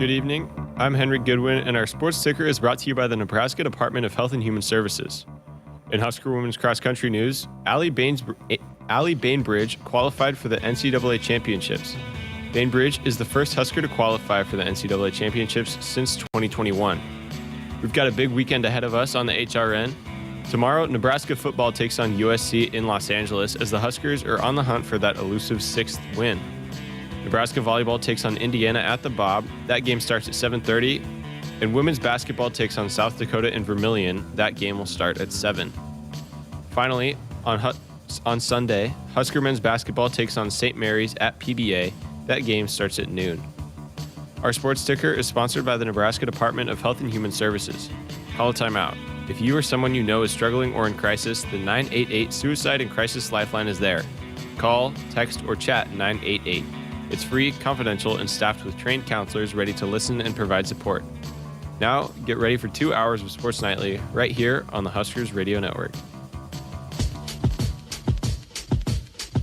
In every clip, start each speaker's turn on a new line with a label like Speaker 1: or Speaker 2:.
Speaker 1: Good evening. I'm Henry Goodwin, and our sports ticker is brought to you by the Nebraska Department of Health and Human Services. In Husker women's cross-country news, Allie Bainbridge qualified for the NCAA Championships. Bainbridge is the first Husker to qualify for the NCAA Championships since 2021. We've got a big weekend ahead of us on the HRN. Tomorrow, Nebraska football takes on USC in Los Angeles as the Huskers are on the hunt for that elusive sixth win. Nebraska volleyball takes on Indiana at the Bob. That game starts at 7:30. And women's basketball takes on South Dakota in Vermillion. That game will start at 7. Finally, on Sunday, Husker men's basketball takes on St. Mary's at PBA. That game starts at noon. Our sports ticker is sponsored by the Nebraska Department of Health and Human Services. Call a timeout. If you or someone you know is struggling or in crisis, the 988 Suicide and Crisis Lifeline is there. Call, text, or chat 988. It's free, confidential, and staffed with trained counselors ready to listen and provide support. Now, get ready for 2 hours of Sports Nightly right here on the Huskers Radio Network.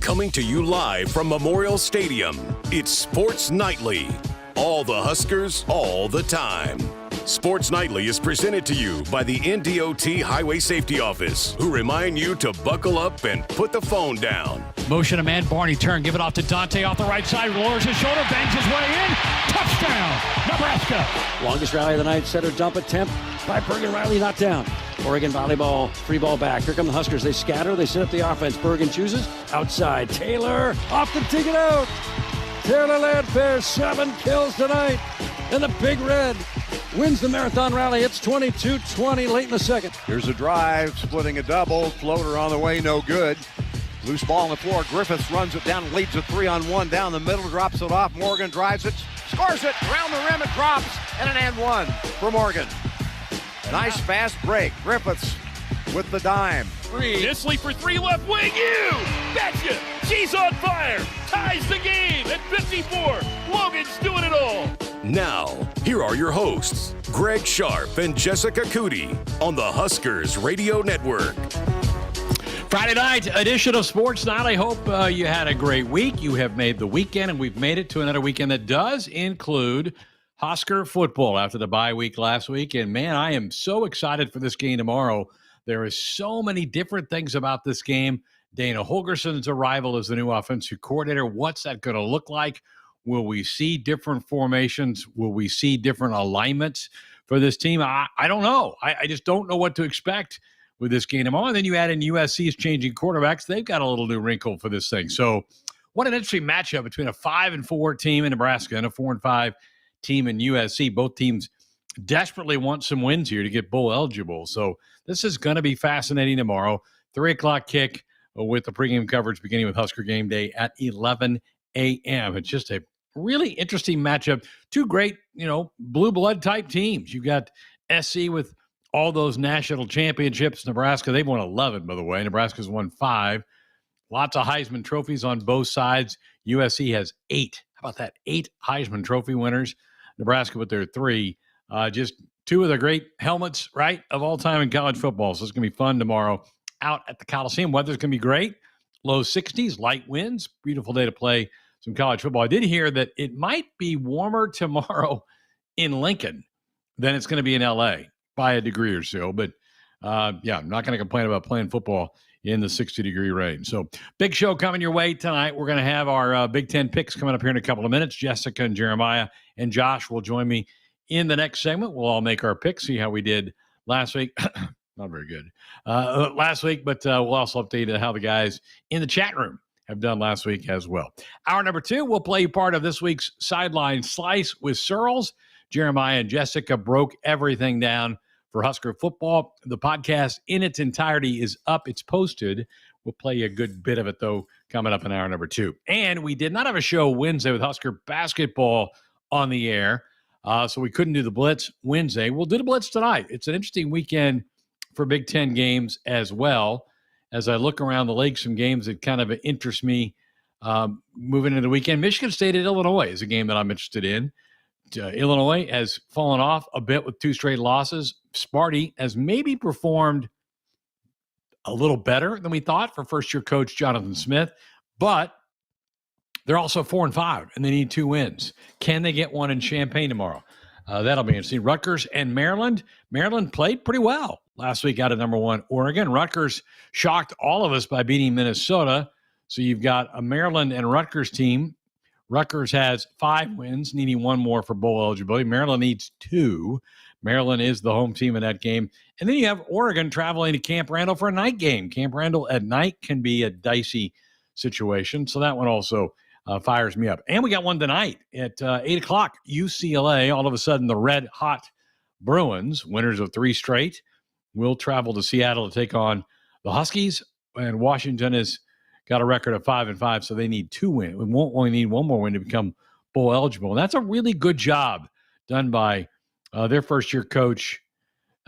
Speaker 2: Coming to you live from Memorial Stadium, it's Sports Nightly. All the Huskers, all the time. Sports Nightly is presented to you by the NDOT Highway Safety Office, who remind you to buckle up and put the phone down.
Speaker 3: Motion to man, Barney turn, give it off to Dante off the right side, lowers his shoulder, bangs his way in, touchdown, Nebraska.
Speaker 4: Longest rally of the night, center dump attempt by Bergen Riley, not down. Oregon volleyball, free ball back. Here come the Huskers, they scatter, they set up the offense. Bergen chooses, outside, Taylor, off the ticket out. Taylor Landfair, 7 kills tonight, and the Big Red wins the marathon rally. It's 22-20 late in the second.
Speaker 5: Here's a drive, splitting a double. Floater on the way, no good. Loose ball on the floor. Griffiths runs it down, leads a 3-on-1 down the middle, drops it off. Morgan drives it, scores it, around the rim, it drops, and an and one for Morgan. Nice fast break. Griffiths with the dime.
Speaker 6: Disley for 3 left wing. You betcha! She's on fire. Ties the game at 54. Logan's doing it all.
Speaker 2: Now, here are your hosts, Greg Sharpe and Jessica Coody on the Huskers Radio Network.
Speaker 3: Friday night edition of Sports Night. I hope you had a great week. You have made the weekend, and we've made it to another weekend that does include Husker football after the bye week last week. And, man, I am so excited for this game tomorrow. There is so many different things about this game. Dana Holgerson's arrival as the new offensive coordinator. What's that going to look like? Will we see different formations? Will we see different alignments for this team? I don't know. I just don't know what to expect with this game tomorrow. And then you add in USC's changing quarterbacks. They've got a little new wrinkle for this thing. So what an interesting matchup between a 5-4 team in Nebraska and a 4-5 team in USC. Both teams desperately want some wins here to get bowl eligible. So this is going to be fascinating tomorrow. 3 o'clock kick with the pregame coverage beginning with Husker Game Day at 11 a.m. It's just a really interesting matchup. Two great, blue blood type teams. You've got SC with all those national championships. Nebraska, they've won 11, by the way. Nebraska's won 5. Lots of Heisman trophies on both sides. USC has 8. How about that? 8 Heisman Trophy winners. Nebraska with their 3. Just 2 of the great helmets, right, of all time in college football. So it's going to be fun tomorrow out at the Coliseum. Weather's going to be great. Low 60s, light winds. Beautiful day to play some college football. I did hear that it might be warmer tomorrow in Lincoln than it's going to be in L.A. by a degree or so. But, I'm not going to complain about playing football in the 60-degree range. So big show coming your way tonight. We're going to have our Big Ten picks coming up here in a couple of minutes. Jessica and Jeremiah and Josh will join me in the next segment. We'll all make our picks, see how we did last week. Not very good last week, but we'll also update how the guys in the chat room have done last week as well. Hour number 2, we'll play part of this week's Sideline Slice with Searles. Jeremiah and Jessica broke everything down for Husker football. The podcast in its entirety is up. It's posted. We'll play a good bit of it, though, coming up in hour number 2. And we did not have a show Wednesday with Husker basketball on the air, so we couldn't do the Blitz Wednesday. We'll do the Blitz tonight. It's an interesting weekend for Big Ten games as well. As I look around the league, some games that kind of interest me moving into the weekend. Michigan State at Illinois is a game that I'm interested in. Illinois has fallen off a bit with 2 straight losses. Sparty has maybe performed a little better than we thought for first-year coach Jonathan Smith, but They're also 4-5, and they need 2 wins. Can they get one in Champaign tomorrow? That'll be interesting. Rutgers and Maryland. Maryland played pretty well last week out of number 1 Oregon. Rutgers shocked all of us by beating Minnesota. So you've got a Maryland and Rutgers team. Rutgers has 5 wins, needing 1 more for bowl eligibility. Maryland needs 2. Maryland is the home team in that game. And then you have Oregon traveling to Camp Randall for a night game. Camp Randall at night can be a dicey situation. So that one also fires me up. And we got one tonight at 8 o'clock. UCLA, all of a sudden, the red-hot Bruins, winners of 3 straight, will travel to Seattle to take on the Huskies. And Washington has got a record of 5-5, so they need 2 wins. We won't only need 1 more win to become bowl eligible. And that's a really good job done by their first-year coach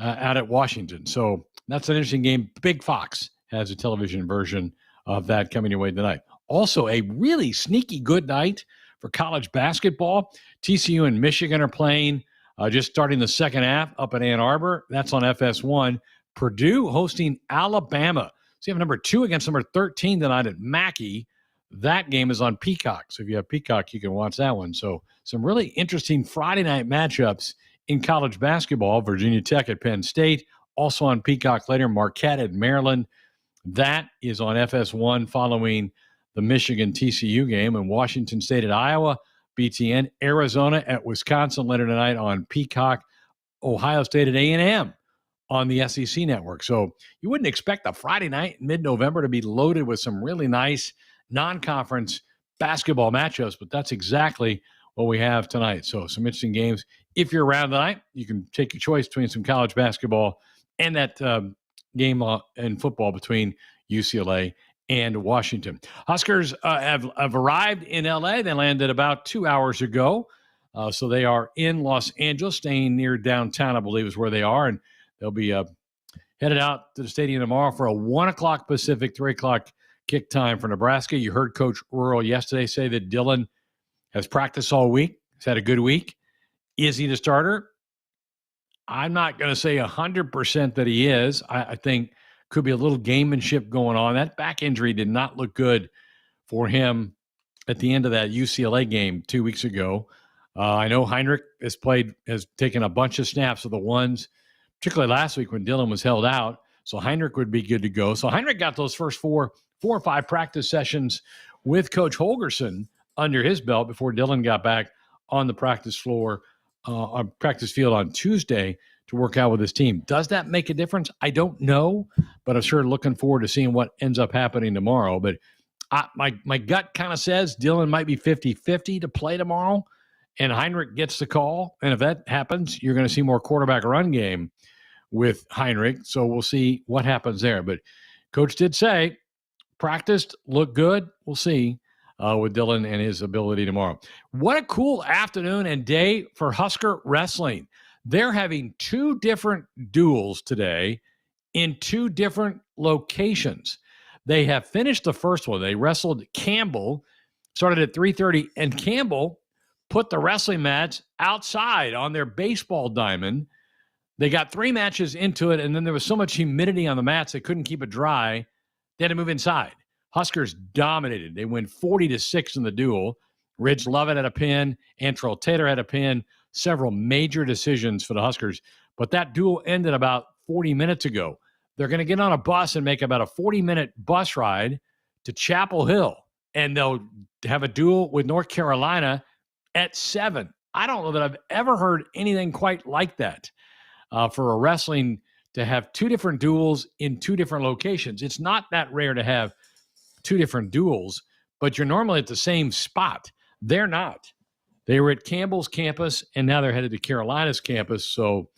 Speaker 3: out at Washington. So that's an interesting game. Big Fox has a television version of that coming your way tonight. Also, a really sneaky good night for college basketball. TCU and Michigan are playing just starting the second half up in Ann Arbor. That's on FS1. Purdue hosting Alabama. So you have number 2 against number 13 tonight at Mackey. That game is on Peacock. So if you have Peacock, you can watch that one. So some really interesting Friday night matchups in college basketball. Virginia Tech at Penn State. Also on Peacock later, Marquette at Maryland. That is on FS1 following the Michigan TCU game, and Washington State at Iowa, BTN, Arizona at Wisconsin later tonight on Peacock, Ohio State at A&M on the SEC network. So you wouldn't expect a Friday night in mid-November to be loaded with some really nice non-conference basketball matchups, but that's exactly what we have tonight. So some interesting games. If you're around tonight, you can take your choice between some college basketball and that game in football between UCLA and Washington. Huskers have arrived in L.A. They landed about 2 hours ago. So they are in Los Angeles, staying near downtown, I believe is where they are. And they'll be headed out to the stadium tomorrow for a 1 o'clock Pacific, 3 o'clock kick time for Nebraska. You heard Coach Earl yesterday say that Dylan has practiced all week. He's had a good week. Is he the starter? I'm not going to say 100% that he is. I think could be a little gamemanship going on. That back injury did not look good for him at the end of that UCLA game 2 weeks ago. I know Heinrich has taken a bunch of snaps of the ones, particularly last week when Dylan was held out. So Heinrich would be good to go. So Heinrich got those first four or five practice sessions with Coach Holgerson under his belt before Dylan got back on the practice floor, on practice field on Tuesday to work out with his team. Does that make a difference? I don't know, but I'm sure looking forward to seeing what ends up happening tomorrow. But my gut kind of says Dylan might be 50-50 to play tomorrow, and Heinrich gets the call. And if that happens, you're going to see more quarterback run game with Heinrich. So we'll see what happens there. But Coach did say practiced, looked good. We'll see with Dylan and his ability tomorrow. What a cool afternoon and day for Husker wrestling. They're having two different duels today in two different locations. They have finished the first one. They wrestled Campbell, started at 3:30, and Campbell put the wrestling mats outside on their baseball diamond. They got 3 matches into it, and then there was so much humidity on the mats they couldn't keep it dry. They had to move inside. Huskers dominated. They win 40-6 in the duel. Ridge Lovett had a pin. Antrell Taylor had a pin. Several major decisions for the Huskers. But that duel ended about 40 minutes ago. They're going to get on a bus and make about a 40-minute bus ride to Chapel Hill, and they'll have a duel with North Carolina at 7. I don't know that I've ever heard anything quite like that for a wrestling to have 2 different duels in 2 different locations. It's not that rare to have 2 different duels, but you're normally at the same spot. They're not. They were at Campbell's campus, and now they're headed to Carolina's campus. So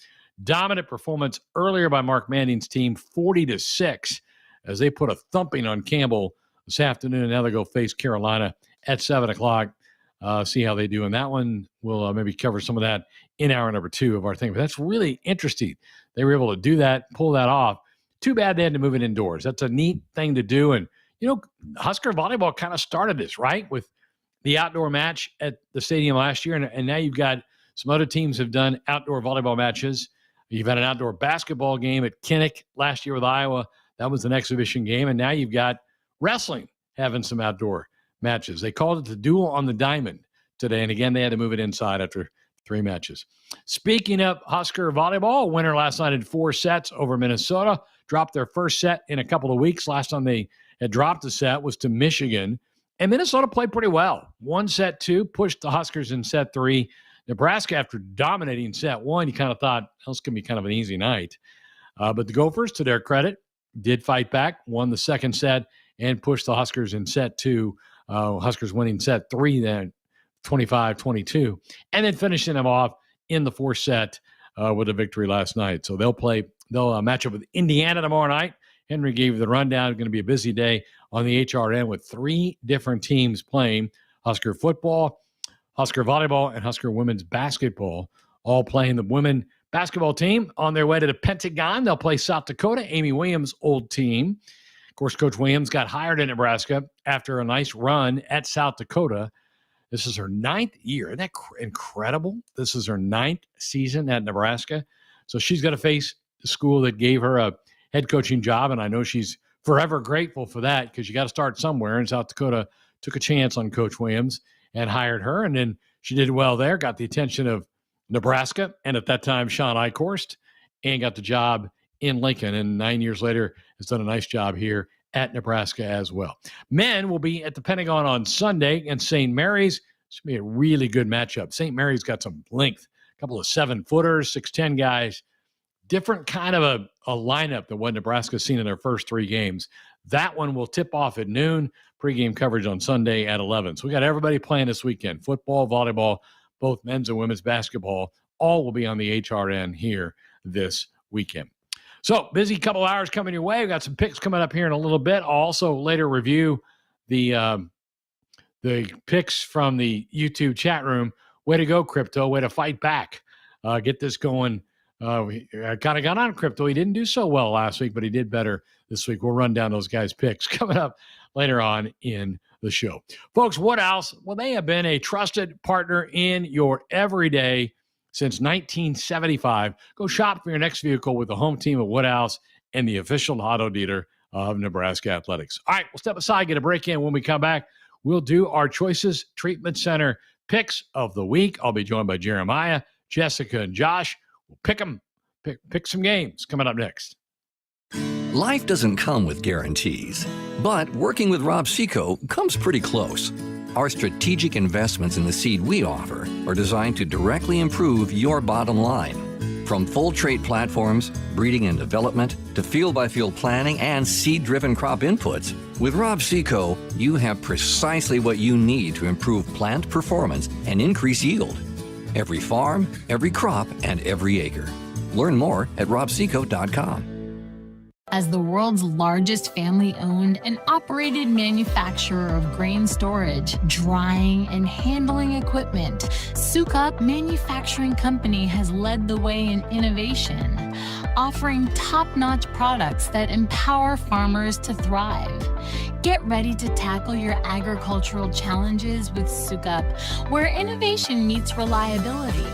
Speaker 3: dominant performance earlier by Mark Manning's team, 40-6, as they put a thumping on Campbell this afternoon. Now they go face Carolina at 7 o'clock. See how they do in that one. We'll maybe cover some of that in hour number 2 of our thing. But that's really interesting. They were able to do that, pull that off. Too bad they had to move it indoors. That's a neat thing to do. And, you know, Husker volleyball kind of started this, right, with the outdoor match at the stadium last year. And now you've got some other teams have done outdoor volleyball matches. You've had an outdoor basketball game at Kinnick last year with Iowa. That was an exhibition game. And now you've got wrestling having some outdoor matches. They called it the duel on the diamond today, and again, they had to move it inside after 3 matches. Speaking of Husker volleyball, winner last night in 4 sets over Minnesota, dropped their first set in a couple of weeks. Last time they had dropped a set was to Michigan, and Minnesota played pretty well. 1 set 2, pushed the Huskers in set 3. Nebraska, after dominating set 1, you kind of thought, well, it's going to be kind of an easy night. But the Gophers, to their credit, did fight back, won the second set, and pushed the Huskers in set 2. Huskers winning set 3 then, 25-22, and then finishing them off in the 4th set with a victory last night. So they'll match up with Indiana tomorrow night. Henry gave you the rundown. It's going to be a busy day on the HRN with 3 different teams playing: Husker football, Husker volleyball, and Husker women's basketball, all playing. The women basketball team on their way to the Pentagon. They'll play South Dakota, Amy Williams' old team. Of course, Coach Williams got hired in Nebraska after a nice run at South Dakota. This is her 9th year. Isn't that incredible? This is her 9th season at Nebraska. So she's going to face the school that gave her a head coaching job, and I know she's forever grateful for that because you got to start somewhere, and South Dakota took a chance on Coach Williams and hired her, and then she did well there, got the attention of Nebraska, and at that time, Sean Eichhorst, and got the job in Lincoln, and 9 years later has done a nice job here at Nebraska as well. Men will be at the Pentagon on Sunday against St. Mary's. It's going to be a really good matchup. St. Mary's got some length, a couple of 7-footers, 6'10" guys. Different kind of a lineup than what Nebraska's seen in their first 3 games. That one will tip off at noon. Pregame coverage on Sunday at 11. So we got everybody playing this weekend. Football, volleyball, both men's and women's basketball. All will be on the HRN here this weekend. So, busy couple hours coming your way. We've got some picks coming up here in a little bit. I'll also later review the picks from the YouTube chat room. Way to go, Crypto. Way to fight back. Get this going. I kind of got on Crypto. He didn't do so well last week, but he did better this week. We'll run down those guys' picks coming up later on in the show. Folks, Woodhouse, well, they have been a trusted partner in your everyday since 1975. Go shop for your next vehicle with the home team of Woodhouse and the official auto dealer of Nebraska Athletics. All right, we'll step aside, get a break in. When we come back, we'll do our Choices Treatment Center picks of the week. I'll be joined by Jeremiah, Jessica, and Josh. We'll pick some games coming up next.
Speaker 7: Life doesn't come with guarantees, but working with Rob Seco comes pretty close. Our strategic investments in the seed we offer are designed to directly improve your bottom line. From full trait platforms, breeding and development, to field-by-field planning and seed-driven crop inputs, with Rob Seco, you have precisely what you need to improve plant performance and increase yield. Every farm, every crop, and every acre. Learn more at robseco.com.
Speaker 8: As the world's largest family-owned and operated manufacturer of grain storage, drying, and handling equipment, Sukup Manufacturing Company has led the way in innovation, offering top-notch products that empower farmers to thrive. Get ready to tackle your agricultural challenges with Sukup, where innovation meets reliability.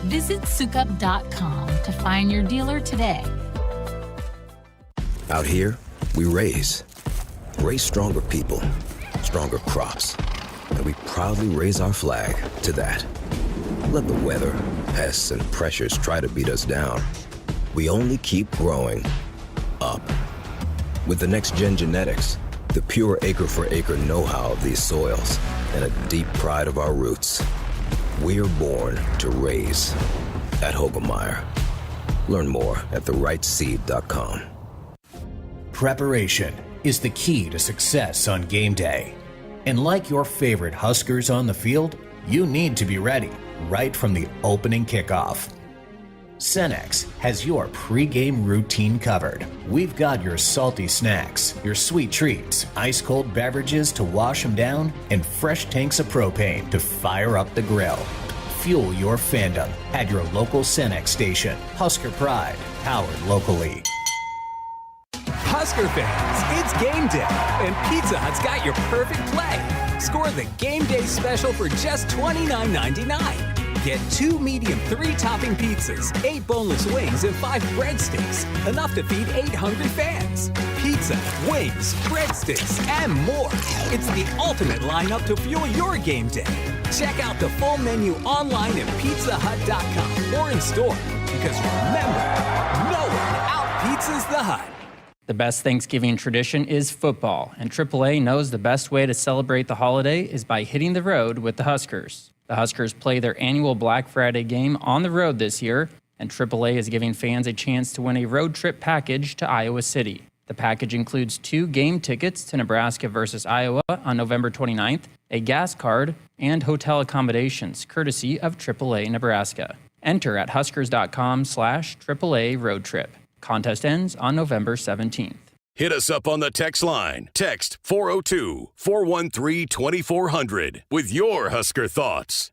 Speaker 8: Visit sukup.com to find your dealer today.
Speaker 9: Out here, we raise stronger people, stronger crops, and we proudly raise our flag to that. Let the weather, pests, and pressures try to beat us down. We only keep growing up. With the next-gen genetics, the pure acre-for-acre know-how of these soils, and a deep pride of our roots, we're born to raise at Hogemeyer. Learn more at therightseed.com.
Speaker 10: Preparation is the key to success on game day. And like your favorite Huskers on the field, you need to be ready right from the opening kickoff. Cenex has your pregame routine covered. We've got your salty snacks, your sweet treats, ice-cold beverages to wash them down, and fresh tanks of propane to fire up the grill. Fuel your fandom at your local Cenex station. Husker Pride, powered locally.
Speaker 11: Husker fans, it's game day, and Pizza Hut's got your perfect play. Score the game day special for just $29.99. Get 2 medium 3-topping pizzas, 8 boneless wings, and 5 breadsticks. Enough to feed 8 hungry fans. Pizza, wings, breadsticks, and more. It's the ultimate lineup to fuel your game day. Check out the full menu online at pizzahut.com or in store. Because remember, no one out-pizzas the Hut.
Speaker 12: The best Thanksgiving tradition is football, and AAA knows the best way to celebrate the holiday is by hitting the road with the Huskers. The Huskers play their annual Black Friday game on the road this year, and AAA is giving fans a chance to win a road trip package to Iowa City. The package includes 2 game tickets to Nebraska versus Iowa on November 29th, a gas card, and hotel accommodations, courtesy of AAA Nebraska. Enter at huskers.com/AAA road trip. Contest ends on November 17th.
Speaker 2: Hit us up on the text line. Text 402-413-2400 with your Husker thoughts.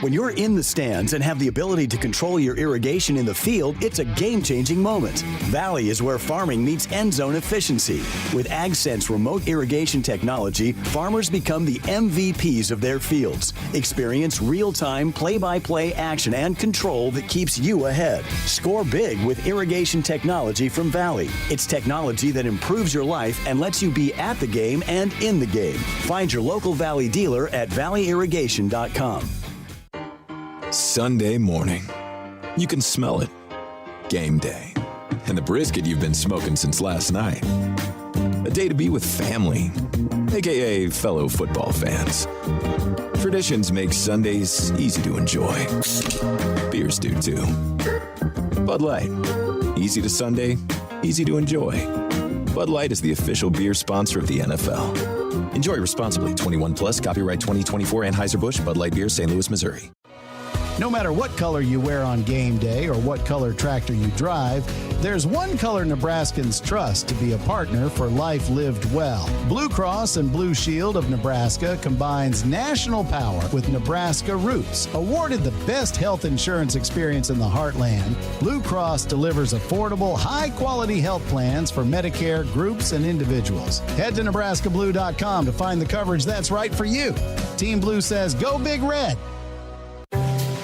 Speaker 13: When you're in the stands and have the ability to control your irrigation in the field, it's a game-changing moment. Valley is where farming meets end zone efficiency. With AgSense remote irrigation technology, farmers become the MVPs of their fields. Experience real-time, play-by-play action and control that keeps you ahead. Score big with irrigation technology from Valley. It's technology that improves your life and lets you be at the game and in the game. Find your local Valley dealer at valleyirrigation.com.
Speaker 14: Sunday morning. You can smell it. Game day. And the brisket you've been smoking since last night. A day to be with family, aka fellow football fans. Traditions make Sundays easy to enjoy. Beers do too. Bud Light. Easy to Sunday, easy to enjoy. Bud Light is the official beer sponsor of the NFL. Enjoy responsibly. 21 plus. Copyright 2024 Anheuser-Busch Bud Light Beer, St. Louis, Missouri.
Speaker 15: No matter what color you wear on game day or what color tractor you drive, there's one color Nebraskans trust to be a partner for life lived well. Blue Cross and Blue Shield of Nebraska combines national power with Nebraska roots. Awarded the best health insurance experience in the heartland, Blue Cross delivers affordable, high-quality health plans for Medicare groups and individuals. Head to nebraskablue.com to find the coverage that's right for you. Team Blue says, go Big Red.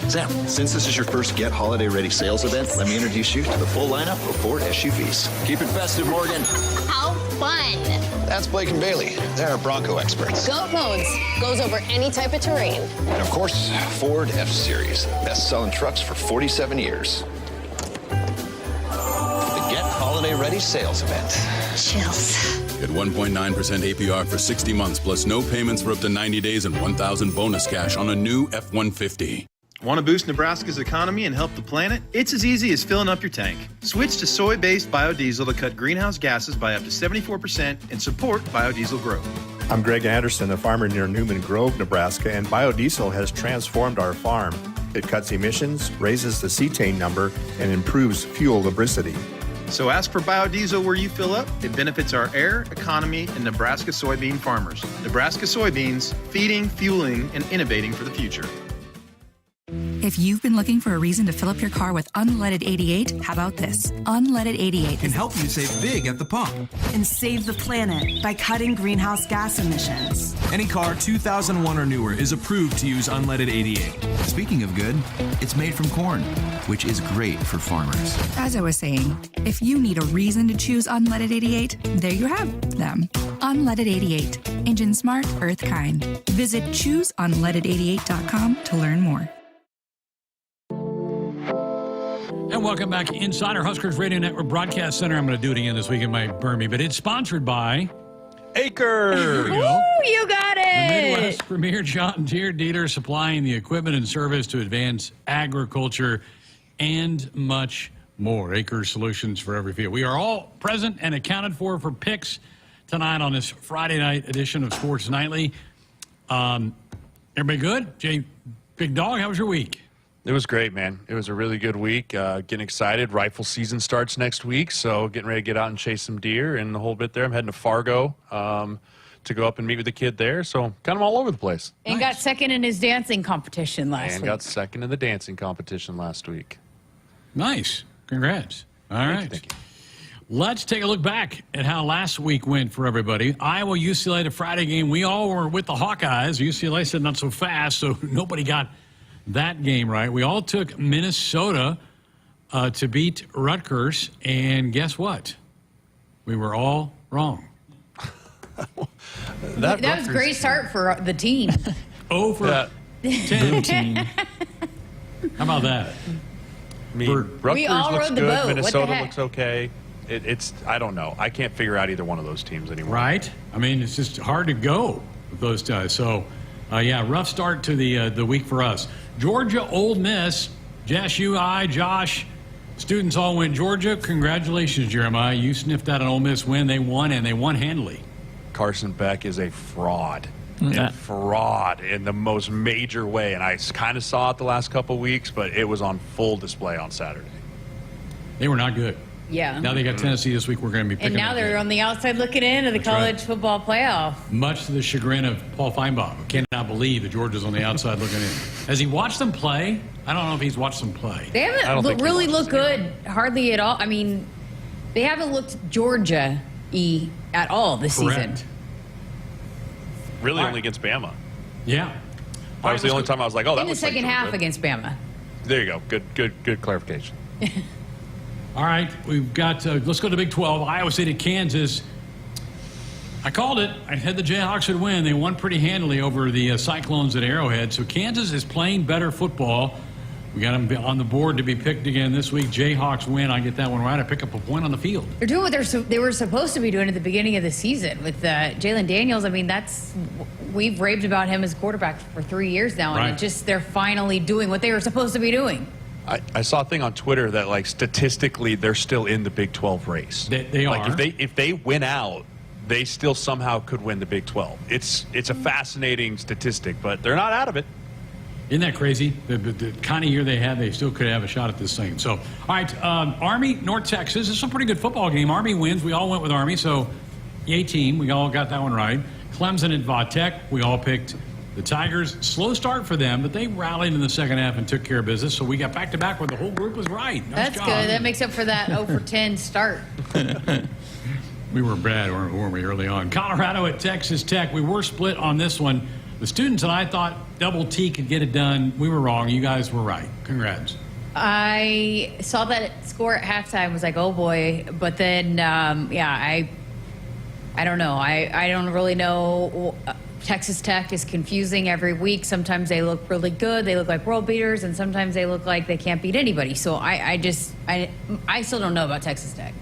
Speaker 16: Sam, since this is your first Get Holiday Ready sales event, let me introduce you to the full lineup of Ford SUVs. Keep it festive, Morgan.
Speaker 17: How fun.
Speaker 16: That's Blake and Bailey. They're our Bronco experts.
Speaker 17: Goat Modes goes over any type of terrain.
Speaker 16: And of course, Ford F-Series, best-selling trucks for 47 years. The Get Holiday Ready sales event.
Speaker 17: Chills.
Speaker 18: Get 1.9% APR for 60 months, plus no payments for up to 90 days and $1,000 bonus cash on a new F-150.
Speaker 19: Want to boost Nebraska's economy and help the planet? It's as easy as filling up your tank. Switch to soy-based biodiesel to cut greenhouse gases by up to 74% and support biodiesel growth.
Speaker 20: I'm Greg Anderson, a farmer near Newman Grove, Nebraska, and biodiesel has transformed our farm. It cuts emissions, raises the cetane number, and improves fuel lubricity.
Speaker 19: So ask for biodiesel where you fill up. It benefits our air, economy, and Nebraska soybean farmers. Nebraska soybeans, feeding, fueling, and innovating for the future.
Speaker 21: If you've been looking for a reason to fill up your car with unleaded 88, how about this? Unleaded 88
Speaker 22: can help you save big at the pump
Speaker 23: and save the planet by cutting greenhouse gas emissions.
Speaker 22: Any car 2001 or newer is approved to use unleaded 88. Speaking of good, it's made from corn, which is great for farmers.
Speaker 21: As I was saying, if you need a reason to choose unleaded 88, there you have them. Unleaded 88. Engine smart, earth kind. Visit chooseunleaded88.com to learn more.
Speaker 3: And welcome back inside our Huskers Radio Network Broadcast Center. I'm going to do it again this week. It might burn me, but it's sponsored by
Speaker 1: Akrs.
Speaker 3: Here we go.
Speaker 24: Ooh, you got it.
Speaker 3: The Midwest premier John Deere dealer supplying the equipment and service to advance agriculture and much more. Akrs solutions for every field. We are all present and accounted for picks tonight on this Friday night edition of Sports Nightly. Everybody good? Jay, Big Dog, how was your week?
Speaker 25: It was great, man. It was a really good week. Getting excited. Rifle season starts next week, so getting ready to get out and chase some deer and the whole bit there. I'm heading to Fargo to go up and meet with the kid there, so kind of all over the place.
Speaker 24: And got second in his dancing competition last week.
Speaker 25: And got second in the dancing competition last week.
Speaker 3: Nice. Congrats. All right.
Speaker 25: Thank you.
Speaker 3: Let's take a look back at how last week went for everybody. Iowa, UCLA, the Friday game. We all were with the Hawkeyes. UCLA said not so fast, so nobody got that game right. We all took Minnesota to beat Rutgers, and guess what? We were all wrong.
Speaker 24: That was a great start for the team.
Speaker 3: Over 10. How about that?
Speaker 25: I mean, Rutgers
Speaker 24: we all
Speaker 25: looks
Speaker 24: rode the
Speaker 25: good.
Speaker 24: boat.
Speaker 25: Minnesota looks okay. It's I don't know. I can't figure out either one of those teams anymore.
Speaker 3: Right? I mean, it's just hard to go with those guys. So, rough start to the week for us. Georgia, Ole Miss. Jess, you, I, Josh, students all went Georgia. Congratulations, Jeremiah. You sniffed out an Ole Miss win. They won, and they won handily.
Speaker 25: Carson Beck is a fraud. A fraud in the most major way. And I kind of saw it the last couple of weeks, but it was on full display on Saturday.
Speaker 3: They were not good.
Speaker 24: Yeah.
Speaker 3: Now they got Tennessee this week. We're going to be picking
Speaker 24: And now they're on the outside looking in of the college football playoff.
Speaker 3: Much to the chagrin of Paul Feinbaum, who cannot believe that Georgia's on the outside looking in. Has he watched them play? I don't know if he's watched them play.
Speaker 24: They haven't really looked good, hardly at all. I mean, they haven't looked Georgia-y at all this season.
Speaker 25: Really only against Bama.
Speaker 3: Yeah.
Speaker 25: That was the only time I was like, oh, that
Speaker 24: in the
Speaker 25: looks like
Speaker 24: second half
Speaker 25: Georgia.
Speaker 24: against Bama.
Speaker 25: There you go. Good clarification.
Speaker 3: All right, we've got, let's go to Big 12. Iowa State at Kansas. I called it. I had the Jayhawks would win. They won pretty handily over the Cyclones at Arrowhead. So Kansas is playing better football. We got them on the board to be picked again this week. Jayhawks win. I get that one right. I pick up a point on the field.
Speaker 24: They're doing what they were supposed to be doing at the beginning of the season with Jalen Daniels. I mean, we've raved about him as quarterback for 3 years now, and they're finally doing what they were supposed to be doing.
Speaker 25: I saw a thing on Twitter that, like, statistically, they're still in the Big 12 race.
Speaker 3: They are.
Speaker 25: Like, if they win out, they still somehow could win the Big 12. It's a fascinating statistic, but they're not out of it.
Speaker 3: Isn't that crazy? The kind of year they had, they still could have a shot at this thing. So, all right, Army, North Texas. This is a pretty good football game. Army wins. We all went with Army, so yay team. We all got that one right. Clemson at Va-Tech. We all picked the Tigers. Slow start for them, but they rallied in the second half and took care of business. So we got back-to-back where the whole group was right.
Speaker 24: That's good. That makes up for that 0 for 10 start.
Speaker 3: We were bad, weren't we, early on? Colorado at Texas Tech. We were split on this one. The students and I thought Double T could get it done. We were wrong. You guys were right. Congrats.
Speaker 24: I saw that score at halftime. Was like, oh boy. But then, I don't know. I don't really know. Texas Tech is confusing every week. Sometimes they look really good. They look like world beaters, and sometimes they look like they can't beat anybody. So I still don't know about Texas Tech.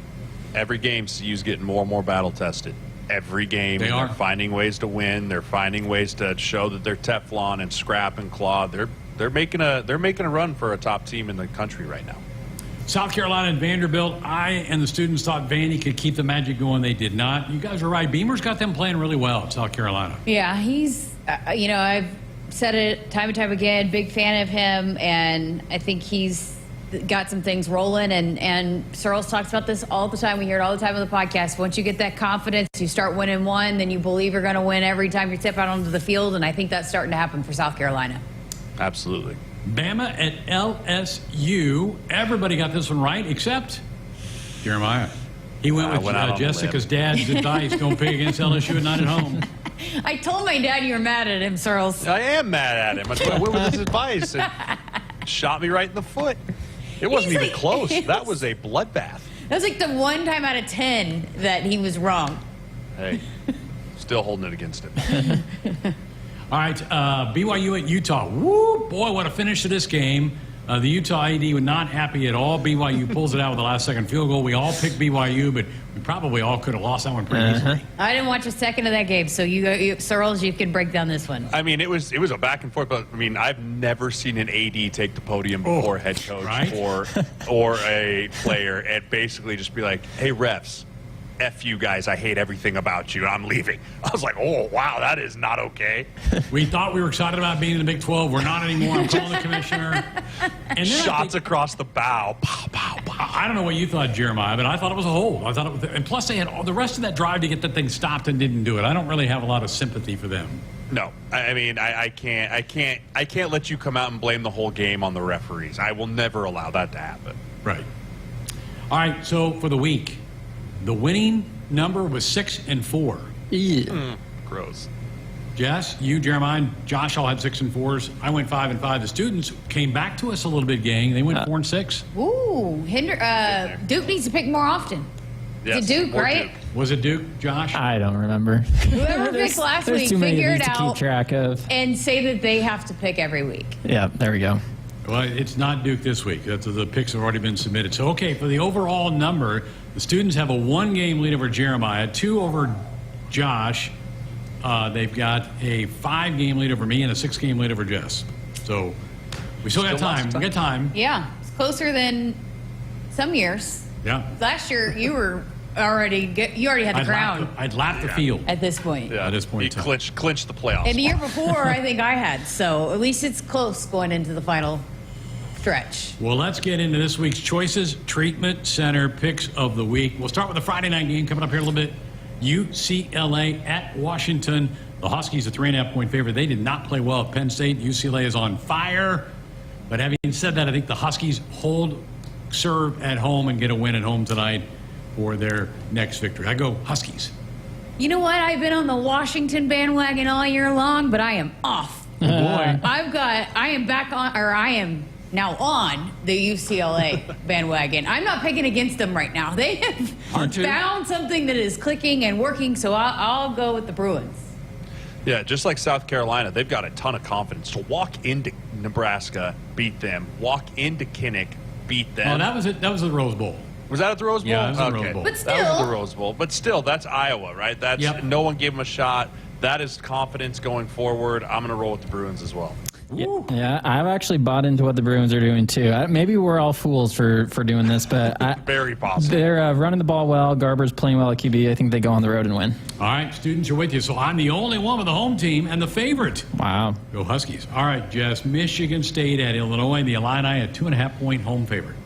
Speaker 25: Every game, CU's getting more and more battle tested. Every game,
Speaker 3: they're
Speaker 25: finding ways to win. They're finding ways to show that they're Teflon and scrap and claw. They're making a run for a top team in the country right now.
Speaker 3: South Carolina and Vanderbilt. I and the students thought Vandy could keep the magic going. They did not. You guys are right. Beamer's got them playing really well at South Carolina.
Speaker 24: Yeah, he's, I've said it time and time again, big fan of him, and I think he's got some things rolling, and Searles talks about this all the time. We hear it all the time on the podcast. Once you get that confidence, you start winning one, then you believe you're going to win every time you step out onto the field, and I think that's starting to happen for South Carolina.
Speaker 25: Absolutely.
Speaker 3: Bama at LSU. Everybody got this one right except Jeremiah. He went with Jessica's dad's advice. Don't pick against LSU at night at home.
Speaker 24: I told my dad you were mad at him, Searles.
Speaker 25: I am mad at him. That's why I went with his advice. It shot me right in the foot. It wasn't even close. That was a bloodbath.
Speaker 24: That was like the one time out of 10 that he was wrong.
Speaker 25: Hey, still holding it against him.
Speaker 3: All right, BYU at Utah. Woo, boy, what a finish to this game. The Utah AD was not happy at all. BYU pulls it out with the last-second field goal. We all picked BYU, but we probably all could have lost that one pretty easily.
Speaker 24: I didn't watch a second of that game, so Searles, you can break down this one.
Speaker 25: I mean, it was a back and forth, but I mean, I've never seen an AD take the podium before a head coach or a player and basically just be like, "Hey, refs, F you guys, I hate everything about you, I'm leaving." I was like, oh, wow, that is not okay.
Speaker 3: We thought we were excited about being in the Big 12. We're not anymore. I'm calling the commissioner. And
Speaker 25: shots across the bow. Pow, pow, pow.
Speaker 3: I don't know what you thought, Jeremiah, but I thought it was a hold. I thought it was, and plus they had all the rest of that drive to get that thing stopped and didn't do it. I don't really have a lot of sympathy for them.
Speaker 25: No, I mean, I can't let you come out and blame the whole game on the referees. I will never allow that to happen.
Speaker 3: Right. All right, so for the week, The winning number was 6 and 4.
Speaker 25: Gross.
Speaker 3: Jess, you, Jeremiah, and Josh all had 6 and 4s. I went 5 and 5. The students came back to us a little bit, gang. They went 4 and 6.
Speaker 24: Ooh, Duke needs to pick more often.
Speaker 25: Yes,
Speaker 24: It's a Duke, right?
Speaker 25: Duke.
Speaker 3: Was it Duke, Josh?
Speaker 12: I don't remember.
Speaker 24: Whoever picked last
Speaker 12: There's
Speaker 24: week,
Speaker 12: too many
Speaker 24: figure
Speaker 12: of
Speaker 24: it
Speaker 12: these to
Speaker 24: out
Speaker 12: keep track of.
Speaker 24: and say that they have to pick every week.
Speaker 12: Yeah, there we go.
Speaker 3: Well, it's not Duke this week. The picks have already been submitted. So, okay, for the overall number, the students have a 1-game lead over Jeremiah, 2 over Josh. They've got a 5-game lead over me and a 6-game lead over Jess. So we still got time. We got time.
Speaker 24: Yeah, it's closer than some years.
Speaker 3: Yeah.
Speaker 24: Last year, you already had the crown
Speaker 3: I'd lap the field
Speaker 24: at this point.
Speaker 3: at this point.
Speaker 25: You clinched the playoffs.
Speaker 24: And the year before, I think I had. So at least it's close going into the final stretch.
Speaker 3: Well, let's get into this week's Choices Treatment Center picks of the week. We'll start with the Friday night game coming up here in a little bit. UCLA at Washington. The Huskies a 3.5-point favorite. They did not play well at Penn State. UCLA is on fire. But having said that, I think the Huskies serve at home and get a win at home tonight for their next victory. I go Huskies.
Speaker 24: You know what? I've been on the Washington bandwagon all year long, but I am off.
Speaker 3: Oh, boy.
Speaker 24: I am now on the UCLA bandwagon. I'm not picking against them right now. They have found something that is clicking and working, so I'll go with the Bruins.
Speaker 25: Yeah, just like South Carolina, they've got a ton of confidence to walk into Nebraska, beat them, walk into Kinnick, beat them.
Speaker 3: Oh, that was it. That was the Rose Bowl.
Speaker 25: Was that at the Rose Bowl?
Speaker 3: Yeah, it was the Rose Bowl.
Speaker 24: But still,
Speaker 25: that was the Rose Bowl. But still, that's Iowa, right? That's No one gave them a shot. That is confidence going forward. I'm going to roll with the Bruins as well.
Speaker 12: Yeah, I've actually bought into what the Bruins are doing too. Maybe we're all fools for doing this, but
Speaker 25: very possible.
Speaker 12: They're running the ball well. Garber's playing well at QB. I think they go on the road and win.
Speaker 3: All right, students are with you. So I'm the only one with the home team and the favorite.
Speaker 12: Wow.
Speaker 3: Go Huskies. All right, Jess. Michigan State at Illinois. The Illini a 2.5-point home favorite.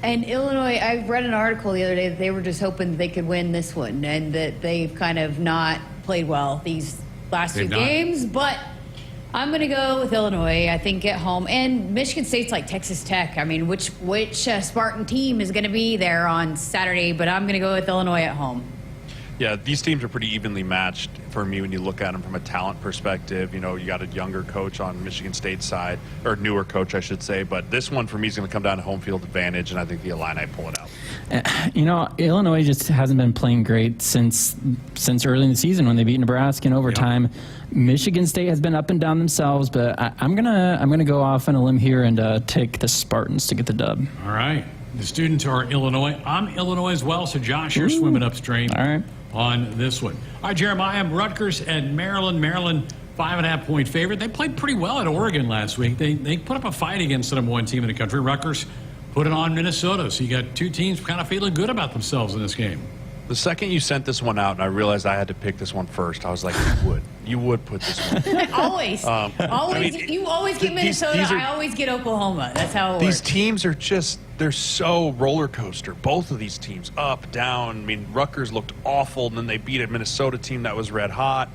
Speaker 24: And Illinois, I read an article the other day that they were just hoping that they could win this one and that they've kind of not played well these last few games, but I'm going to go with Illinois, I think, at home. And Michigan State's like Texas Tech. I mean, which Spartan team is going to be there on Saturday? But I'm going to go with Illinois at home.
Speaker 25: Yeah, these teams are pretty evenly matched for me when you look at them from a talent perspective. You know, you got a younger coach on Michigan State's side, or newer coach, I should say. But this one for me is going to come down to home field advantage, and I think the Illini pull it out.
Speaker 12: You know, Illinois just hasn't been playing great since early in the season when they beat Nebraska in overtime. Yep. Michigan State has been up and down themselves, but I'm gonna go off on a limb here and take the Spartans to get the dub.
Speaker 3: All right. The students are Illinois. I'm Illinois as well, so Josh, you're swimming upstream.
Speaker 12: All right.
Speaker 3: On this one. All right, Jeremiah, Rutgers and Maryland. Maryland, 5.5-point favorite. They played pretty well at Oregon last week. They put up a fight against the number 1 team in the country. Rutgers put it on Minnesota. So you got 2 teams kind of feeling good about themselves in this game.
Speaker 25: The second you sent this one out and I realized I had to pick this one first, I was like, you would put this one.
Speaker 24: Always. You always get Minnesota. I always get Oklahoma. That's how it works.
Speaker 25: These teams are they're so roller coaster. Both of these teams, up, down. I mean, Rutgers looked awful, and then they beat a Minnesota team that was red hot.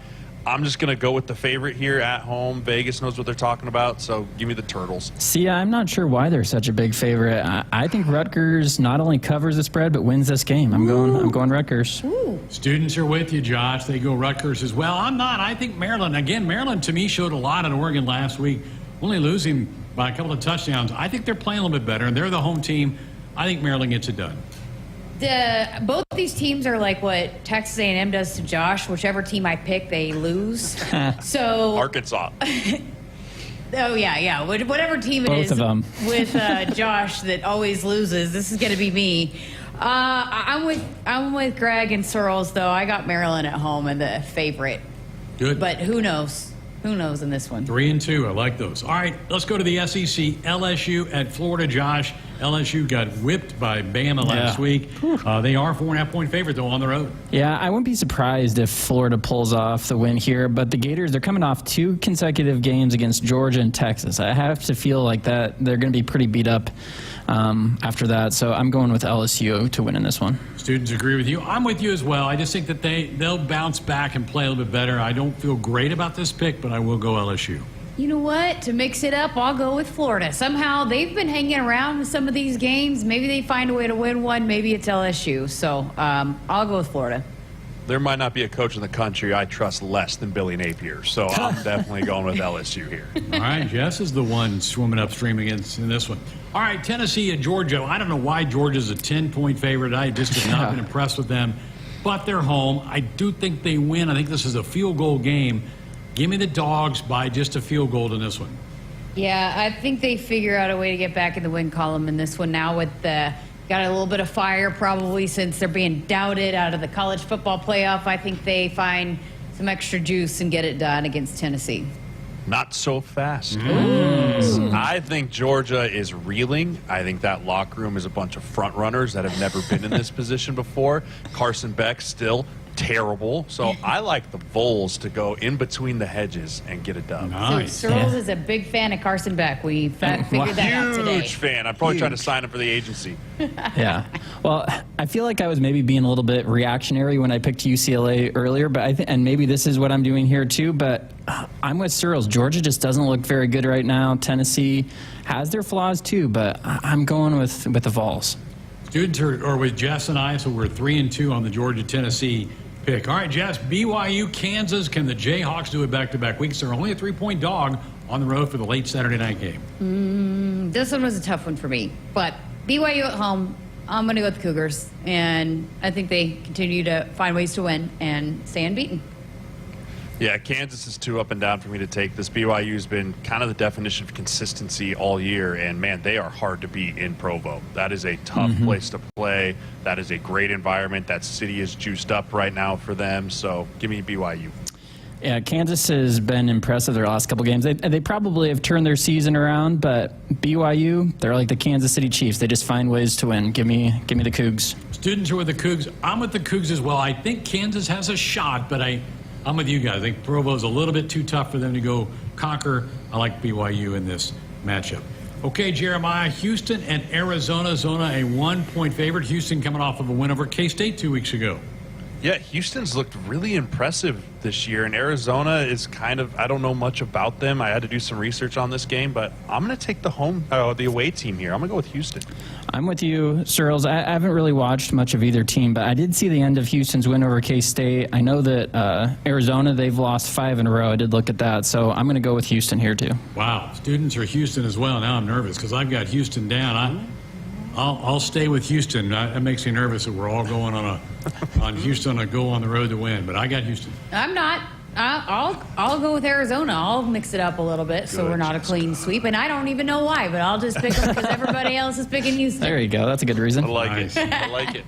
Speaker 25: I'm just going to go with the favorite here at home. Vegas knows what they're talking about, so give me the Turtles.
Speaker 12: See, I'm not sure why they're such a big favorite. I think Rutgers not only covers the spread, but wins this game. I'm going Rutgers.
Speaker 24: Ooh.
Speaker 3: Students are with you, Josh. They go Rutgers as well. I'm not. I think Maryland. Again, Maryland, to me, showed a lot at Oregon last week, only losing by a couple of touchdowns. I think they're playing a little bit better, and they're the home team. I think Maryland gets it done.
Speaker 24: Both these teams are like what Texas A&M does to Josh. Whichever team I pick, they lose. So
Speaker 25: Arkansas.
Speaker 24: Oh yeah. Whatever team it
Speaker 12: Both
Speaker 24: is
Speaker 12: of them.
Speaker 24: with Josh that always loses, this is going to be me. I'm with Greg and Searles though. I got Maryland at home and the favorite.
Speaker 3: Good.
Speaker 24: But who knows? Who knows in this one?
Speaker 3: 3-2. I like those. All right, let's go to the SEC. LSU at Florida. Josh, LSU got whipped by Bama last week. They are 4.5-point favorite, though, on the road.
Speaker 12: Yeah, I wouldn't be surprised if Florida pulls off the win here, but the Gators, they're coming off 2 consecutive games against Georgia and Texas. I have to feel like that they're going to be pretty beat up after that, so I'm going with LSU to win in this one.
Speaker 3: Students agree with you. I'm with you as well. I just think that they'll bounce back and play a little bit better. I don't feel great about this pick, but I will go LSU.
Speaker 24: You know what? To mix it up, I'll go with Florida. Somehow they've been hanging around with some of these games. Maybe they find a way to win one. Maybe it's LSU. So I'll go with Florida.
Speaker 25: There might not be a coach in the country I trust less than Billy Napier, so I'm definitely going with LSU here.
Speaker 3: All right, Jess is the one swimming upstream against in this one. All right, Tennessee and Georgia. I don't know why Georgia's a 10-point favorite. I just have not been impressed with them, but they're home. I do think they win. I think this is a field goal game. Give me the Dogs by just a field goal in this one.
Speaker 24: Yeah, I think they figure out a way to get back in the win column in this one now with the got a little bit of fire probably since they're being doubted out of the college football playoff. I think they find some extra juice and get it done against Tennessee.
Speaker 25: Not so fast. I think Georgia is reeling. I think that locker room is a bunch of front runners that have never been in this position before. Carson Beck still terrible. So I like the Vols to go in between the hedges and get it done.
Speaker 24: Nice. So Searles is a big fan of Carson Beck. We figured that out today.
Speaker 25: Huge fan. I'm probably trying to sign him for the agency.
Speaker 12: Yeah. Well, I feel like I was maybe being a little bit reactionary when I picked UCLA earlier, but and maybe this is what I'm doing here too, but I'm with Searles. Georgia just doesn't look very good right now. Tennessee has their flaws too, but I'm going with the Vols.
Speaker 3: Students are with Jess and I, so we're 3-2 on the Georgia-Tennessee pick. All right, Jess, BYU, Kansas. Can the Jayhawks do it back-to-back weeks? They're only a 3-point dog on the road for the late Saturday night game.
Speaker 24: This one was a tough one for me, but BYU at home, I'm going to go with the Cougars, and I think they continue to find ways to win and stay unbeaten.
Speaker 25: Yeah, Kansas is too up and down for me to take this. BYU's been kind of the definition of consistency all year, and, man, they are hard to beat in Provo. That is a tough place to play. That is a great environment. That city is juiced up right now for them, so give me BYU.
Speaker 12: Yeah, Kansas has been impressive their last couple games. They probably have turned their season around, but BYU, they're like the Kansas City Chiefs. They just find ways to win. Give me the Cougs.
Speaker 3: Students are with the Cougs. I'm with the Cougs as well. I think Kansas has a shot, but I'm with you guys. I think Provo's a little bit too tough for them to go conquer. I like BYU in this matchup. Okay, Jeremiah, Houston and Arizona. Zona a 1-point favorite. Houston coming off of a win over K-State 2 weeks ago.
Speaker 25: Yeah, Houston's looked really impressive this year, and Arizona is kind of, I don't know much about them. I had to do some research on this game, but I'm going to take the away team here. I'm going to go with Houston.
Speaker 12: I'm with you, Searles. I haven't really watched much of either team, but I did see the end of Houston's win over K-State. I know that Arizona, they've lost 5 in a row. I did look at that, so I'm going to go with Houston here too.
Speaker 3: Wow, students are Houston as well. Now I'm nervous because I've got Houston down. I'll stay with Houston. That makes me nervous that we're all going on Houston, a go on the road to win. But I got Houston.
Speaker 24: I'm not. I'll go with Arizona. I'll mix it up a little bit so we're not a clean sweep. And I don't even know why, but I'll just pick them because everybody else is picking Houston.
Speaker 12: There you go. That's a good reason.
Speaker 25: I like it. I like it.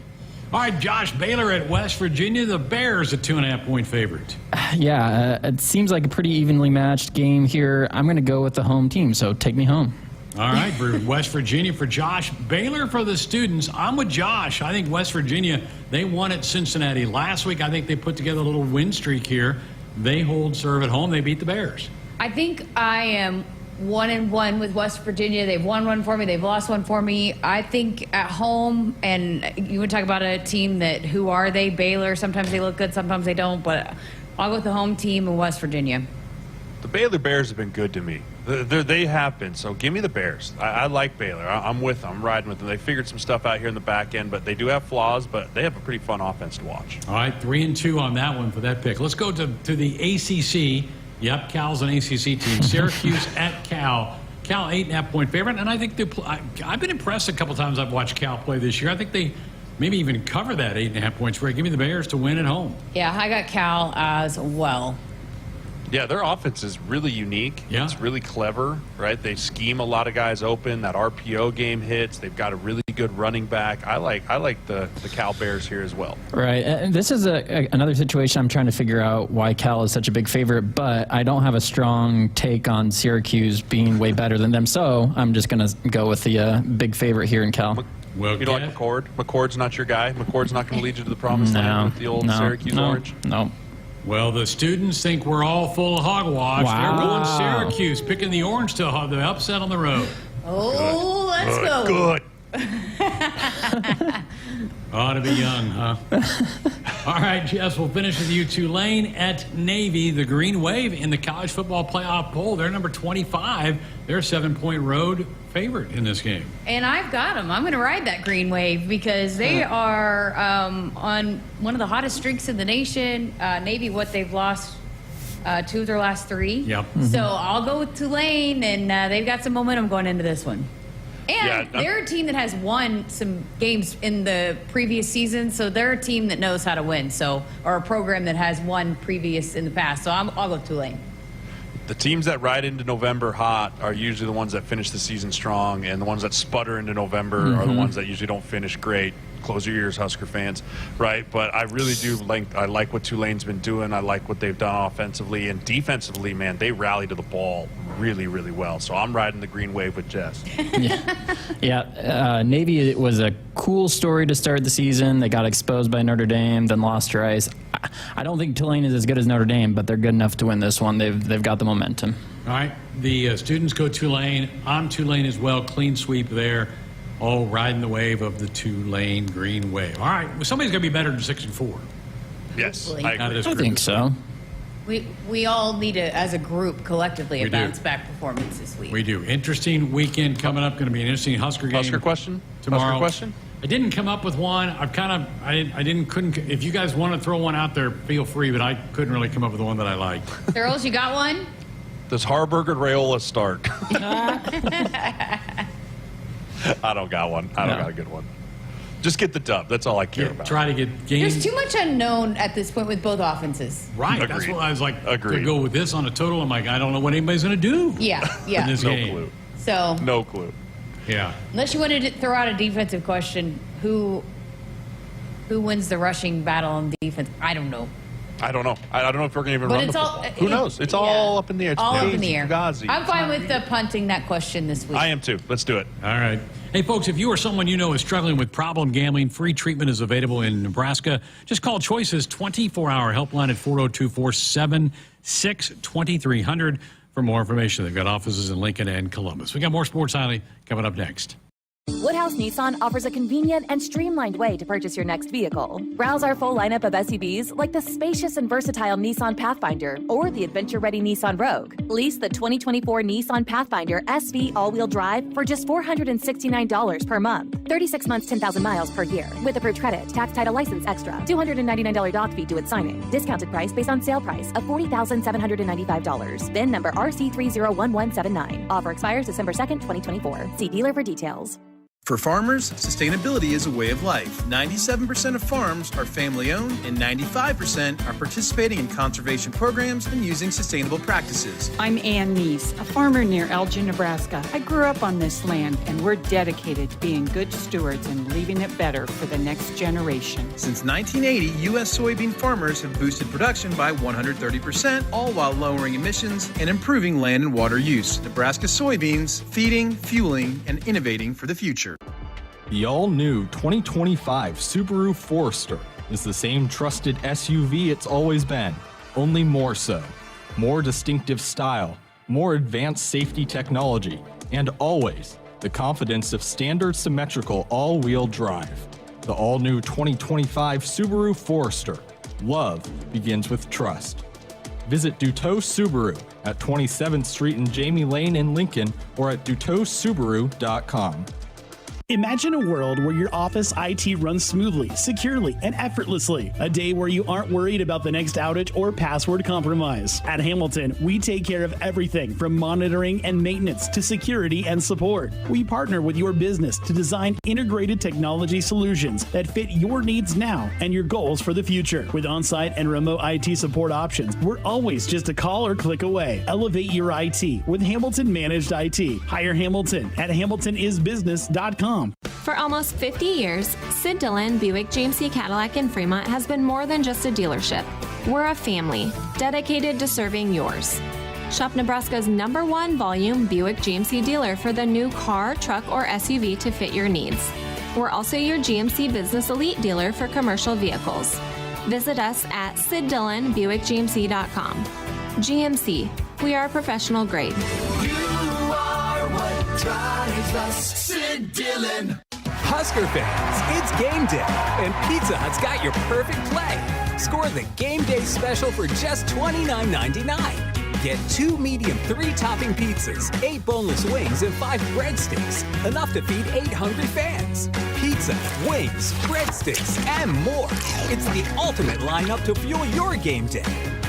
Speaker 3: All right, Josh Baylor at West Virginia. The Bears a 2.5-point favorite.
Speaker 12: Yeah, it seems like a pretty evenly matched game here. I'm going to go with the home team, so take me home.
Speaker 3: All right, for West Virginia, for Josh. Baylor for the students. I'm with Josh. I think West Virginia, they won at Cincinnati last week. I think they put together a little win streak here. They hold serve at home. They beat the Bears.
Speaker 24: I think I am 1-1 with West Virginia. They've won one for me. They've lost one for me. I think at home, and you would talk about a team that, who are they? Baylor. Sometimes they look good, sometimes they don't. But I'll go with the home team in West Virginia.
Speaker 25: The Baylor Bears have been good to me. They have been, so give me the Bears. I like Baylor. I'm with them. I'm riding with them. They figured some stuff out here in the back end, but they do have flaws, but they have a pretty fun offense to watch.
Speaker 3: All right, 3-2 on that one for that pick. Let's go to the ACC. Yep, Cal's an ACC team. Syracuse at Cal. Cal 8.5-point favorite, and I think I've been impressed a couple times I've watched Cal play this year. I think they maybe even cover that 8.5 point spread. Give me the Bears to win at home.
Speaker 24: Yeah, I got Cal as well.
Speaker 25: Yeah, their offense is really unique.
Speaker 3: Yeah.
Speaker 25: It's really clever, right? They scheme a lot of guys open. That RPO game hits. They've got a really good running back. I like the Cal Bears here as well.
Speaker 12: Right. And this is another situation I'm trying to figure out why Cal is such a big favorite, but I don't have a strong take on Syracuse being way better than them, so I'm just going to go with the big favorite here in Cal.
Speaker 25: Well, you don't like McCord? McCord's not your guy? McCord's not going to lead you to the promised land with the old Syracuse orange?
Speaker 12: No.
Speaker 3: Well, the students think we're all full of hogwash.
Speaker 12: Wow.
Speaker 3: They're going Syracuse, picking the orange to the upset on the road.
Speaker 24: Oh, let's go.
Speaker 25: Good.
Speaker 3: Ought to be young, huh? All right, Jess, we'll finish with you. Tulane at Navy, the Green Wave in the college football playoff poll. They're number 25. They're a 7-point road favorite in this game.
Speaker 24: And I've got them. I'm going to ride that Green Wave because they are on one of the hottest streaks in the nation. Navy, they've lost 2 of their last 3.
Speaker 3: Yep.
Speaker 24: So I'll go with Tulane, and they've got some momentum going into this one. And they're a team that has won some games in the previous season, so they're a team that knows how to win. Or a program that has won previous in the past. So I'll go Tulane.
Speaker 25: The teams that ride into November hot are usually the ones that finish the season strong, and the ones that sputter into November are the ones that usually don't finish great. Close your ears, Husker fans, right? But I really do like what Tulane's been doing. I like what they've done offensively and defensively. Man, they rally to the ball really, really well. So I'm riding the Green Wave with Jess.
Speaker 12: Navy was a cool story to start the season. They got exposed by Notre Dame, then lost twice. I don't think Tulane is as good as Notre Dame, but they're good enough to win this one. They've got the momentum.
Speaker 3: All right, the students go Tulane. I'm Tulane as well. Clean sweep there. Oh, riding the wave of the Tulane Green Wave. All right, well, somebody's going to be better than 6-4.
Speaker 25: Yes,
Speaker 12: I think so.
Speaker 24: We all need to, as a group, collectively, a bounce-back performance this week.
Speaker 3: We do. Interesting weekend coming up. Going to be an interesting Husker game.
Speaker 25: Husker question?
Speaker 3: Tomorrow.
Speaker 25: Husker question?
Speaker 3: I didn't come up with one. Couldn't. If you guys want to throw one out there, feel free, but I couldn't really come up with one that I liked.
Speaker 24: Thurls, you got one?
Speaker 25: Does Harburg and Rayola start? I don't got one. I don't got a good one. Just get the dub. That's all I care about.
Speaker 3: Try to get games.
Speaker 24: There's too much unknown at this point with both offenses.
Speaker 3: Right.
Speaker 25: Agreed.
Speaker 3: That's what I was like.
Speaker 25: Agreed.
Speaker 3: To go with this on a total. I'm like, I don't know what anybody's going to do.
Speaker 24: Yeah.
Speaker 3: In this
Speaker 25: No
Speaker 3: game.
Speaker 25: clue.
Speaker 24: So.
Speaker 25: No clue.
Speaker 3: Yeah.
Speaker 24: Unless you wanted to throw out a defensive question, who wins the rushing battle on defense? I don't know.
Speaker 25: I don't know. I don't know if we're going to even
Speaker 24: But
Speaker 25: run
Speaker 24: it's
Speaker 25: the
Speaker 24: all.
Speaker 25: football. Who knows? It's all up in the air. It's
Speaker 24: All up in the air.
Speaker 25: Fugazi.
Speaker 24: I'm fine with punting that question this week.
Speaker 25: I am too. Let's do it.
Speaker 3: All right. Hey, folks, if you or someone you know is struggling with problem gambling, free treatment is available in Nebraska. Just call Choice's 24-hour helpline at 402-476-2300 for more information. They've got offices in Lincoln and Columbus. We got more Sports Highlight coming up next.
Speaker 4: Woodhouse Nissan offers a convenient and streamlined way to purchase your next vehicle. Browse our full lineup of SUVs like the spacious and versatile Nissan Pathfinder or the adventure-ready Nissan Rogue. Lease the 2024 Nissan Pathfinder SV all-wheel drive for just $469 per month. 36 months, 10,000 miles per year. With approved credit, tax, title, license extra. $299 doc fee due at signing. Discounted price based on sale price of $40,795. VIN number RC301179. Offer expires December 2nd, 2024. See dealer for details.
Speaker 19: For farmers, sustainability is a way of life. 97% of farms are family-owned, and 95% are participating in conservation programs and using sustainable practices.
Speaker 5: I'm Ann Neese, a farmer near Elgin, Nebraska. I grew up on this land, and we're dedicated to being good stewards and leaving it better for the next generation.
Speaker 19: Since 1980, U.S. soybean farmers have boosted production by 130%, all while lowering emissions and improving land and water use. Nebraska soybeans, feeding, fueling, and innovating for the future.
Speaker 6: The all-new 2025 Subaru Forester is the same trusted SUV it's always been, only more so. More distinctive style, more advanced safety technology, and always the confidence of standard symmetrical all-wheel drive. The all-new 2025 Subaru Forester. Love begins with trust. Visit Duteau Subaru at 27th Street and Jamie Lane in Lincoln or at duteausubaru.com.
Speaker 7: Imagine a world where your office IT runs smoothly, securely, and effortlessly. A day where you aren't worried about the next outage or password compromise. At Hamilton, we take care of everything from monitoring and maintenance to security and support. We partner with your business to design integrated technology solutions that fit your needs now and your goals for the future. With on-site and remote IT support options, we're always just a call or click away. Elevate your IT with Hamilton Managed IT. Hire Hamilton at hamiltonisbusiness.com.
Speaker 8: For almost 50 years, Sid Dillon Buick GMC Cadillac in Fremont has been more than just a dealership. We're a family dedicated to serving yours. Shop Nebraska's #1 volume Buick GMC dealer for the new car, truck, or SUV to fit your needs. We're also your GMC Business Elite dealer for commercial vehicles. Visit us at SidDillonBuickGMC.com. GMC, we are professional grade.
Speaker 26: You are what drives us, Sid Dillon.
Speaker 2: Husker fans, it's game day, and Pizza Hut's got your perfect play. Score the game day special for just $29.99. Get 2 medium 3-topping pizzas, 8 boneless wings, and 5 breadsticks. Enough to feed 8 hungry fans. Pizza, wings, breadsticks, and more. It's the ultimate lineup to fuel your game day.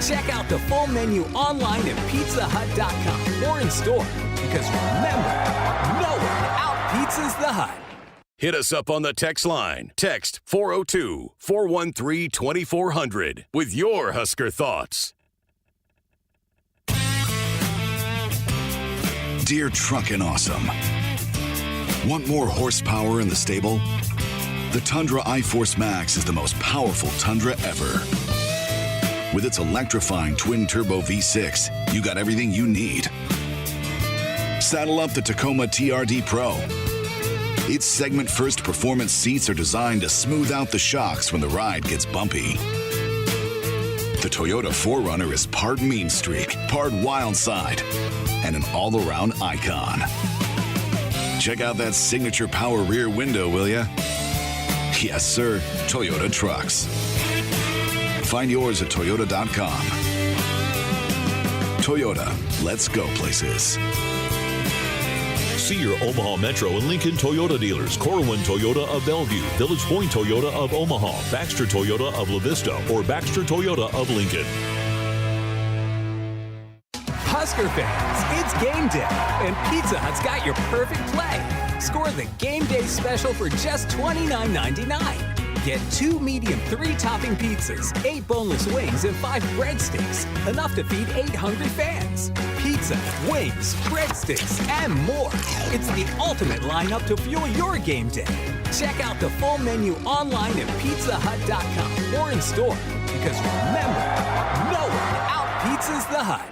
Speaker 2: Check out the full menu online at pizzahut.com or in store. Because remember, no one out-pizzas the Hut.
Speaker 9: Hit us up on the text line. Text 402-413-2400 with your Husker thoughts.
Speaker 10: Dear Truckin' Awesome. Want more horsepower in the stable? The Tundra iForce Max is the most powerful Tundra ever. With its electrifying twin-turbo V6, you got everything you need. Saddle up the Tacoma TRD Pro. Its segment-first performance seats are designed to smooth out the shocks when the ride gets bumpy. The Toyota 4Runner is part mean streak, part wild side, and an all-around icon. Check out that signature power rear window, will ya? Yes, sir, Toyota trucks. Find yours at toyota.com. Toyota, let's go places.
Speaker 11: See your Omaha Metro and Lincoln Toyota dealers. Corwin Toyota of Bellevue, Village Point Toyota of Omaha, Baxter Toyota of La Vista, or Baxter Toyota of Lincoln.
Speaker 2: Husker fans, it's game day, and Pizza Hut's got your perfect play. Score the game day special for just $29.99. Get 2 medium 3-topping pizzas, 8 boneless wings, and 5 breadsticks. Enough to feed 8 hungry fans. Pizza, wings, breadsticks, and more. It's the ultimate lineup to fuel your game day. Check out the full menu online at pizzahut.com or in store. Because remember, no one out-pizzas the Hut.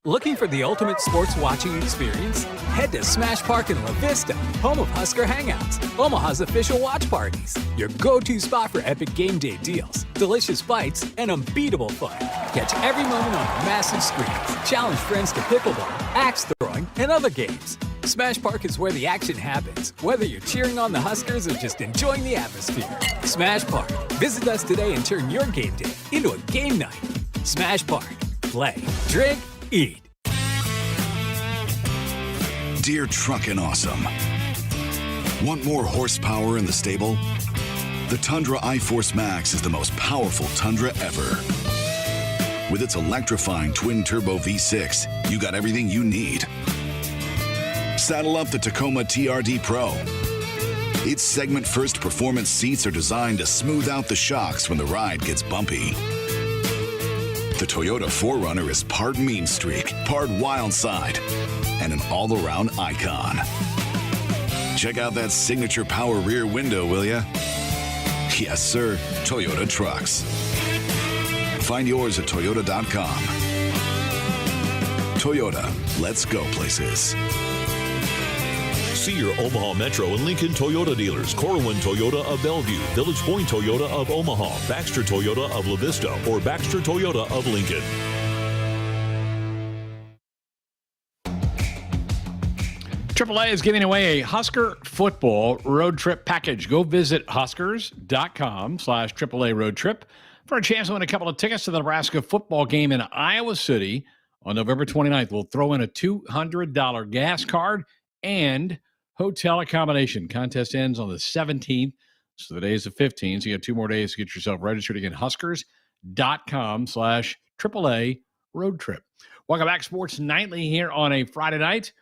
Speaker 2: Looking for the ultimate sports watching experience? Head to Smash Park in La Vista, home of Husker Hangouts, Omaha's official watch parties. Your go-to spot for epic game day deals, delicious bites, and unbeatable fun. Catch every moment on massive screens. Challenge friends to pickleball, axe throwing, and other games. Smash Park is where the action happens, whether you're cheering on the Huskers or just enjoying the atmosphere. Smash Park. Visit us today and turn your game day into a game night. Smash Park. Play, drink, eat.
Speaker 10: Dear Truckin' Awesome. Want more horsepower in the stable? The Tundra iForce Max is the most powerful Tundra ever. With its electrifying twin-turbo V6, you got everything you need. Saddle up the Tacoma TRD Pro. Its segment-first performance seats are designed to smooth out the shocks when the ride gets bumpy. The Toyota 4Runner is part mean streak, part wild side, and an all-around icon. Check out that signature power rear window, will ya? Yes, sir, Toyota trucks. Find yours at toyota.com. Toyota, let's go places.
Speaker 11: See your Omaha Metro and Lincoln Toyota dealers. Corwin Toyota of Bellevue, Village Point Toyota of Omaha, Baxter Toyota of La Vista, or Baxter Toyota of Lincoln.
Speaker 3: AAA is giving away a Husker football road trip package. Go visit huskers.com/AAA road trip for a chance to win a couple of tickets to the Nebraska football game in Iowa City on November 29th. We'll throw in a $200 gas card and hotel accommodation. Contest ends on the 17th, so the day is the 15th. So you got 2 more days to get yourself registered. Again, huskers.com/AAA road trip. Welcome back, Sports Nightly here on a Friday night.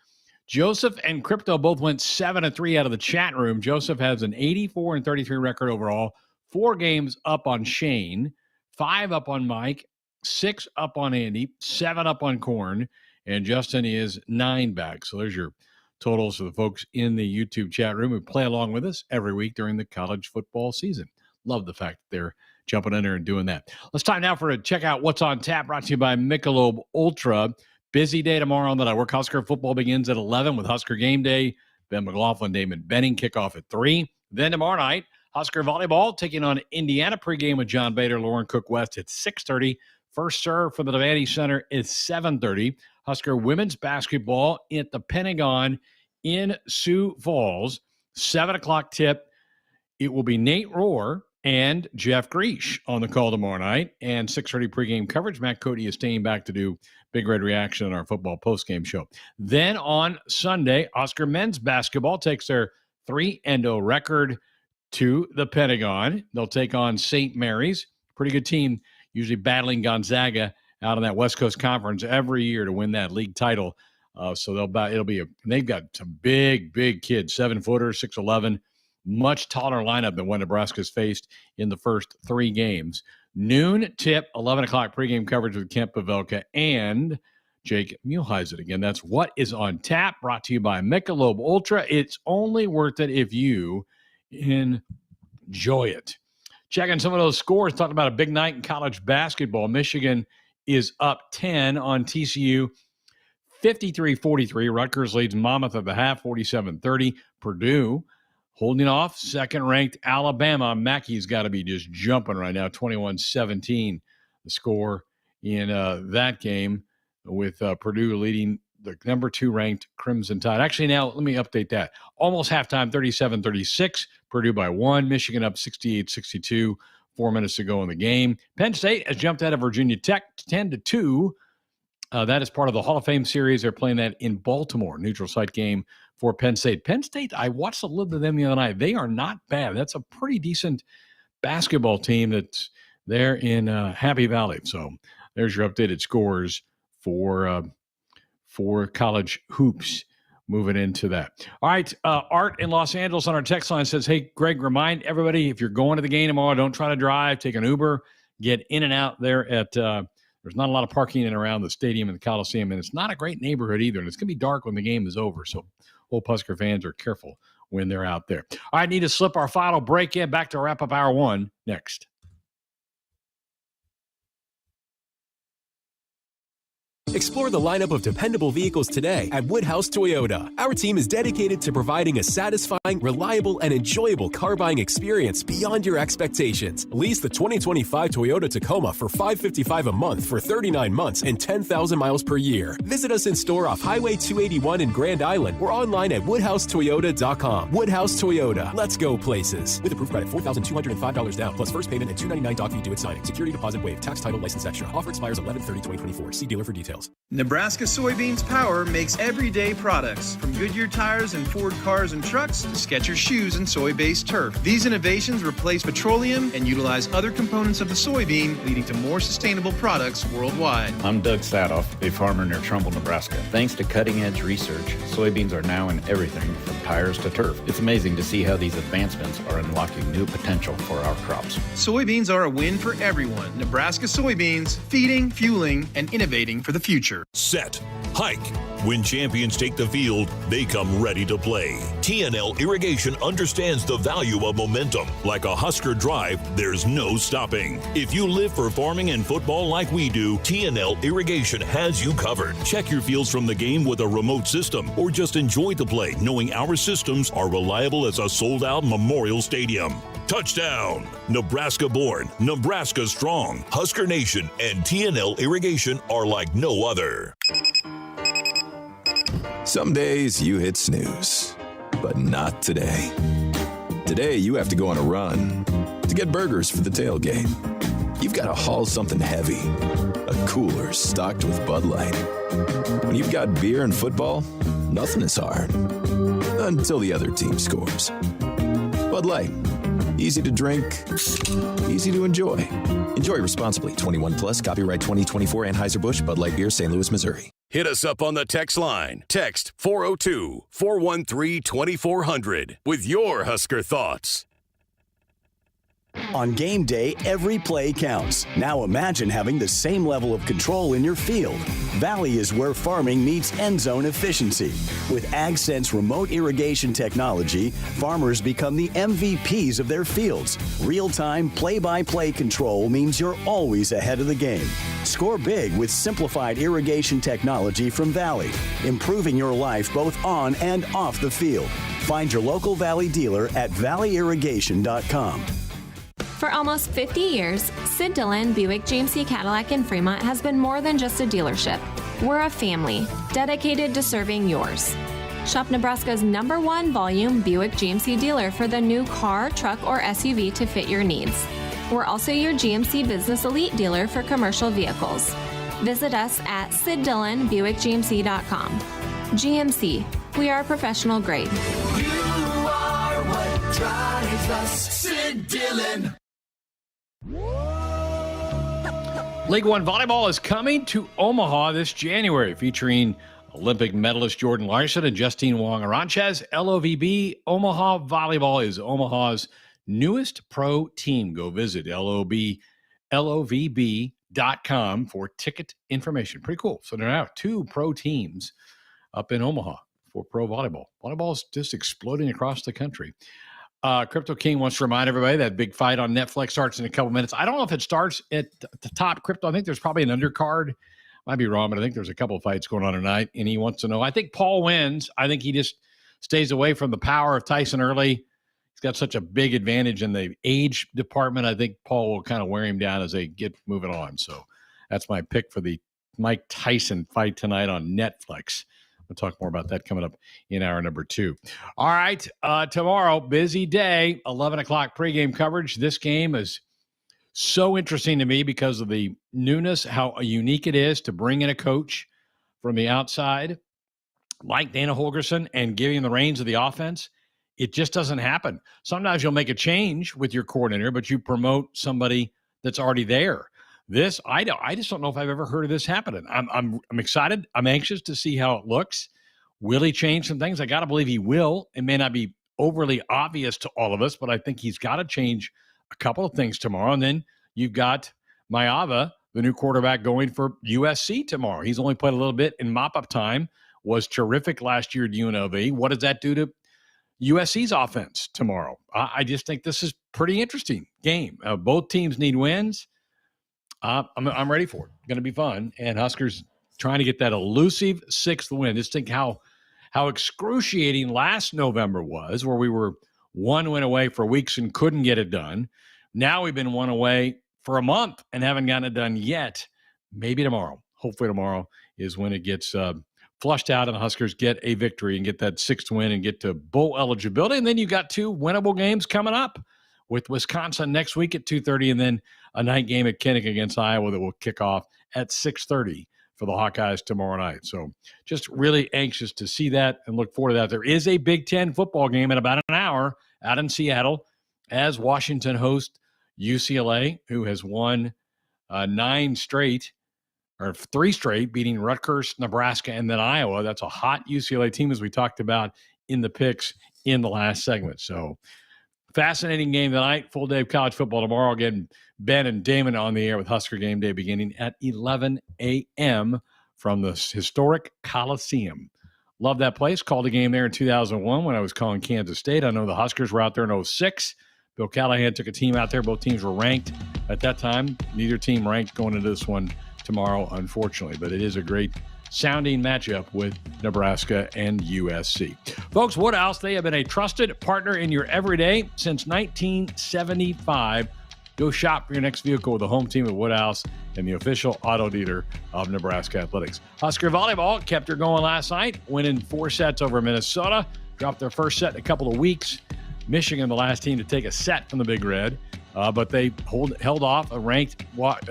Speaker 3: Joseph and Crypto both went 7-3 out of the chat room. Joseph has an 84-33 record overall, 4 games up on Shane, 5 up on Mike, 6 up on Andy, 7 up on Corn, and Justin is 9 back. So there's your totals for the folks in the YouTube chat room who play along with us every week during the college football season. Love the fact that they're jumping in there and doing that. Let's time now for a check out what's on tap, brought to you by Michelob Ultra. Busy day tomorrow on the network. Husker football begins at 11 with Husker Game Day. Ben McLaughlin, Damon Benning kickoff at 3. Then tomorrow night, Husker volleyball taking on Indiana. Pregame with John Bader, Lauren Cook West at 6:30. First serve for the Devaney Center is 7:30. Husker women's basketball at the Pentagon in Sioux Falls. 7 o'clock tip. it will be Nate Rohr and Jeff Greesh on the call tomorrow night, and 6:30 pregame coverage. Matt Coady is staying back to do Big Red Reaction on our football postgame show. Then on Sunday, Husker men's basketball takes their 3-0 record to the Pentagon. They'll take on St. Mary's, pretty good team, usually battling Gonzaga out in that West Coast Conference every year to win that league title. So they've got some big kids, 7-footers, 6'11", much taller lineup than what Nebraska's faced in the first 3 games. Noon tip, 11 o'clock pregame coverage with Kent Pavelka and Jake Muehlheisen. Again, that's What is on Tap, brought to you by Michelob Ultra. It's only worth it if you enjoy it. Checking some of those scores, talking about a big night in college basketball. Michigan is up 10 on TCU, 53-43. Rutgers leads Monmouth at the half, 47-30. Purdue holding off second-ranked Alabama. Mackey's got to be just jumping right now, 21-17. The score in that game, with Purdue leading the number 2 ranked Crimson Tide. Actually, now let me update that. Almost halftime, 37-36. Purdue by 1. Michigan up 68-62. 4 minutes to go in the game. Penn State has jumped out of Virginia Tech 10-2. That is part of the Hall of Fame series. They're playing that in Baltimore, neutral site game for Penn State. Penn State, I watched a little bit of them the other night. They are not bad. That's a pretty decent basketball team that's there in Happy Valley. So there's your updated scores for college hoops moving into that. All right, Art in Los Angeles on our text line says, hey, Greg, remind everybody, if you're going to the game tomorrow, don't try to drive. Take an Uber. Get in and out there at there's not a lot of parking in and around the stadium and the Coliseum, and it's not a great neighborhood either, and it's going to be dark when the game is over, so old Husker fans are careful when they're out there. All right, need to slip our final break in. Back to wrap up hour 1 next.
Speaker 13: Explore the lineup of dependable vehicles today at Woodhouse Toyota. Our team is dedicated to providing a satisfying, reliable, and enjoyable car buying experience beyond your expectations. Lease the 2025 Toyota Tacoma for $555 a month for 39 months and 10,000 miles per year. Visit us in store off Highway 281 in Grand Island or online at WoodhouseToyota.com. Woodhouse Toyota. Let's go places. With approved credit, $4,205 down, plus first payment and $299 doc fee due at signing. Security deposit waived. Tax, title, license extra. Offer expires 11/30/2024. See dealer for details.
Speaker 19: Nebraska Soybeans Power makes everyday products, from Goodyear tires and Ford cars and trucks to Skechers shoes and soy-based turf. These innovations replace petroleum and utilize other components of the soybean, leading to more sustainable products worldwide.
Speaker 14: I'm Doug Sadoff, a farmer near Trumbull, Nebraska. Thanks to cutting-edge research, soybeans are now in everything from tires to turf. It's amazing to see how these advancements are unlocking new potential for our crops.
Speaker 19: Soybeans are a win for everyone. Nebraska soybeans, feeding, fueling, and innovating for the future.
Speaker 11: Set. Hike. When champions take the field, they come ready to play. TNL Irrigation understands the value of momentum. Like a Husker drive, there's no stopping. If you live for farming and football like we do, TNL Irrigation has you covered. Check your fields from the game with a remote system, or just enjoy the play knowing our systems are reliable as a sold-out Memorial Stadium. Touchdown! Nebraska born, Nebraska strong. Husker Nation and TNL Irrigation are like no other.
Speaker 15: Some days you hit snooze, but not today. Today you have to go on a run to get burgers for the tailgate. You've got to haul something heavy, a cooler stocked with Bud Light. When you've got beer and football, nothing is hard. Until the other team scores. Bud Light. Easy to drink, easy to enjoy. Enjoy responsibly. 21 plus. Copyright 2024 Anheuser-Busch, Bud Light Beer, St. Louis, Missouri.
Speaker 9: Hit us up on the text line. Text 402-413-2400 with your Husker thoughts.
Speaker 16: On game day, every play counts. Now imagine having the same level of control in your field. Valley is where farming meets end zone efficiency. With AgSense remote irrigation technology, farmers become the MVPs of their fields. Real-time, play-by-play control means you're always ahead of the game. Score big with simplified irrigation technology from Valley, improving your life both on and off the field. Find your local Valley dealer at valleyirrigation.com.
Speaker 8: For almost 50 years, Sid Dillon Buick GMC Cadillac in Fremont has been more than just a dealership. We're a family dedicated to serving yours. Shop Nebraska's #1 volume Buick GMC dealer for the new car, truck, or SUV to fit your needs. We're also your GMC Business Elite dealer for commercial vehicles. Visit us at SidDillonBuickGMC.com. GMC, we are professional grade.
Speaker 17: You are what drives us, Sid Dillon.
Speaker 3: League One Volleyball is coming to Omaha this January, featuring Olympic medalist Jordan Larson and Justine Wong-Aranchez. LOVB Omaha Volleyball is Omaha's newest pro team. Go visit LOVB.com for ticket information. Pretty cool. So there are now 2 pro teams up in Omaha for pro volleyball. Volleyball is just exploding across the country. Crypto King wants to remind everybody that big fight on Netflix starts in a couple minutes. I don't know if it starts at the top. Crypto, I think there's probably an undercard. Might be wrong, but I think there's a couple of fights going on tonight, and he wants to know. I think Paul wins. I think he just stays away from the power of Tyson Early. He's got such a big advantage in the age department. I think Paul will kind of wear him down as they get moving on. So that's my pick for the Mike Tyson fight tonight on Netflix. We'll talk more about that coming up in hour number 2. All right, tomorrow, busy day, 11 o'clock pregame coverage. This game is so interesting to me because of the newness, how unique it is to bring in a coach from the outside like Dana Holgerson and giving the reins of the offense. It just doesn't happen. Sometimes you'll make a change with your coordinator, but you promote somebody that's already there. This, I just don't know if I've ever heard of this happening. I'm excited. I'm anxious to see how it looks. Will he change some things? I got to believe he will. It may not be overly obvious to all of us, but I think he's got to change a couple of things tomorrow. And then you've got Mayava, the new quarterback, going for USC tomorrow. He's only played a little bit in mop-up time, was terrific last year at UNLV. What does that do to USC's offense tomorrow? I just think this is pretty interesting game. Both teams need wins. I'm ready for it. Going to be fun. And Huskers trying to get that elusive 6th win. Just think how excruciating last November was, where we were 1 win away for weeks and couldn't get it done. Now we've been 1 away for a month and haven't gotten it done yet. Maybe tomorrow. Hopefully tomorrow is when it gets flushed out and the Huskers get a victory and get that 6th win and get to bowl eligibility. And then you got 2 winnable games coming up with Wisconsin next week at 2:30, and then a night game at Kinnick against Iowa that will kick off at 6:30 for the Hawkeyes tomorrow night. So just really anxious to see that and look forward to that. There is a Big Ten football game in about an hour out in Seattle as Washington hosts UCLA, who has won 3 straight, beating Rutgers, Nebraska, and then Iowa. That's a hot UCLA team, as we talked about in the picks in the last segment. So fascinating game tonight. Full day of college football tomorrow. Again, Ben and Damon on the air with Husker Game Day beginning at 11 a.m. from the historic Coliseum. Love that place. Called a game there in 2001 when I was calling Kansas State. I know the Huskers were out there in 2006. Bill Callahan took a team out there. Both teams were ranked at that time. Neither team ranked going into this one tomorrow, unfortunately. But it is a great sounding matchup with Nebraska and USC. Folks, Woodhouse, they have been a trusted partner in your everyday since 1975. Go shop for your next vehicle with the home team at Woodhouse and the official auto dealer of Nebraska Athletics. Husker volleyball kept her going last night, winning 4 sets over Minnesota. Dropped their first set in a couple of weeks. Michigan, the last team to take a set from the Big Red, but they held off a ranked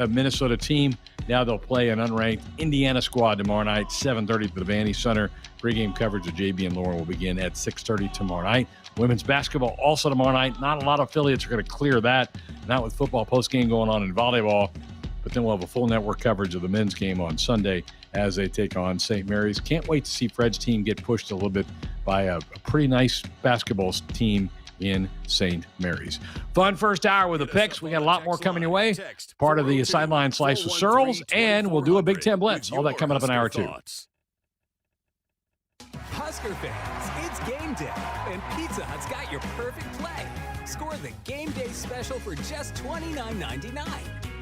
Speaker 3: Minnesota team. Now they'll play an unranked Indiana squad tomorrow night, 7:30 at the Vandy Center. Pre-game coverage of JB and Lauren will begin at 6:30 tomorrow night. Women's basketball also tomorrow night. Not a lot of affiliates are going to clear that. Not with football post-game going on in volleyball. But then we'll have a full network coverage of the men's game on Sunday as they take on St. Mary's. Can't wait to see Fred's team get pushed a little bit by a pretty nice basketball team in St. Mary's. Fun first hour with the picks. We got a lot more coming your way. Part of the Sideline Slice with Searles, and we'll do a Big Ten Blitz. All that coming up in hour 2.
Speaker 2: Husker fans, it's game day, and Pizza Hut's got your perfect play. Score the game day special for just $29.99.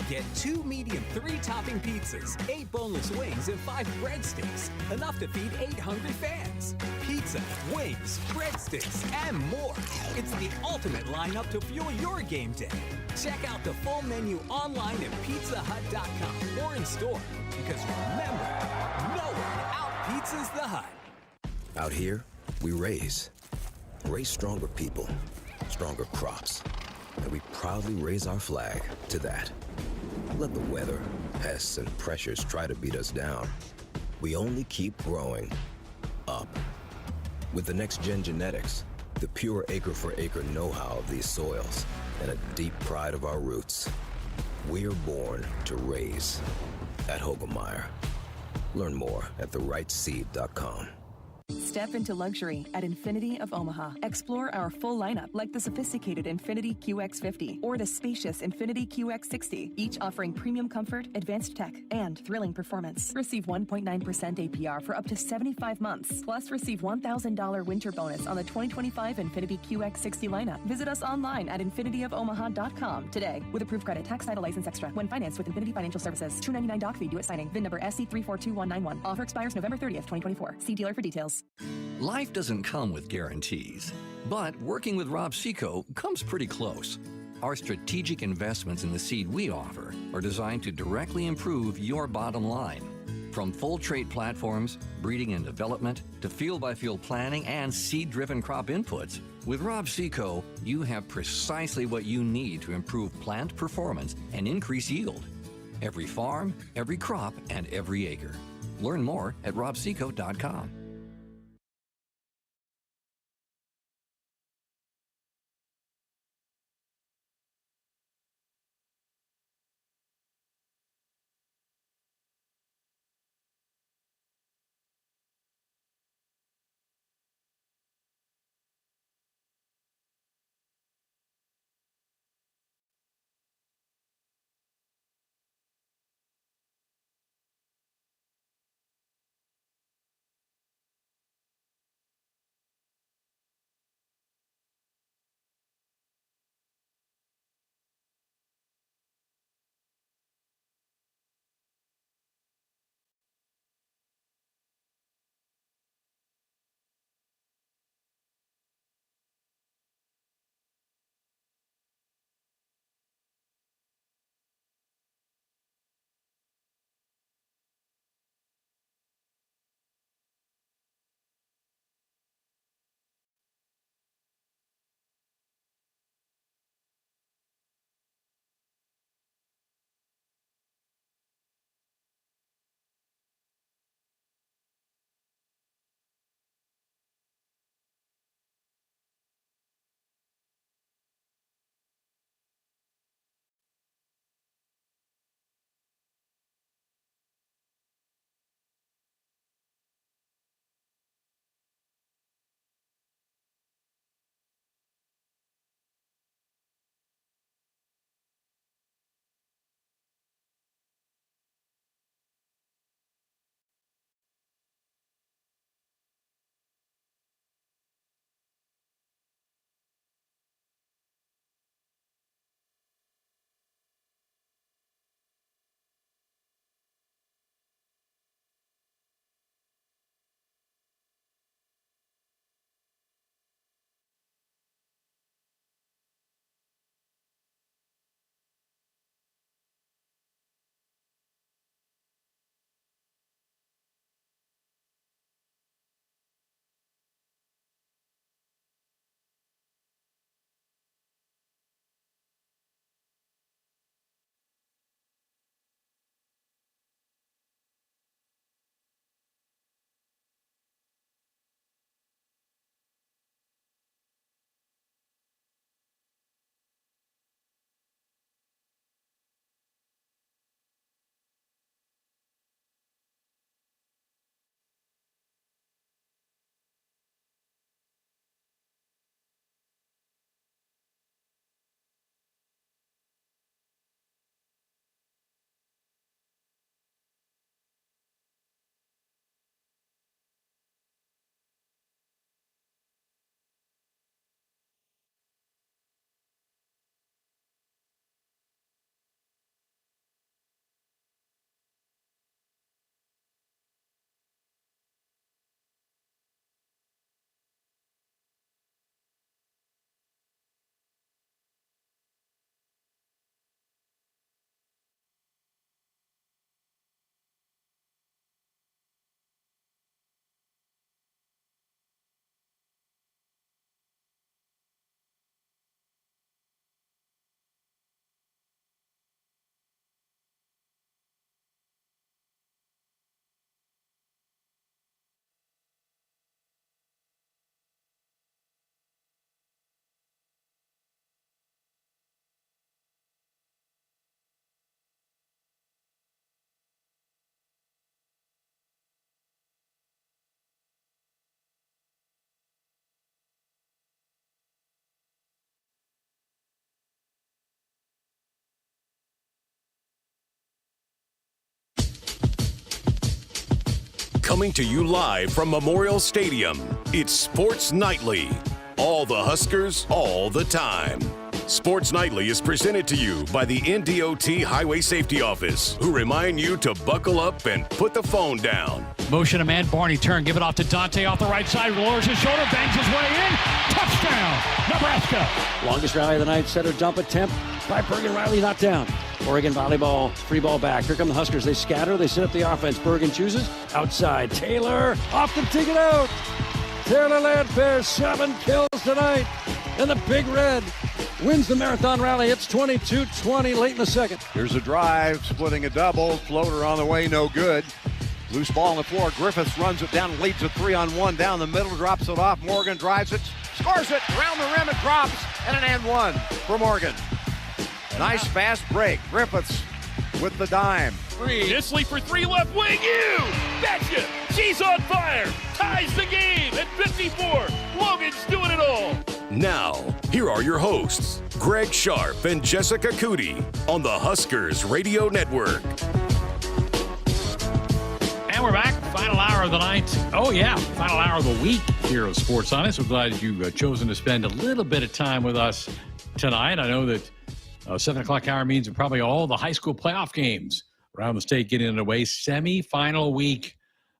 Speaker 2: Get 2 medium 3-topping pizzas, 8 boneless wings, and 5 breadsticks. Enough to feed 8 hungry fans. Pizza, wings, breadsticks, and more. It's the ultimate lineup to fuel your game day. Check out the full menu online at pizzahut.com or in store. Because remember, no one out-pizzas the Hut.
Speaker 18: Out here, We raise stronger people, stronger crops, and we proudly raise our flag to that. Let the weather, pests, and pressures try to beat us down. We only keep growing up. With the next-gen genetics, the pure acre-for-acre know-how of these soils, and a deep pride of our roots, we're born to raise at Hogemeyer. Learn more at therightseed.com.
Speaker 20: Step into luxury at Infinity of Omaha. Explore our full lineup like the sophisticated Infinity QX50 or the spacious Infinity QX60, each offering premium comfort, advanced tech, and thrilling performance. Receive 1.9% APR for up to 75 months. Plus, receive $1,000 winter bonus on the 2025 Infinity QX60 lineup. Visit us online at infinityofomaha.com today with approved credit, tax title license extra when financed with Infinity Financial Services. $299 doc fee due at signing. VIN number SC342191. Offer expires November 30th, 2024. See dealer for details.
Speaker 21: Life doesn't come with guarantees, but working with Rob Seco comes pretty close. Our strategic investments in the seed we offer are designed to directly improve your bottom line. From full trait platforms, breeding and development, to field-by-field planning and seed-driven crop inputs, with Rob Seco, you have precisely what you need to improve plant performance and increase yield. Every farm, every crop, and every acre. Learn more at robseco.com.
Speaker 9: Coming to you live from Memorial Stadium, it's Sports Nightly. All the Huskers, all the time. Sports Nightly is presented to you by the NDOT Highway Safety Office, who remind you to buckle up and put the phone down.
Speaker 3: Motion a man, Barney turn, give it off to Dante off the right side, lowers his shoulder, bangs his way in. Touchdown, Nebraska.
Speaker 1: Longest rally of the night, center dump attempt by Bergen. Riley not down. Oregon volleyball, free ball back. Here come the Huskers. They scatter, they set up the offense. Bergen chooses outside. Taylor off the ticket out. Taylor Landfair, 7 kills tonight. And the Big Red wins the marathon rally. It's 22-20 late in the second.
Speaker 12: Here's a drive, splitting a double. Floater on the way, no good. Loose ball on the floor. Griffiths runs it down, leads a 3-on-1 down the middle, drops it off. Morgan drives it, scores it, around the rim, it drops, and an and one for Morgan. Nice fast break. Griffiths with the dime.
Speaker 22: Disley for 3 left wing. You betcha! She's on fire. Ties the game at 54. Logan's doing it all.
Speaker 9: Now, here are your hosts, Greg Sharpe and Jessica Coody on the Huskers Radio Network.
Speaker 3: And we're back. Final hour of the night. Oh, yeah. Final hour of the week here of Sports Honest. We're glad you've chosen to spend a little bit of time with us tonight. I know that 7 o'clock hour means probably all the high school playoff games around the state getting underway. Semi-final week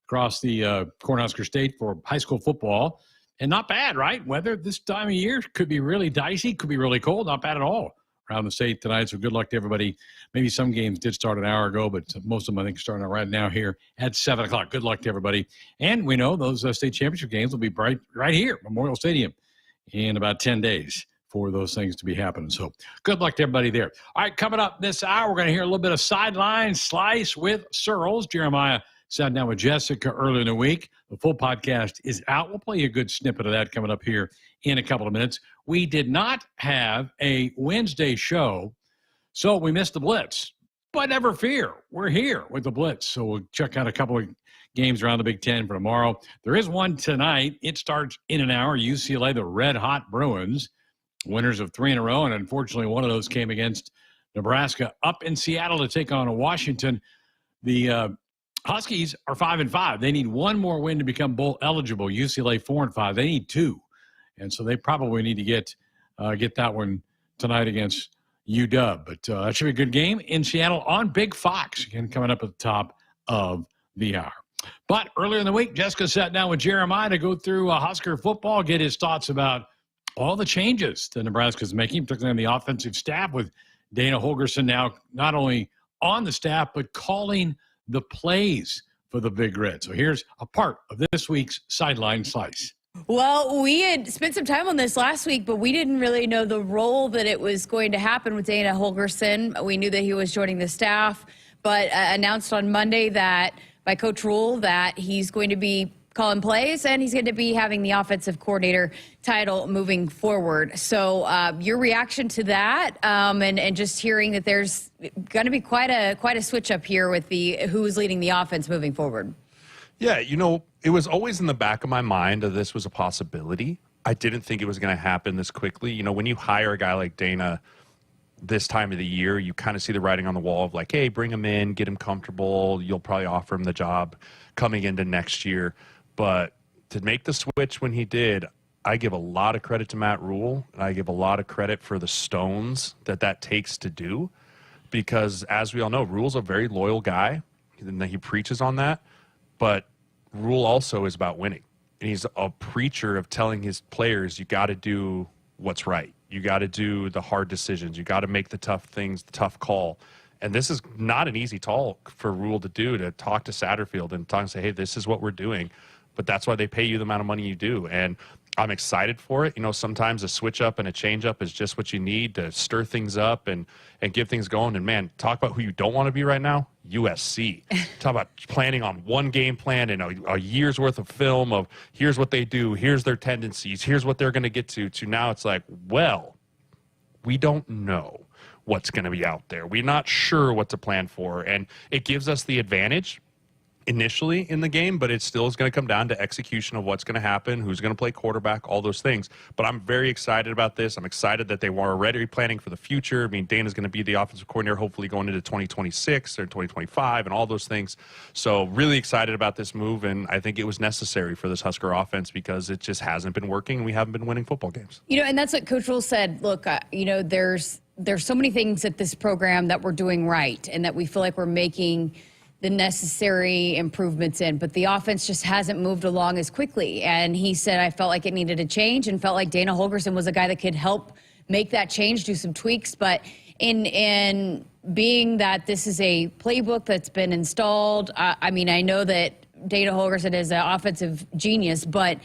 Speaker 3: across the Cornhusker State for high school football. And not bad, right? Weather this time of year could be really dicey, could be really cold. Not bad at all around the state tonight. So good luck to everybody. Maybe some games did start an hour ago, but most of them, I think, starting right now here at 7 o'clock. Good luck to everybody. And we know those state championship games will be right here, Memorial Stadium, in about 10 days for those things to be happening. So good luck to everybody there. All right, coming up this hour, we're going to hear a little bit of Sideline Slice with Searles. Jeremiah sat down with Jessica earlier in the week. The full podcast is out. We'll play you a good snippet of that coming up here in a couple of minutes. We did not have a Wednesday show, so we missed the Blitz. But never fear, we're here with the Blitz. So we'll check out a couple of games around the Big Ten for tomorrow. There is one tonight. It starts in an hour. UCLA, the Red Hot Bruins, winners of 3 in a row, and unfortunately one of those came against Nebraska up in Seattle to take on Washington. The Huskies are 5-5. They need one more win to become bowl eligible. UCLA 4-5. They need 2, and so they probably need to get that one tonight against UW. But that should be a good game in Seattle on Big Fox, again coming up at the top of the hour. But earlier in the week, Jessica sat down with Jeremiah to go through Husker football, get his thoughts about all the changes that Nebraska's making, particularly on the offensive staff, with Dana Holgorsen now not only on the staff, but calling the plays for the Big Red. So here's a part of this week's Sideline Slice.
Speaker 23: Well, we had spent some time on this last week, but we didn't really know the role that it was going to happen with Dana Holgorsen. We knew that he was joining the staff, but announced on Monday that by Coach Rule that he's going to be calling plays, and he's going to be having the offensive coordinator title moving forward. So your reaction to that, and just hearing that there's going to be quite a switch up here with who's leading the offense moving forward.
Speaker 25: Yeah, it was always in the back of my mind that this was a possibility. I didn't think it was going to happen this quickly. When you hire a guy like Dana this time of the year, you kind of see the writing on the wall of like, hey, bring him in, get him comfortable. You'll probably offer him the job coming into next year. But to make the switch when he did, I give a lot of credit to Matt Rule, and I give a lot of credit for the stones that takes to do, because as we all know, Rule's a very loyal guy, and he preaches on that, but Rule also is about winning. And he's a preacher of telling his players, you got to do what's right. You got to do the hard decisions. You got to make the tough things, the tough call. And this is not an easy talk for Rule to do, to talk to Satterfield and talk and say, hey, this is what we're doing. But that's why they pay you the amount of money you do. And I'm excited for it. Sometimes a switch up and a change up is just what you need to stir things up and get things going. And, man, talk about who you don't want to be right now, USC. Talk about planning on one game plan and a year's worth of film of here's what they do, here's their tendencies, here's what they're going to get to now it's like, well, we don't know what's going to be out there. We're not sure what to plan for. And it gives us the advantage initially in the game, but it still is going to come down to execution of what's going to happen, who's going to play quarterback, all those things. But I'm very excited about this. I'm excited that they were already planning for the future. I mean, Dana's going to be the offensive coordinator, hopefully going into 2026 or 2025 and all those things. So really excited about this move, and I think it was necessary for this Husker offense because it just hasn't been working, and we haven't been winning football games.
Speaker 23: And that's what Coach Rule said. Look, there's so many things at this program that we're doing right and that we feel like we're making the necessary improvements in, but the offense just hasn't moved along as quickly. And he said, I felt like it needed a change and felt like Dana Holgorsen was a guy that could help make that change, do some tweaks. But in being that this is a playbook that's been installed, I know that Dana Holgorsen is an offensive genius, but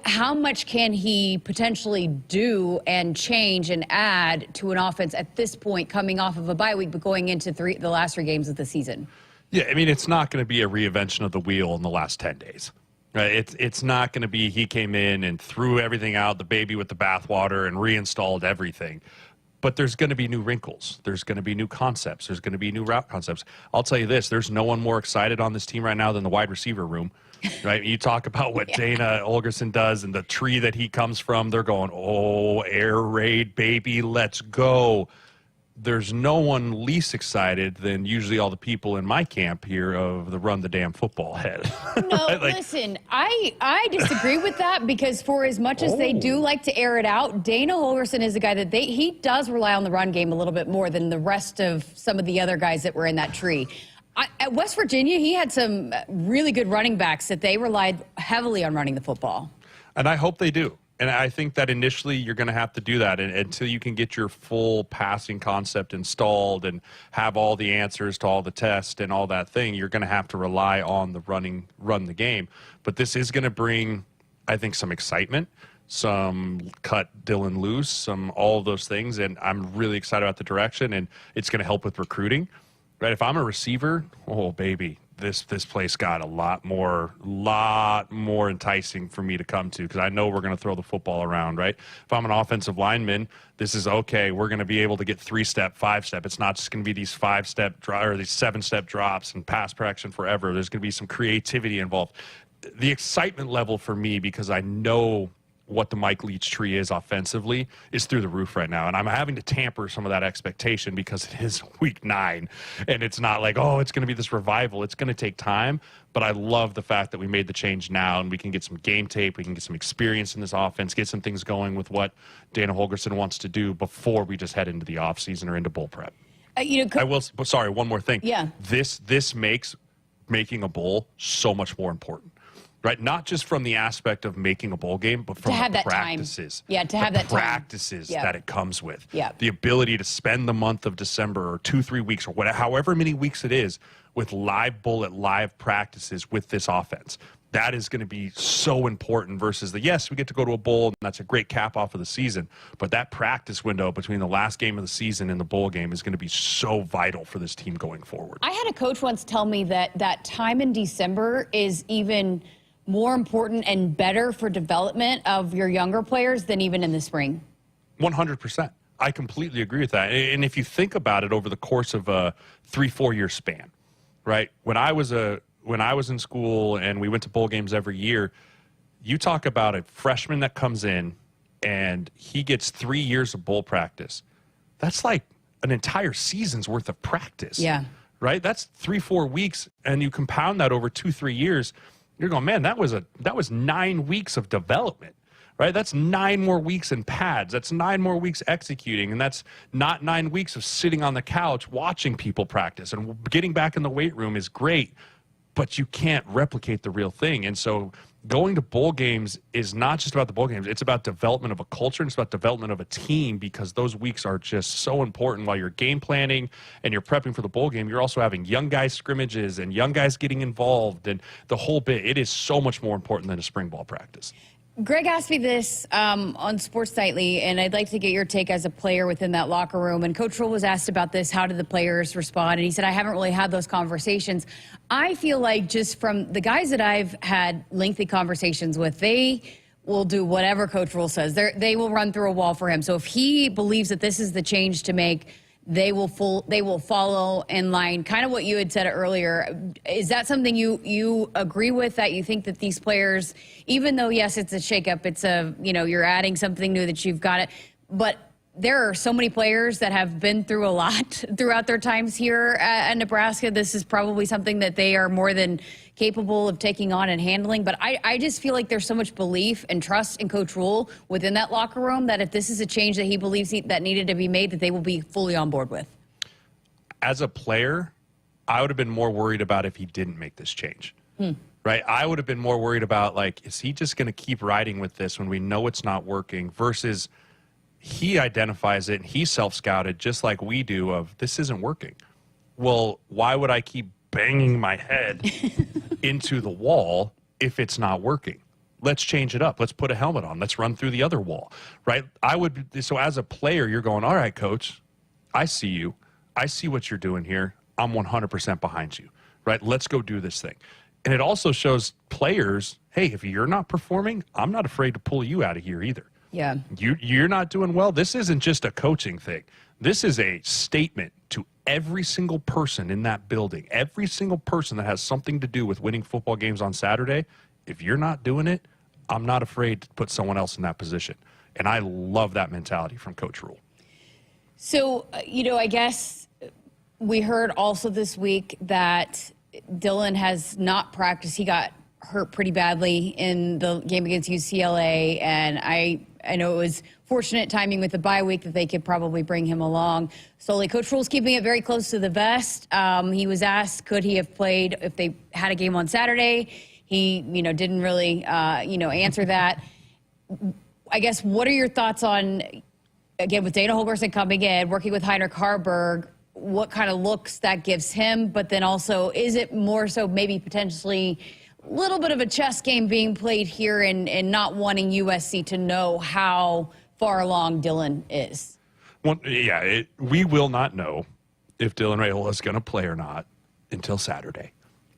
Speaker 23: how much can he potentially do and change and add to an offense at this point, coming off of a bye week, but going into the last 3 games of the season?
Speaker 25: Yeah, it's not going to be a reinvention of the wheel in the last 10 days. Right? It's not going to be he came in and threw everything out, the baby with the bathwater, and reinstalled everything. But there's going to be new wrinkles. There's going to be new concepts. There's going to be new route concepts. I'll tell you this, there's no one more excited on this team right now than the wide receiver room. Right? You talk about what Dana Holgorsen does and the tree that he comes from, they're going, oh, air raid, baby, let's go. There's no one least excited than usually all the people in my camp here of the run the damn football head.
Speaker 23: No, listen, I disagree with that because for as much as they do like to air it out, Dana Holgorsen is a guy that he does rely on the run game a little bit more than the rest of some of the other guys that were in that tree. At West Virginia, he had some really good running backs that they relied heavily on running the football.
Speaker 25: And I hope they do. And I think that initially you're going to have to do that until you can get your full passing concept installed and have all the answers to all the tests and all that thing. You're going to have to rely on the run the game. But this is going to bring, I think, some excitement, some cut Dylan loose, all of those things. And I'm really excited about the direction, and it's going to help with recruiting. Right? If I'm a receiver, oh, baby. This place got a lot more enticing for me to come to because I know we're going to throw the football around, right? If I'm an offensive lineman, this is okay. We're going to be able to get 3-step, 5-step. It's not just going to be these 5-step or these 7-step drops and pass protection forever. There's going to be some creativity involved. The excitement level for me, because I know what the Mike Leach tree is offensively, is through the roof right now. And I'm having to tamper some of that expectation because it is week 9. And it's not like, oh, it's going to be this revival. It's going to take time. But I love the fact that we made the change now and we can get some game tape. We can get some experience in this offense, get some things going with what Dana Holgorsen wants to do before we just head into the offseason or into bowl prep. Sorry, one more thing.
Speaker 23: Yeah.
Speaker 25: This makes making a bowl so much more important. Right, not just from the aspect of making a bowl game, but from the practices.
Speaker 23: Yeah, to have that
Speaker 25: practices that it comes with.
Speaker 23: Yeah.
Speaker 25: The ability to spend the month of December or 2-3 weeks or whatever, however many weeks it is, with live practices with this offense. That is going to be so important versus yes, we get to go to a bowl, and that's a great cap off of the season. But that practice window between the last game of the season and the bowl game is going to be so vital for this team going forward.
Speaker 23: I had a coach once tell me that time in December is even more important and better for development of your younger players than even in the spring.
Speaker 25: 100%. I completely agree with that. And if you think about it over the course of a 3-4 year span, right? When I was in school and we went to bowl games every year, you talk about a freshman that comes in and he gets 3 years of bowl practice. That's like an entire season's worth of practice.
Speaker 23: Yeah.
Speaker 25: Right? That's 3-4 weeks, and you compound that over 2-3 years. You're going, man, that was 9 weeks of development, right? That's 9 more weeks in pads. That's 9 more weeks executing. And that's not 9 weeks of sitting on the couch watching people practice. And getting back in the weight room is great, but you can't replicate the real thing. And so going to bowl games is not just about the bowl games. It's about development of a culture, and it's about development of a team, because those weeks are just so important while you're game planning and you're prepping for the bowl game. You're also having young guys scrimmages and young guys getting involved and the whole bit. It is so much more important than a spring ball practice.
Speaker 23: Greg asked me this on Sports Nightly, and I'd like to get your take as a player within that locker room. And Coach Rule was asked about this, how did the players respond? And he said, I haven't really had those conversations. I feel like just from the guys that I've had lengthy conversations with, they will do whatever Coach Rule says. They will run through a wall for him. So if he believes that this is the change to make, they will follow in line, kind of what you had said earlier. Is that something you agree with, that you think that these players, even though, yes, it's a shakeup, it's you're adding something new that you've got it, but there are so many players that have been through a lot throughout their times here at Nebraska. This is probably something that they are more than capable of taking on and handling. But I just feel like there's so much belief and trust in Coach Rule within that locker room that if this is a change that he believes that needed to be made, that they will be fully on board with.
Speaker 25: As a player, I would have been more worried about if he didn't make this change. Right? I would have been more worried about, is he just going to keep riding with this when we know it's not working, versus he identifies it and he self-scouted just like we do of, this isn't working. Well, why would I keep banging my head into the wall if it's not working? Let's change it up. Let's put a helmet on. Let's run through the other wall, right? So as a player, you're going, all right, coach, I see you. I see what you're doing here. I'm 100% behind you, right? Let's go do this thing. And it also shows players, hey, if you're not performing, I'm not afraid to pull you out of here either.
Speaker 23: Yeah.
Speaker 25: You're not doing well. This isn't just a coaching thing. This is a statement to every single person in that building, every single person that has something to do with winning football games on Saturday. If you're not doing it, I'm not afraid to put someone else in that position. And I love that mentality from Coach Rule.
Speaker 23: So, I guess we heard also this week that Dylan has not practiced. He got hurt pretty badly in the game against UCLA, and I know it was fortunate timing with the bye week that they could probably bring him along. Slowly, Coach Rule's keeping it very close to the vest. He was asked, could he have played if they had a game on Saturday? He, didn't really, answer that. I guess, what are your thoughts on, again, with Dana Holgorsen coming in, working with Heinrich Haarberg, what kind of looks that gives him? But then also, is it more so maybe potentially a little bit of a chess game being played here and not wanting USC to know how far along Dylan is?
Speaker 25: Well, yeah, we will not know if Dylan Raiola is going to play or not until Saturday.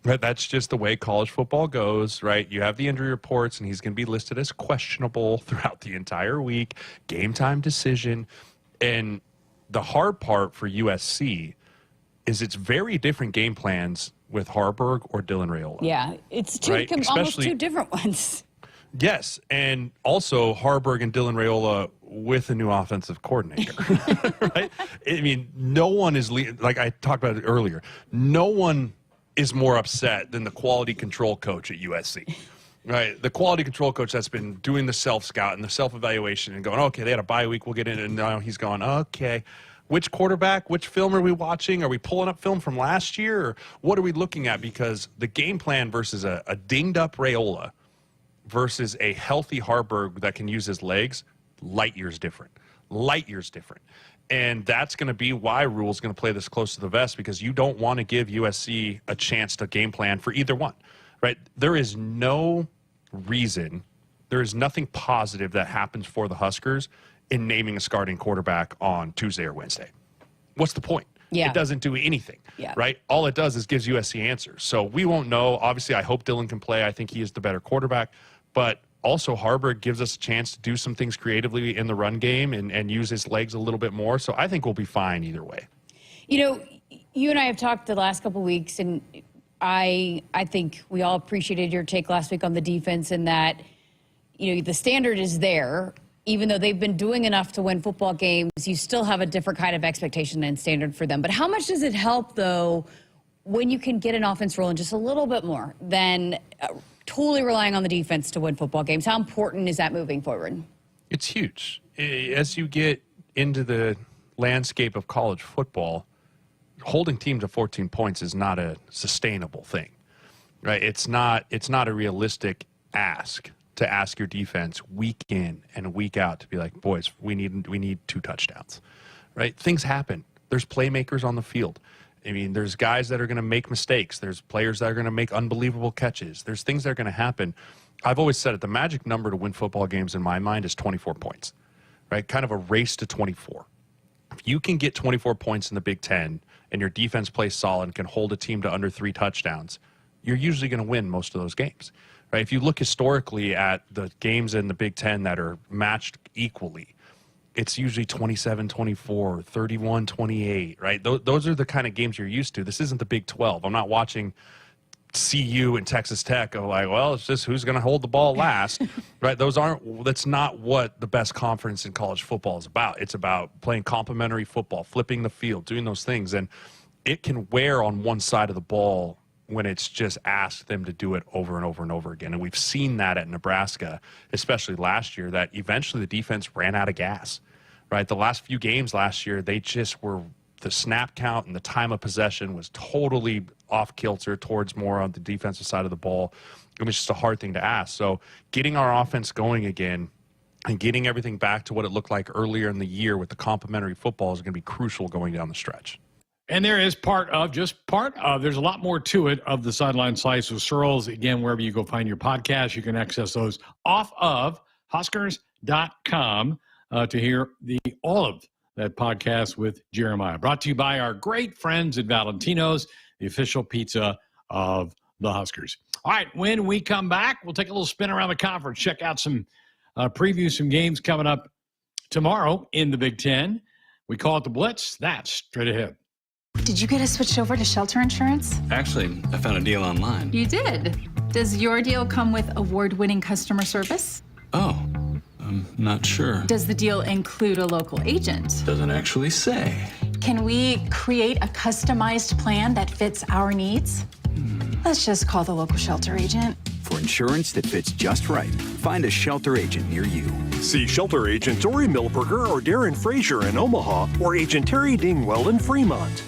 Speaker 25: Right? That's just the way college football goes, right? You have the injury reports, and he's going to be listed as questionable throughout the entire week, game time decision. And the hard part for USC is it's very different game plans with Haarberg or Dylan Raiola.
Speaker 23: Yeah, it's almost two different ones.
Speaker 25: Yes, and also Haarberg and Dylan Raiola with a new offensive coordinator, right? I mean, no one is, like I talked about it earlier, no one is more upset than the quality control coach at USC, right? The quality control coach that's been doing the self-scout and the self-evaluation and going, okay, they had a bye week, we'll get in, and now he's going, okay, which quarterback, which film are we watching? Are we pulling up film from last year? Or what are we looking at? Because the game plan versus a dinged-up Raiola versus a healthy Haarberg that can use his legs, light years different. Light years different. And that's going to be why Rule's going to play this close to the vest, because you don't want to give USC a chance to game plan for either one, right? There is no reason, there is nothing positive that happens for the Huskers in naming a starting quarterback on Tuesday or Wednesday. What's the point?
Speaker 23: Yeah.
Speaker 25: It doesn't do anything, right? All it does is gives USC answers. So we won't know. Obviously, I hope Dylan can play. I think he is the better quarterback. But also, Haarberg gives us a chance to do some things creatively in the run game and use his legs a little bit more. So I think we'll be fine either way.
Speaker 23: You and I have talked the last couple of weeks, and I think we all appreciated your take last week on the defense, and that, the standard is there. Even though they've been doing enough to win football games, you still have a different kind of expectation and standard for them. But how much does it help, though, when you can get an offense rolling just a little bit more than totally relying on the defense to win football games? How important is that moving forward?
Speaker 25: It's huge. As you get into the landscape of college football, holding teams to 14 points is not a sustainable thing, right? It's not a realistic ask to ask your defense week in and week out to be like, boys, we need 2 touchdowns, right? Things happen. There's playmakers on the field. I mean, there's guys that are going to make mistakes. There's players that are going to make unbelievable catches. There's things that are going to happen. I've always said it, the magic number to win football games in my mind is 24 points, right? Kind of a race to 24. If you can get 24 points in the Big Ten and your defense plays solid and can hold a team to under 3 touchdowns, you're usually going to win most of those games. Right? If you look historically at the games in the Big Ten that are matched equally, it's usually 27-24, 31-28, right? Those are the kind of games you're used to. This isn't the Big 12. I'm not watching CU and Texas Tech of like, well, it's just who's going to hold the ball last, right? That's not what the best conference in college football is about. It's about playing complementary football, flipping the field, doing those things. And it can wear on one side of the ball when it's just asked them to do it over and over and over again. And we've seen that at Nebraska, especially last year, that eventually the defense ran out of gas, right? The last few games last year, they just were, the snap count and the time of possession was totally off kilter towards more on the defensive side of the ball. It was just a hard thing to ask. So getting our offense going again and getting everything back to what it looked like earlier in the year with the complementary football is going to be crucial going down the stretch.
Speaker 3: And there is there's a lot more to it of the Sideline Slice with Searles. Again, wherever you go find your podcast, you can access those off of Huskers.com to hear all of that podcast with Jeremiah. Brought to you by our great friends at Valentino's, the official pizza of the Huskers. All right, when we come back, we'll take a little spin around the conference, check out some preview some games coming up tomorrow in the Big Ten. We call it the Blitz. That's straight ahead.
Speaker 4: Did you get us switched over to shelter insurance?
Speaker 5: Actually, I found a deal online.
Speaker 4: You did? Does your deal come with award-winning customer service?
Speaker 5: Oh, I'm not sure.
Speaker 4: Does the deal include a local agent?
Speaker 5: Doesn't actually say.
Speaker 4: Can we create a customized plan that fits our needs? Let's just call the local shelter agent.
Speaker 6: For insurance that fits just right, find a shelter agent near you.
Speaker 7: See shelter agent Dory Milberger or Darren Frazier in Omaha or agent Terry Dingwell in Fremont.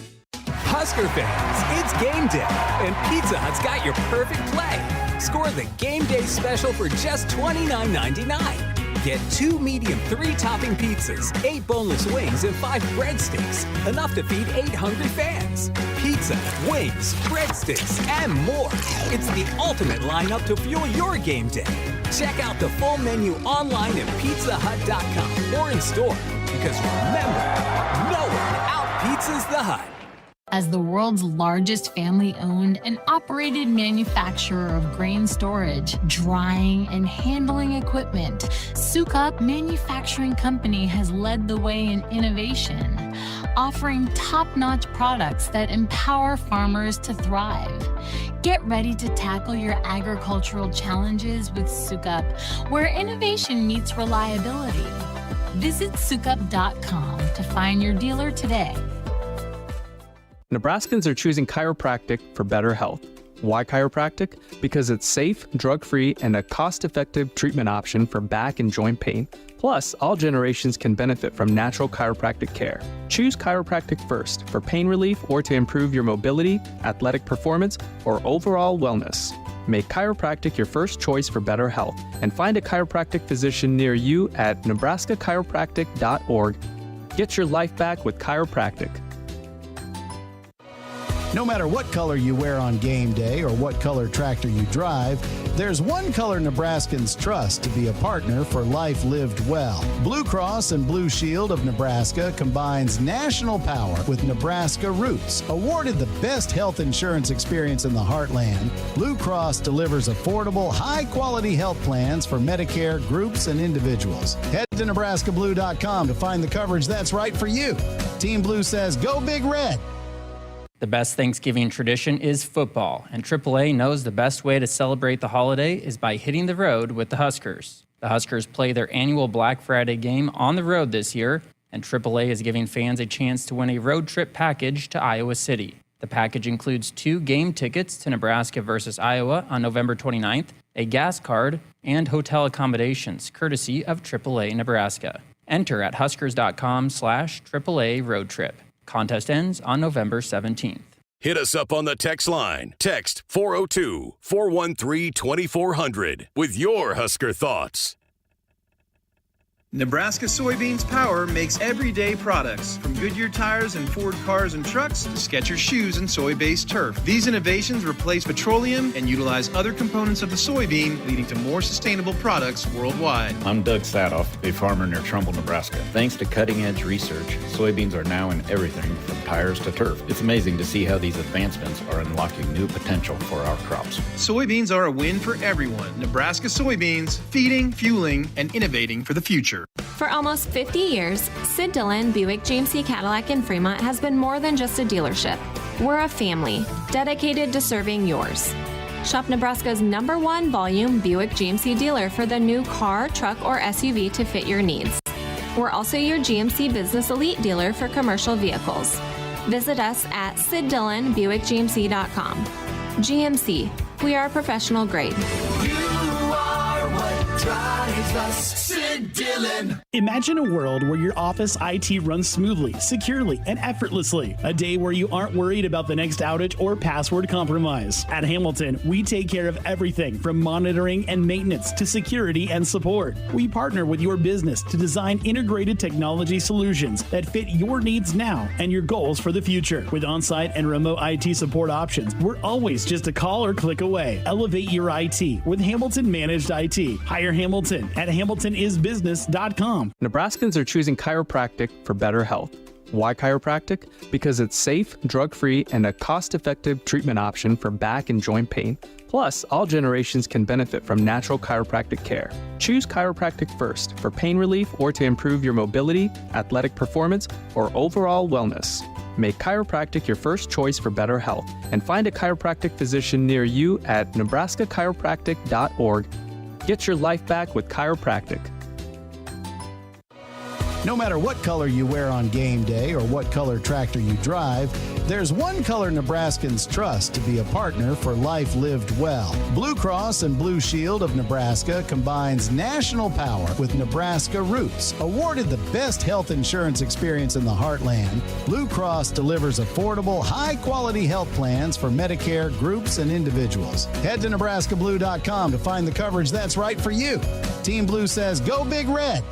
Speaker 2: Husker fans, it's game day, and Pizza Hut's got your perfect play. Score the game day special for just $29.99. Get 2 medium 3-topping pizzas, 8 boneless wings, and 5 breadsticks. Enough to feed 8 hungry fans. Pizza, wings, breadsticks, and more. It's the ultimate lineup to fuel your game day. Check out the full menu online at pizzahut.com or in store. Because remember, no one out-pizzas the Hut.
Speaker 24: As the world's largest family-owned and operated manufacturer of grain storage, drying, and handling equipment, Sukup Manufacturing Company has led the way in innovation, offering top-notch products that empower farmers to thrive. Get ready to tackle your agricultural challenges with Sukup, where innovation meets reliability. Visit sukup.com to find your dealer today.
Speaker 26: Nebraskans are choosing chiropractic for better health. Why chiropractic? Because it's safe, drug-free, and a cost-effective treatment option for back and joint pain. Plus, all generations can benefit from natural chiropractic care. Choose chiropractic first for pain relief or to improve your mobility, athletic performance, or overall wellness. Make chiropractic your first choice for better health and find a chiropractic physician near you at nebraska-chiropractic.org. Get your life back with chiropractic.
Speaker 27: No matter what color you wear on game day or what color tractor you drive, there's one color Nebraskans trust to be a partner for life lived well. Blue Cross and Blue Shield of Nebraska combines national power with Nebraska roots. Awarded the best health insurance experience in the heartland, Blue Cross delivers affordable, high-quality health plans for Medicare groups and individuals. Head to nebraskablue.com to find the coverage that's right for you. Team Blue says, go Big Red.
Speaker 28: The best Thanksgiving tradition is football, and AAA knows the best way to celebrate the holiday is by hitting the road with the Huskers. The Huskers play their annual Black Friday game on the road this year, and AAA is giving fans a chance to win a road trip package to Iowa City. The package includes 2 game tickets to Nebraska versus Iowa on November 29th, a gas card, and hotel accommodations, courtesy of AAA Nebraska. Enter at huskers.com/AAA road trip. Contest ends on November 17th.
Speaker 9: Hit us up on the text line. Text 402-413-2400 with your Husker thoughts.
Speaker 19: Nebraska Soybeans Power makes everyday products, from Goodyear tires and Ford cars and trucks to Skechers shoes and soy-based turf. These innovations replace petroleum and utilize other components of the soybean, leading to more sustainable products worldwide.
Speaker 14: I'm Doug Sadoff, a farmer near Trumbull, Nebraska. Thanks to cutting-edge research, soybeans are now in everything from tires to turf. It's amazing to see how these advancements are unlocking new potential for our crops.
Speaker 19: Soybeans are a win for everyone. Nebraska soybeans, feeding, fueling, and innovating for the future.
Speaker 3: Husker.
Speaker 8: For almost 50 years, Sid Dillon Buick GMC Cadillac in Fremont has been more than just a dealership. We're a family dedicated to serving yours. Shop Nebraska's #1 volume Buick GMC dealer for the new car, truck, or SUV to fit your needs. We're also your GMC Business Elite dealer for commercial vehicles. Visit us at SidDillonBuickGMC.com. GMC, we are professional grade.
Speaker 10: You are what drives us. Sid Dillon.
Speaker 11: Imagine a world where your office IT runs smoothly, securely, and effortlessly. A day where you aren't worried about the next outage or password compromise. At Hamilton, we take care of everything from monitoring and maintenance to security and support. We partner with your business to design integrated technology solutions that fit your needs now and your goals for the future. With on-site and remote IT support options, we're always just a call or click away. Elevate your IT with Hamilton Managed IT. Hire Hamilton at hamiltonisbusiness.com.
Speaker 26: Nebraskans are choosing chiropractic for better health. Why chiropractic? Because it's safe, drug-free, and a cost-effective treatment option for back and joint pain. Plus, all generations can benefit from natural chiropractic care. Choose chiropractic first for pain relief or to improve your mobility, athletic performance, or overall wellness. Make chiropractic your first choice for better health and find a chiropractic physician near you at nebraska-chiropractic.org. Get your life back with chiropractic.
Speaker 27: No matter what color you wear on game day or what color tractor you drive, there's one color Nebraskans trust to be a partner for life lived well. Blue Cross and Blue Shield of Nebraska combines national power with Nebraska roots. Awarded the best health insurance experience in the heartland, Blue Cross delivers affordable, high-quality health plans for Medicare groups and individuals. Head to nebraskablue.com to find the coverage that's right for you. Team Blue says, go Big Red.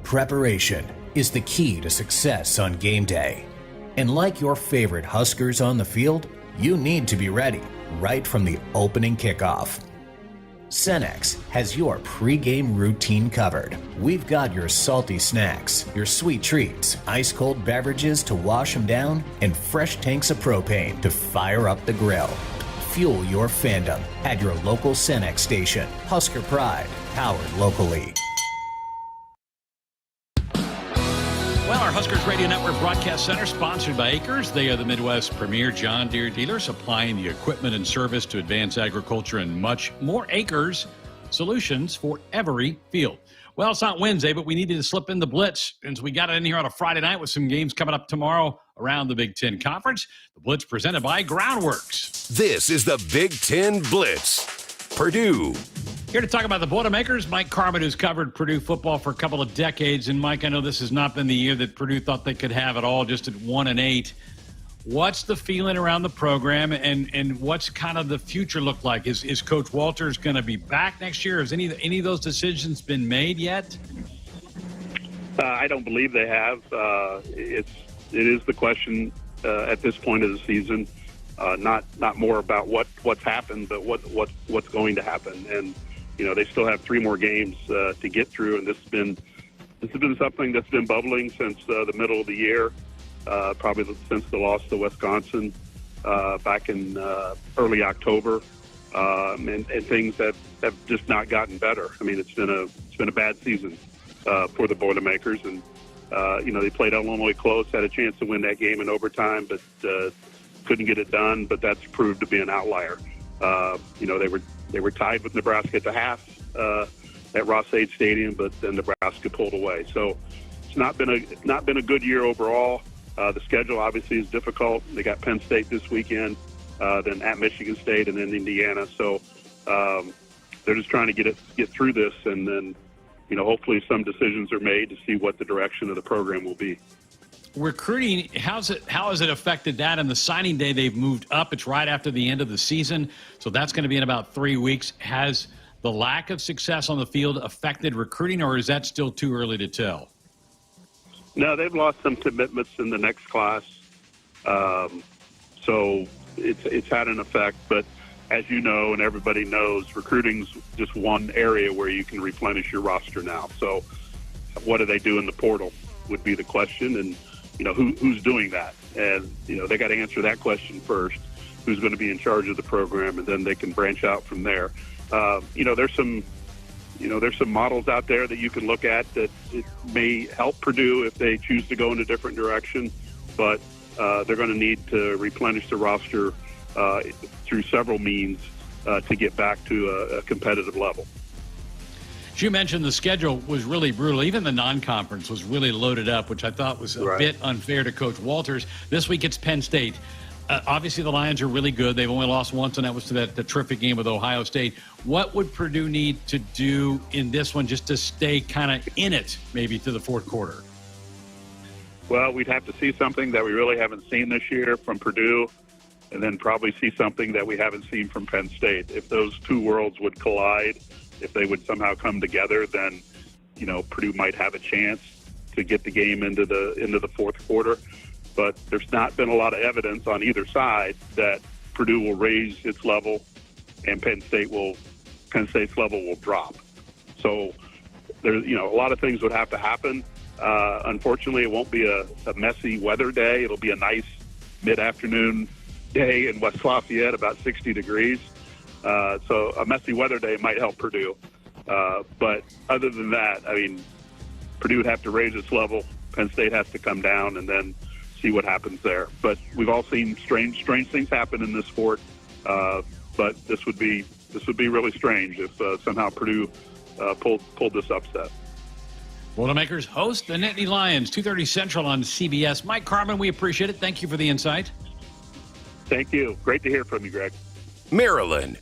Speaker 13: Preparation is the key to success on game day. And like your favorite Huskers on the field, you need to be ready right from the opening kickoff. Cenex has your pregame routine covered. We've got your salty snacks, your sweet treats, ice-cold beverages to wash them down, and fresh tanks of propane to fire up the grill. Fuel your fandom at your local Cenex station. Husker Pride, powered locally.
Speaker 3: Well, our Huskers Radio Network Broadcast Center, sponsored by Akrs. They are the Midwest's premier John Deere dealer, supplying the equipment and service to advance agriculture and much more. Akrs solutions for every field. Well, it's not Wednesday, but we needed to slip in the Blitz, and so we got it in here on a Friday night with some games coming up tomorrow around the Big Ten Conference. The Blitz presented by Groundworks.
Speaker 9: This is the Big Ten Blitz. Purdue.
Speaker 3: Here to talk about the Boilermakers, Mike Carmen, who's covered Purdue football for a couple of decades. And, Mike, I know this has not been the year that Purdue thought they could have it all, just at 1-8. What's the feeling around the program, and what's kind of the future look like? Is Coach Walters going to be back next year? Has any of those decisions been made yet?
Speaker 15: I don't believe they have. It is the question at this point of the season. Not more about what's happened, but what's going to happen. And they still have 3 more games to get through, and this has been something that's been bubbling since the middle of the year, probably since the loss to Wisconsin back in early October, and things have just not gotten better. I mean, it's been a bad season for the Boilermakers, and they played Illinois close, had a chance to win that game in overtime, but couldn't get it done. But that's proved to be an outlier. They were tied with Nebraska at the half at Ross-Ade Stadium, but then Nebraska pulled away. So it's not been a good year overall. The schedule obviously is difficult. They got Penn State this weekend, then at Michigan State, and then Indiana. So they're just trying to get through this, and then hopefully some decisions are made to see what the direction of the program will be.
Speaker 3: Recruiting, how has it affected that? And the signing day, they've moved up. It's right after the end of the season, so that's going to be in about 3 weeks. Has the lack of success on the field affected recruiting, or is that still too early to tell?
Speaker 15: No, they've lost some commitments in the next class, so it's had an effect. But as you know, and everybody knows, recruiting's just one area where you can replenish your roster now. So what do they do in the portal would be the question, and who's doing that? And, they got to answer that question first. Who's going to be in charge of the program? And then they can branch out from there. There's some there's some models out there that you can look at that it may help Purdue if they choose to go in a different direction, but they're going to need to replenish the roster through several means to get back to a competitive level.
Speaker 3: As you mentioned, the schedule was really brutal. Even the non-conference was really loaded up, which I thought was a bit unfair to Coach Walters. This week it's Penn State. Obviously, the Lions are really good. They've only lost once, and that was to the terrific game with Ohio State. What would Purdue need to do in this one just to stay kind of in it, maybe to the fourth quarter?
Speaker 15: Well, we'd have to see something that we really haven't seen this year from Purdue, and then probably see something that we haven't seen from Penn State. If those two worlds would collide, if they would somehow come together, then Purdue might have a chance to get the game into the fourth quarter. But there's not been a lot of evidence on either side that Purdue will raise its level and Penn State's level will drop. So there's a lot of things would have to happen. Unfortunately, it won't be a messy weather day. It'll be a nice mid-afternoon day in West Lafayette, about 60 degrees. So a messy weather day might help Purdue. But other than that, Purdue would have to raise its level. Penn State has to come down and then see what happens there. But we've all seen strange things happen in this sport. But this would be really strange if somehow Purdue pulled this upset.
Speaker 3: Boilermakers host the Nittany Lions, 2:30 Central on CBS. Mike Carmen, we appreciate it. Thank you for the insight.
Speaker 15: Thank you. Great to hear from you, Greg.
Speaker 9: Maryland.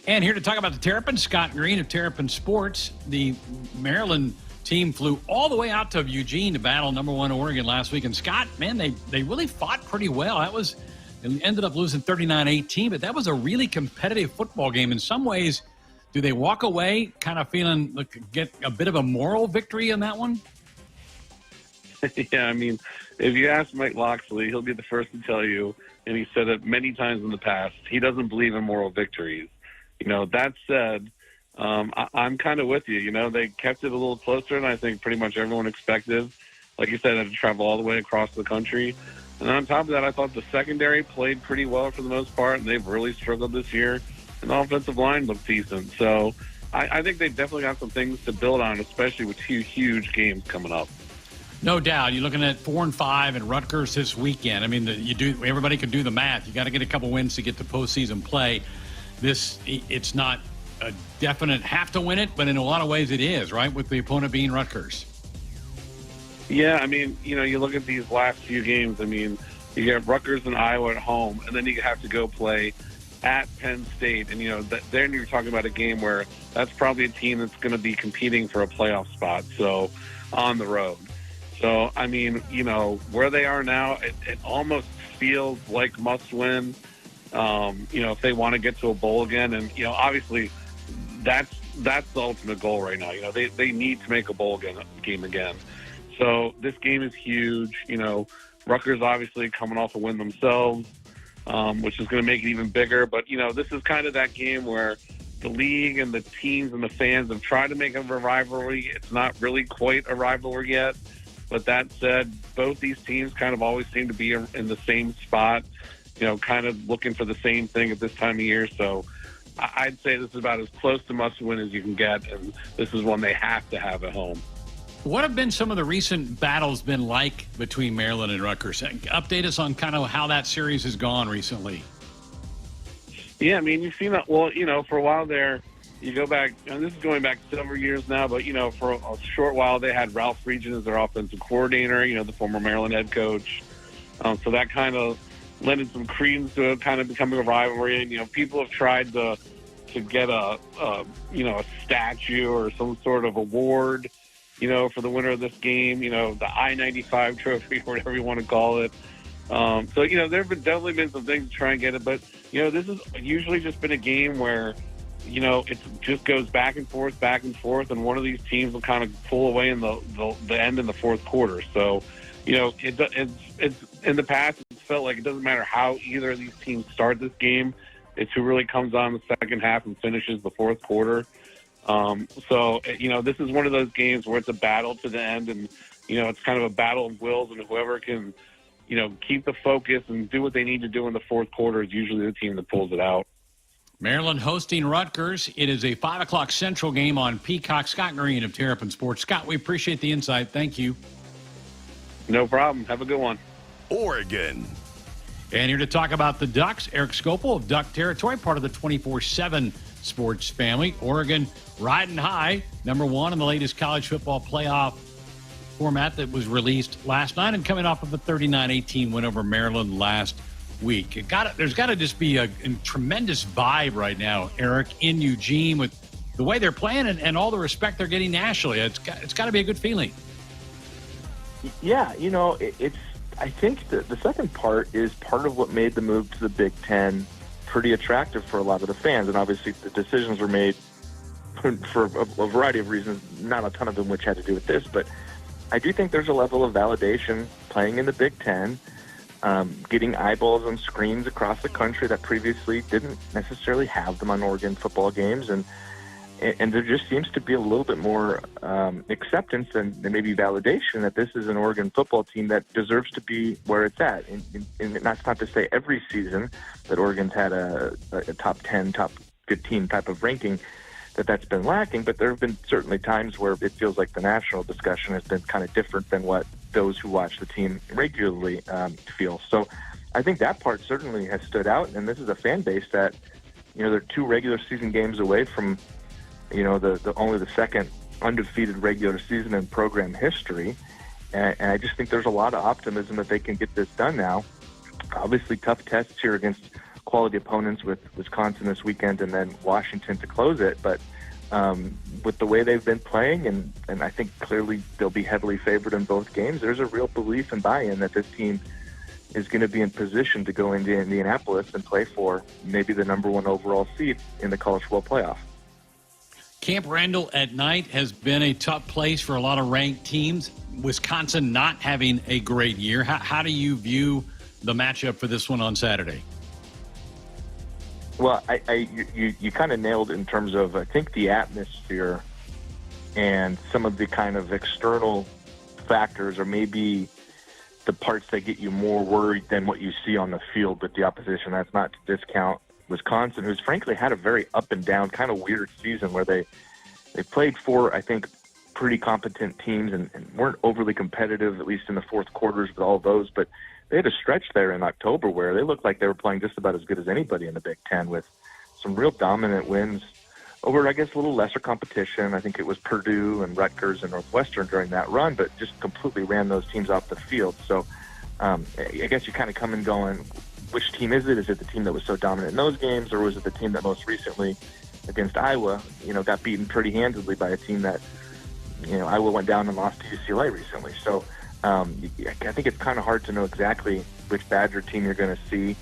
Speaker 3: And here to talk about the Terrapins, Scott Green of Terrapin Sports. The Maryland team flew all the way out to Eugene to battle number 1 Oregon last week. And Scott, man, they really fought pretty well. It ended up losing 39-18, but that was a really competitive football game. In some ways, do they walk away kind of feeling get a bit of a moral victory in that one?
Speaker 1: Yeah, if you ask Mike Loxley, he'll be the first to tell you, and he said it many times in the past, he doesn't believe in moral victories. That said, I'm kind of with you. They kept it a little closer than I think pretty much everyone expected. Like you said, they had to travel all the way across the country. And on top of that, I thought the secondary played pretty well for the most part, and they've really struggled this year. And the offensive line looked decent. So I think they've definitely got some things to build on, especially with 2 huge games coming up.
Speaker 3: No doubt. You're looking at 4-5 and Rutgers this weekend. Everybody can do the math. You got to get a couple wins to get to postseason play. It's not a definite have to win it, but in a lot of ways it is, right, with the opponent being Rutgers.
Speaker 1: Yeah, you look at these last few games. You get Rutgers and Iowa at home, and then you have to go play at Penn State. And, then you're talking about a game where that's probably a team that's going to be competing for a playoff spot, so on the road. So, where they are now, it almost feels like must win, if they want to get to a bowl again. And, obviously that's the ultimate goal right now. They need to make a bowl game again. So this game is huge. Rutgers obviously coming off a win themselves, which is going to make it even bigger. But, this is kind of that game where the league and the teams and the fans have tried to make it a rivalry. It's not really quite a rivalry yet. But that said, both these teams kind of always seem to be in the same spot, kind of looking for the same thing at this time of year. So I'd say this is about as close to must win as you can get, and this is one they have to have at home.
Speaker 3: What have been some of the recent battles been like between Maryland and Rutgers? Update us on kind of how that series has gone recently.
Speaker 1: Yeah, you've seen that. Well, for a while there, you go back, and this is going back several years now, but, for a short while, they had Ralph Regent as their offensive coordinator, the former Maryland head coach. So that kind of lended some credence to it kind of becoming a rivalry. And, people have tried to get a statue or some sort of award, for the winner of this game, the I-95 trophy, or whatever you want to call it. So, there have definitely been some things to try and get it. But, this has usually just been a game where, it just goes back and forth, and one of these teams will kind of pull away in the end in the fourth quarter. So, it's in the past, it's felt like it doesn't matter how either of these teams start this game. It's who really comes on the second half and finishes the fourth quarter. So, this is one of those games where it's a battle to the end, and, it's kind of a battle of wills, and whoever can, keep the focus and do what they need to do in the fourth quarter is usually the team that pulls it out.
Speaker 3: Maryland hosting Rutgers. It is a 5 o'clock Central game on Peacock. Scott Green of Terrapin Sports. Scott, we appreciate the insight. Thank you.
Speaker 1: No problem. Have a good one.
Speaker 9: Oregon.
Speaker 3: And here to talk about the Ducks, Eric Skopel of Duck Territory, part of the 24/7 Sports family. Oregon riding high, number one in the latest college football playoff format that was released last night and coming off of a 39-18 win over Maryland last week. There's got to just be a tremendous vibe right now, Eric, in Eugene with the way they're playing and all the respect they're getting nationally. It's got to be a good feeling.
Speaker 12: Yeah, it's. I think the second part is part of what made the move to the Big Ten pretty attractive for a lot of the fans. And obviously the decisions were made for a variety of reasons, not a ton of them which had to do with this. But I do think there's a level of validation playing in the Big Ten, getting eyeballs on screens across the country that previously didn't necessarily have them on Oregon football games. And there just seems to be a little bit more acceptance and maybe validation that this is an Oregon football team that deserves to be where it's at. And that's not to say every season that Oregon's had a top 10, top 15 type of ranking that's been lacking, but there have been certainly times where it feels like the national discussion has been kind of different than what those who watch the team regularly feel. So I think that part certainly has stood out, and this is a fan base that, they're 2 regular season games away from the only the second undefeated regular season in program history. And I just think there's a lot of optimism that they can get this done now. Obviously, tough tests here against quality opponents with Wisconsin this weekend and then Washington to close it. But with the way they've been playing, and I think clearly they'll be heavily favored in both games, there's a real belief and buy-in that this team is going to be in position to go into Indianapolis and play for maybe the number 1 overall seed in the college football playoff.
Speaker 3: Camp Randall at night has been a tough place for a lot of ranked teams. Wisconsin not having a great year. How do you view the matchup for this one on Saturday?
Speaker 12: Well, you kind of nailed it in terms of, I think, the atmosphere and some of the kind of external factors or maybe the parts that get you more worried than what you see on the field with the opposition. That's not to discount Wisconsin, who's frankly had a very up and down kind of weird season where they played 4, I think, pretty competent teams and weren't overly competitive, at least in the fourth quarters with all of those. But they had a stretch there in October where they looked like they were playing just about as good as anybody in the Big Ten with some real dominant wins over, I guess, a little lesser competition. I think it was Purdue and Rutgers and Northwestern during that run, but just completely ran those teams off the field. So I guess you kind of come and going, which team is it? Is it the team that was so dominant in those games, or was it the team that most recently against Iowa, got beaten pretty handedly by a team that, Iowa went down and lost to UCLA recently. So I think it's kind of hard to know exactly which Badger team you're going to see.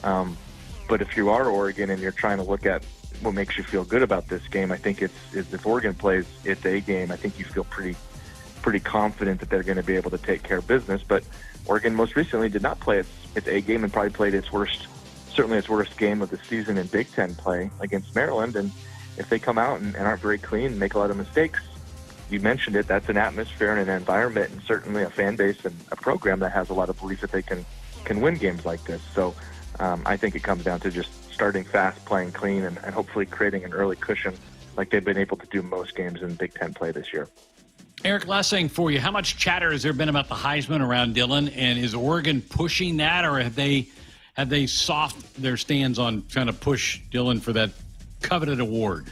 Speaker 12: But if you are Oregon and you're trying to look at what makes you feel good about this game, I think it's if Oregon plays its A game, I think you feel pretty confident that they're going to be able to take care of business. But Oregon most recently did not play its A game and probably played its worst game of the season in Big Ten play against Maryland. And if they come out and aren't very clean and make a lot of mistakes, you mentioned it, that's an atmosphere and an environment and certainly a fan base and a program that has a lot of belief that they can win games like this. So I think it comes down to just starting fast, playing clean, and hopefully creating an early cushion like they've been able to do most games in Big Ten play this year.
Speaker 3: Eric, last thing for you. How much chatter has there been about the Heisman around Dillon, and is Oregon pushing that, or have they soft their stands on trying to push Dillon for that coveted award?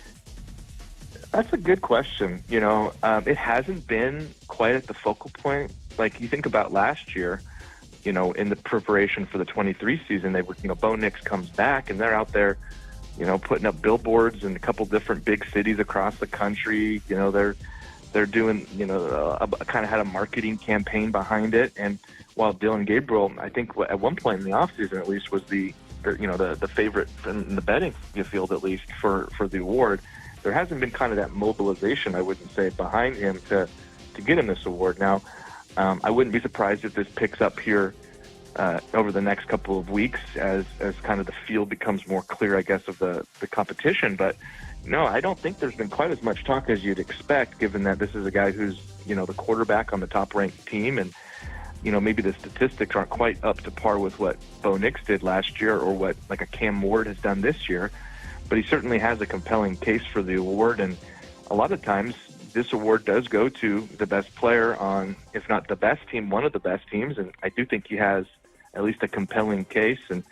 Speaker 12: That's a good question. It hasn't been quite at the focal point. Like you think about last year, in the preparation for the 23 season, they were, Bo Nix comes back and they're out there, putting up billboards in a couple different big cities across the country. They're doing, kind of had a marketing campaign behind it. And while Dillon Gabriel, I think at one point in the offseason at least, was the favorite in the betting field, at least for the award, there hasn't been kind of that mobilization, I wouldn't say, behind him to get him this award. Now, I wouldn't be surprised if this picks up here over the next couple of weeks as kind of the field becomes more clear, I guess, of the competition. But no, I don't think there's been quite as much talk as you'd expect, given that this is a guy who's, the quarterback on the top-ranked team. And, maybe the statistics aren't quite up to par with what Bo Nix did last year or what, like, a Cam Ward has done this year. but he certainly has a compelling case for the award. And a lot of times this award does go to the best player on, if not the best team, one of the best teams. And I do think he has at least a compelling case. And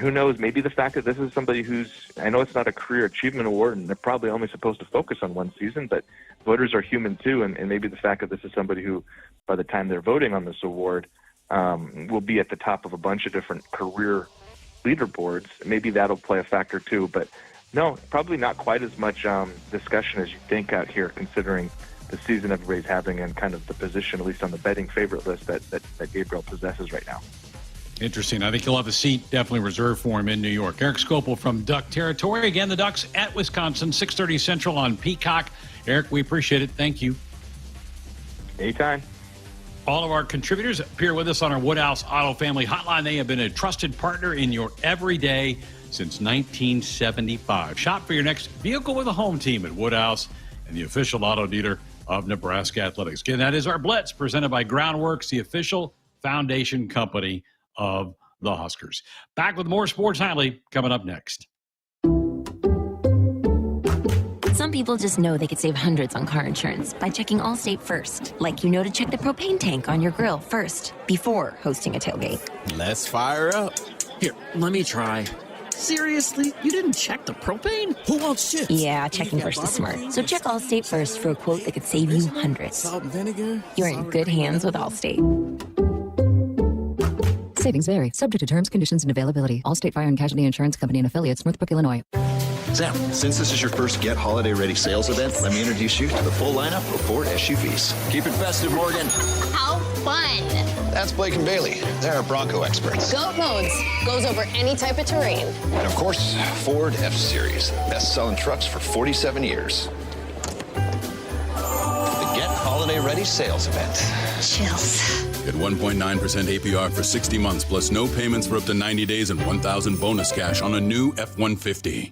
Speaker 12: who knows, maybe the fact that this is somebody who's, I know it's not a career achievement award and they're probably only supposed to focus on one season, but voters are human too. And maybe the fact that this is somebody who, by the time they're voting on this award, will be at the top of a bunch of different career leaderboards, maybe that'll play a factor too. But no, probably not quite as much discussion as you think out here, considering the season everybody's having and kind of the position, at least on the betting favorite list, that Gabriel possesses right now.
Speaker 3: Interesting. I think he'll have a seat definitely reserved for him in New York. Eric Skopel from Duck Territory. Again, the Ducks at Wisconsin, 6:30 Central on Peacock. Eric, we appreciate it. Thank you.
Speaker 12: Anytime.
Speaker 3: All of our contributors appear with us on our Woodhouse Auto Family Hotline. They have been a trusted partner in your everyday since 1975. Shop for your next vehicle with a home team at Woodhouse and the official auto dealer of Nebraska Athletics. Again, that is our Blitz, presented by Groundworks, the official foundation company of the Huskers. Back with more Sports Nightly coming up next.
Speaker 16: Some people just know they could save hundreds on car insurance by checking Allstate first. Like you know to check the propane tank on your grill first before hosting a tailgate.
Speaker 17: Let's fire up. Here, let me try. Seriously? You didn't check the propane? Who wants chips?
Speaker 16: Yeah, checking first is smart. So check Allstate first for a quote that could save you hundreds.
Speaker 17: Salt and vinegar?
Speaker 16: You're in good hands with Allstate.
Speaker 18: Savings vary, subject to terms, conditions, and availability. Allstate Fire and Casualty Insurance Company and Affiliates, Northbrook, Illinois.
Speaker 20: Sam, since this is your first Get Holiday Ready sales event, let me introduce you to the full lineup of Ford SUVs. Keep it festive, Morgan.
Speaker 21: How fun!
Speaker 20: That's Blake and Bailey. They're our Bronco experts.
Speaker 21: Goat Modes goes over any type of terrain.
Speaker 20: And of course, Ford F-Series, best-selling trucks for 47 years. The Get Holiday Ready sales event.
Speaker 21: Chills.
Speaker 22: Get 1.9% APR for 60 months, plus no payments for up to 90 days and $1,000 bonus cash on a new F-150.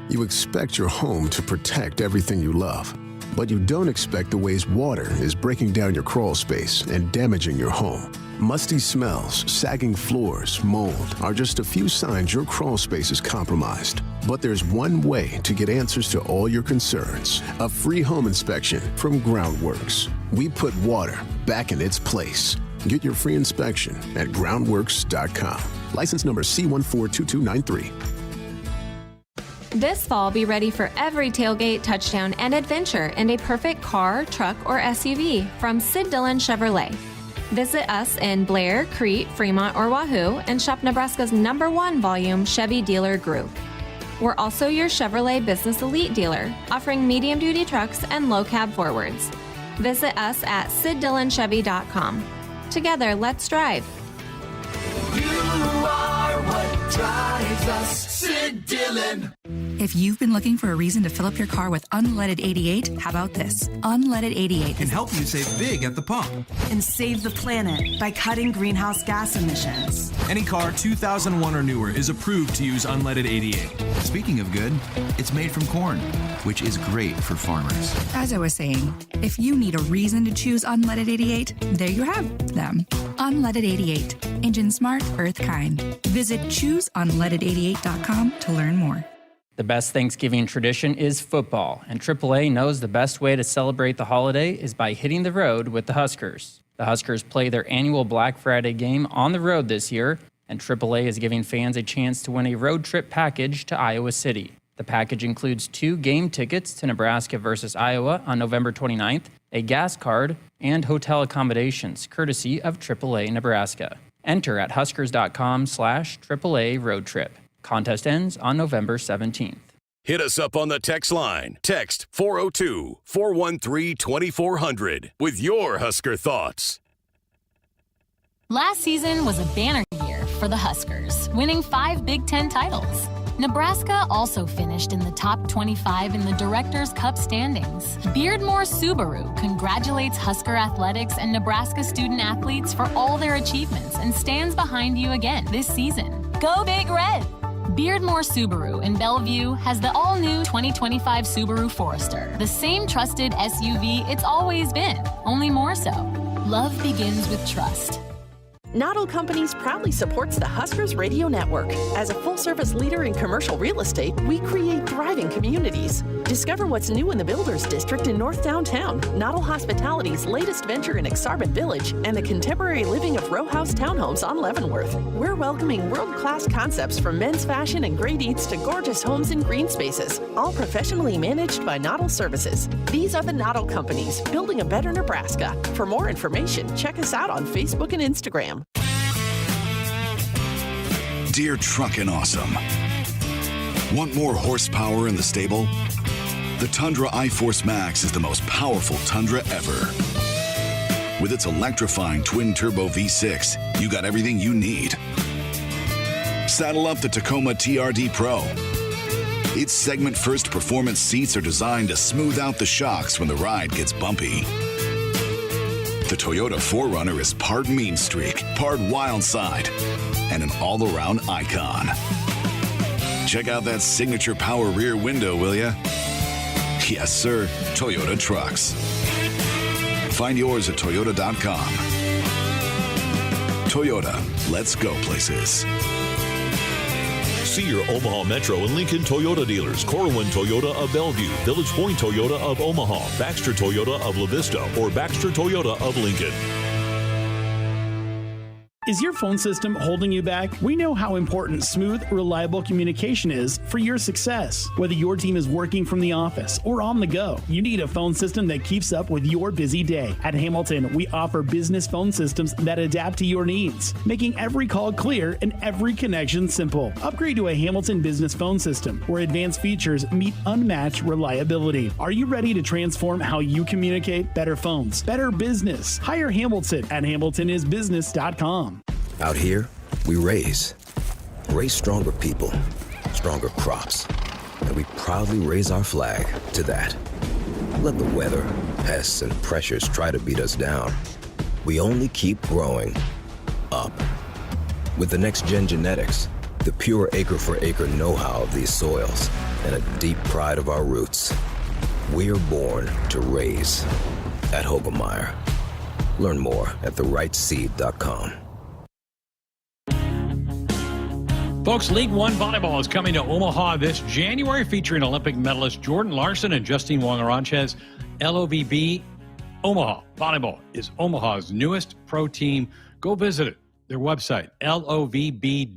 Speaker 23: You expect your home to protect everything you love, but you don't expect the ways water is breaking down your crawl space and damaging your home. Musty smells, sagging floors, mold are just a few signs your crawl space is compromised. But there's one way to get answers to all your concerns: a free home inspection from Groundworks. We put water back in its place. Get your free inspection at groundworks.com. License number C142293.
Speaker 8: This fall, be ready for every tailgate, touchdown, and adventure in a perfect car, truck, or SUV from Sid Dillon Chevrolet. Visit us in Blair, Crete, Fremont, or Wahoo and shop Nebraska's #1 volume Chevy dealer group. We're also your Chevrolet Business Elite dealer, offering medium-duty trucks and low-cab forwards. Visit us at SidDillonChevy.com. Together, let's drive.
Speaker 10: You are what drives us, Sid Dillon.
Speaker 25: If you've been looking for a reason to fill up your car with unleaded 88, how about this? Unleaded 88
Speaker 29: can help you save big at the pump
Speaker 30: and save the planet by cutting greenhouse gas emissions.
Speaker 29: Any car 2001 or newer is approved to use unleaded 88. Speaking of good, it's made from corn, which is great for farmers.
Speaker 18: As I was saying, if you need a reason to choose unleaded 88, there you have them. Unleaded 88. Engine smart, earth kind. Visit chooseunleaded88.com to learn more.
Speaker 28: The best Thanksgiving tradition is football, and AAA knows the best way to celebrate the holiday is by hitting the road with the Huskers. The Huskers play their annual Black Friday game on the road this year, and AAA is giving fans a chance to win a road trip package to Iowa City. The package includes 2 game tickets to Nebraska versus Iowa on November 29th, a gas card, and hotel accommodations, courtesy of AAA Nebraska. Enter at huskers.com/AAA road trip. Contest ends on November 17th.
Speaker 9: Hit us up on the text line. Text 402-413-2400 with your Husker thoughts.
Speaker 24: Last season was a banner year for the Huskers, winning 5 Big Ten titles. Nebraska also finished in the top 25 in the Directors' Cup standings. Beardmore Subaru congratulates Husker Athletics and Nebraska student athletes for all their achievements and stands behind you again this season. Go Big Red! Beardmore Subaru in Bellevue has the all-new 2025 Subaru Forester, the same trusted SUV it's always been, only more so. Love begins with trust.
Speaker 2: Noddle Companies proudly supports the Huskers Radio Network. As a full-service leader in commercial real estate, we create thriving communities. Discover what's new in the Builders District in North Downtown, Noddle Hospitality's latest venture in Exarban Village, and the contemporary living of row house townhomes on Leavenworth. We're welcoming world-class concepts from men's fashion and great eats to gorgeous homes and green spaces, all professionally managed by Noddle Services. These are the Noddle Companies, building a better Nebraska. For more information, check us out on Facebook and Instagram.
Speaker 4: Dear Truckin' Awesome. Want more horsepower in the stable? The Tundra iForce Max is the most powerful Tundra ever. With its electrifying twin-turbo V6, you got everything you need. Saddle up the Tacoma TRD Pro. Its segment-first performance seats are designed to smooth out the shocks when the ride gets bumpy. The Toyota 4Runner is part mean streak, part wild side, and an all-around icon. Check out that signature power rear window, will ya? Yes, sir, Toyota trucks. Find yours at toyota.com. Toyota, let's go places.
Speaker 5: See your Omaha Metro and Lincoln Toyota dealers. Corwin Toyota of Bellevue, Village Point Toyota of Omaha, Baxter Toyota of La Vista, or Baxter Toyota of Lincoln.
Speaker 6: Is your phone system holding you back? We know how important smooth, reliable communication is for your success. Whether your team is working from the office or on the go, you need a phone system that keeps up with your busy day. At Hamilton, we offer business phone systems that adapt to your needs, making every call clear and every connection simple. Upgrade to a Hamilton business phone system where advanced features meet unmatched reliability. Are you ready to transform how you communicate? Better phones, better business. Hire Hamilton at hamiltonisbusiness.com.
Speaker 7: Out here, we raise stronger people, stronger crops, and we proudly raise our flag to that. Let the weather, pests, and pressures try to beat us down. We only keep growing up. With the next-gen genetics, the pure acre-for-acre know-how of these soils, and a deep pride of our roots, we're born to raise at Hogemeyer. Learn more at therightseed.com.
Speaker 3: Folks, League One Volleyball is coming to Omaha this January, featuring Olympic medalist Jordan Larson and Justine Wong-Aranches. LOVB Omaha Volleyball is Omaha's newest pro team. Go visit it, their website, lovb.com,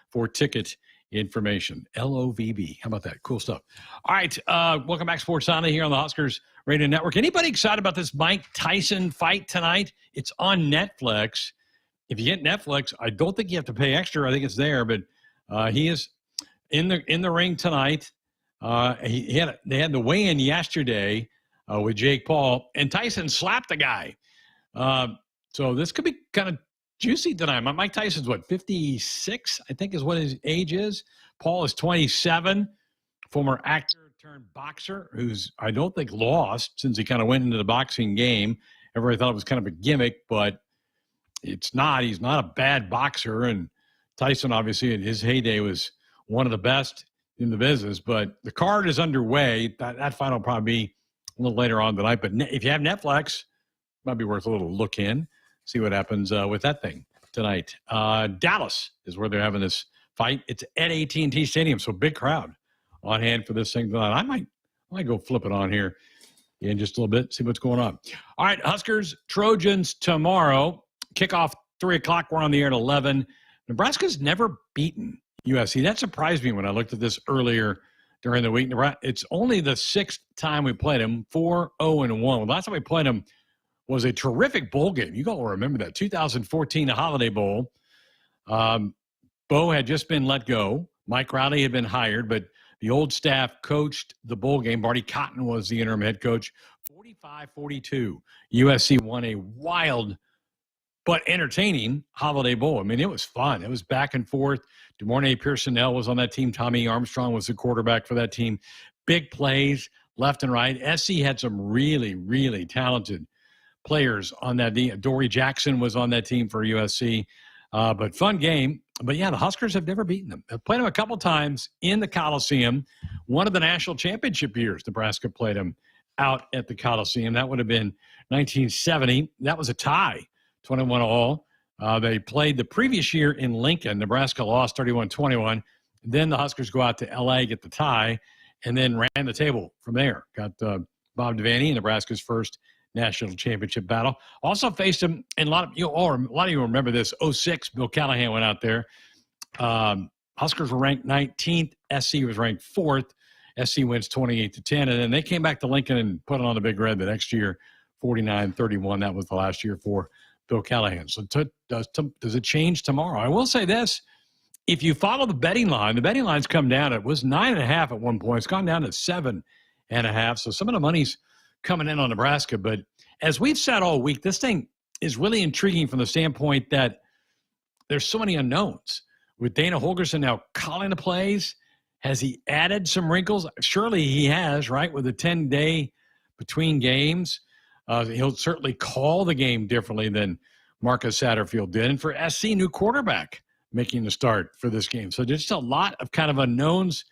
Speaker 3: for ticket information. LOVB. How about that? Cool stuff. All right. Welcome back, Sports Sunday, here on the Huskers Radio Network. Anybody excited about this Mike Tyson fight tonight? It's on Netflix. If you get Netflix, I don't think you have to pay extra. I think it's there, but he is in the ring tonight. They had the weigh-in yesterday with Jake Paul, and Tyson slapped the guy. So this could be kind of juicy tonight. Mike Tyson's, 56, I think is what his age is. Paul is 27, former actor turned boxer, who's, I don't think, lost since he kind of went into the boxing game. Everybody thought it was kind of a gimmick, but it's not. He's not a bad boxer, and Tyson, obviously, in his heyday, was one of the best in the business. But the card is underway. That fight will probably be a little later on tonight. But if you have Netflix, it might be worth a little look in, see what happens with that thing tonight. Dallas is where they're having this fight. It's at AT&T Stadium, so big crowd on hand for this thing tonight. I might go flip it on here in just a little bit, see what's going on. All right, Huskers, Trojans tomorrow. Kickoff 3 o'clock. We're on the air at 11. Nebraska's never beaten USC. That surprised me when I looked at this earlier during the week. It's only the 6th time we played them, 4-0-1. The last time we played them was a terrific bowl game. You all remember that, 2014, the Holiday Bowl. Bo had just been let go. Mike Riley had been hired, but the old staff coached the bowl game. Barty Cotton was the interim head coach. 45-42. USC won a wild but entertaining Holiday Bowl. I mean, it was fun. It was back and forth. DeMornay Pearsonell was on that team. Tommy Armstrong was the quarterback for that team. Big plays left and right. SC had some really, really talented players on that team. Dory Jackson was on that team for USC. But fun game. But, yeah, the Huskers have never beaten them. They've played them a couple times in the Coliseum. One of the national championship years, Nebraska played them out at the Coliseum. That would have been 1970. That was a tie. 21 all. They played the previous year in Lincoln. Nebraska lost 31-21. Then the Huskers go out to L.A., get the tie, and then ran the table from there. Got Bob Devaney in Nebraska's first national championship battle. Also faced him, and a lot of you remember this, 06, Bill Callahan went out there. Huskers were ranked 19th. SC was ranked 4th. SC wins 28-10, and then they came back to Lincoln and put it on the Big Red the next year, 49-31. That was the last year for Bill Callahan. So does it change tomorrow? I will say this. If you follow the betting line's come down. It was 9.5 at one point. It's gone down to 7.5. So some of the money's coming in on Nebraska. But as we've said all week, this thing is really intriguing from the standpoint that there's so many unknowns. With Dana Holgorsen now calling the plays, has he added some wrinkles? Surely he has, right? With a 10-day between games. He'll certainly call the game differently than Marcus Satterfield did. And for SC, new quarterback making the start for this game. So just a lot of kind of unknowns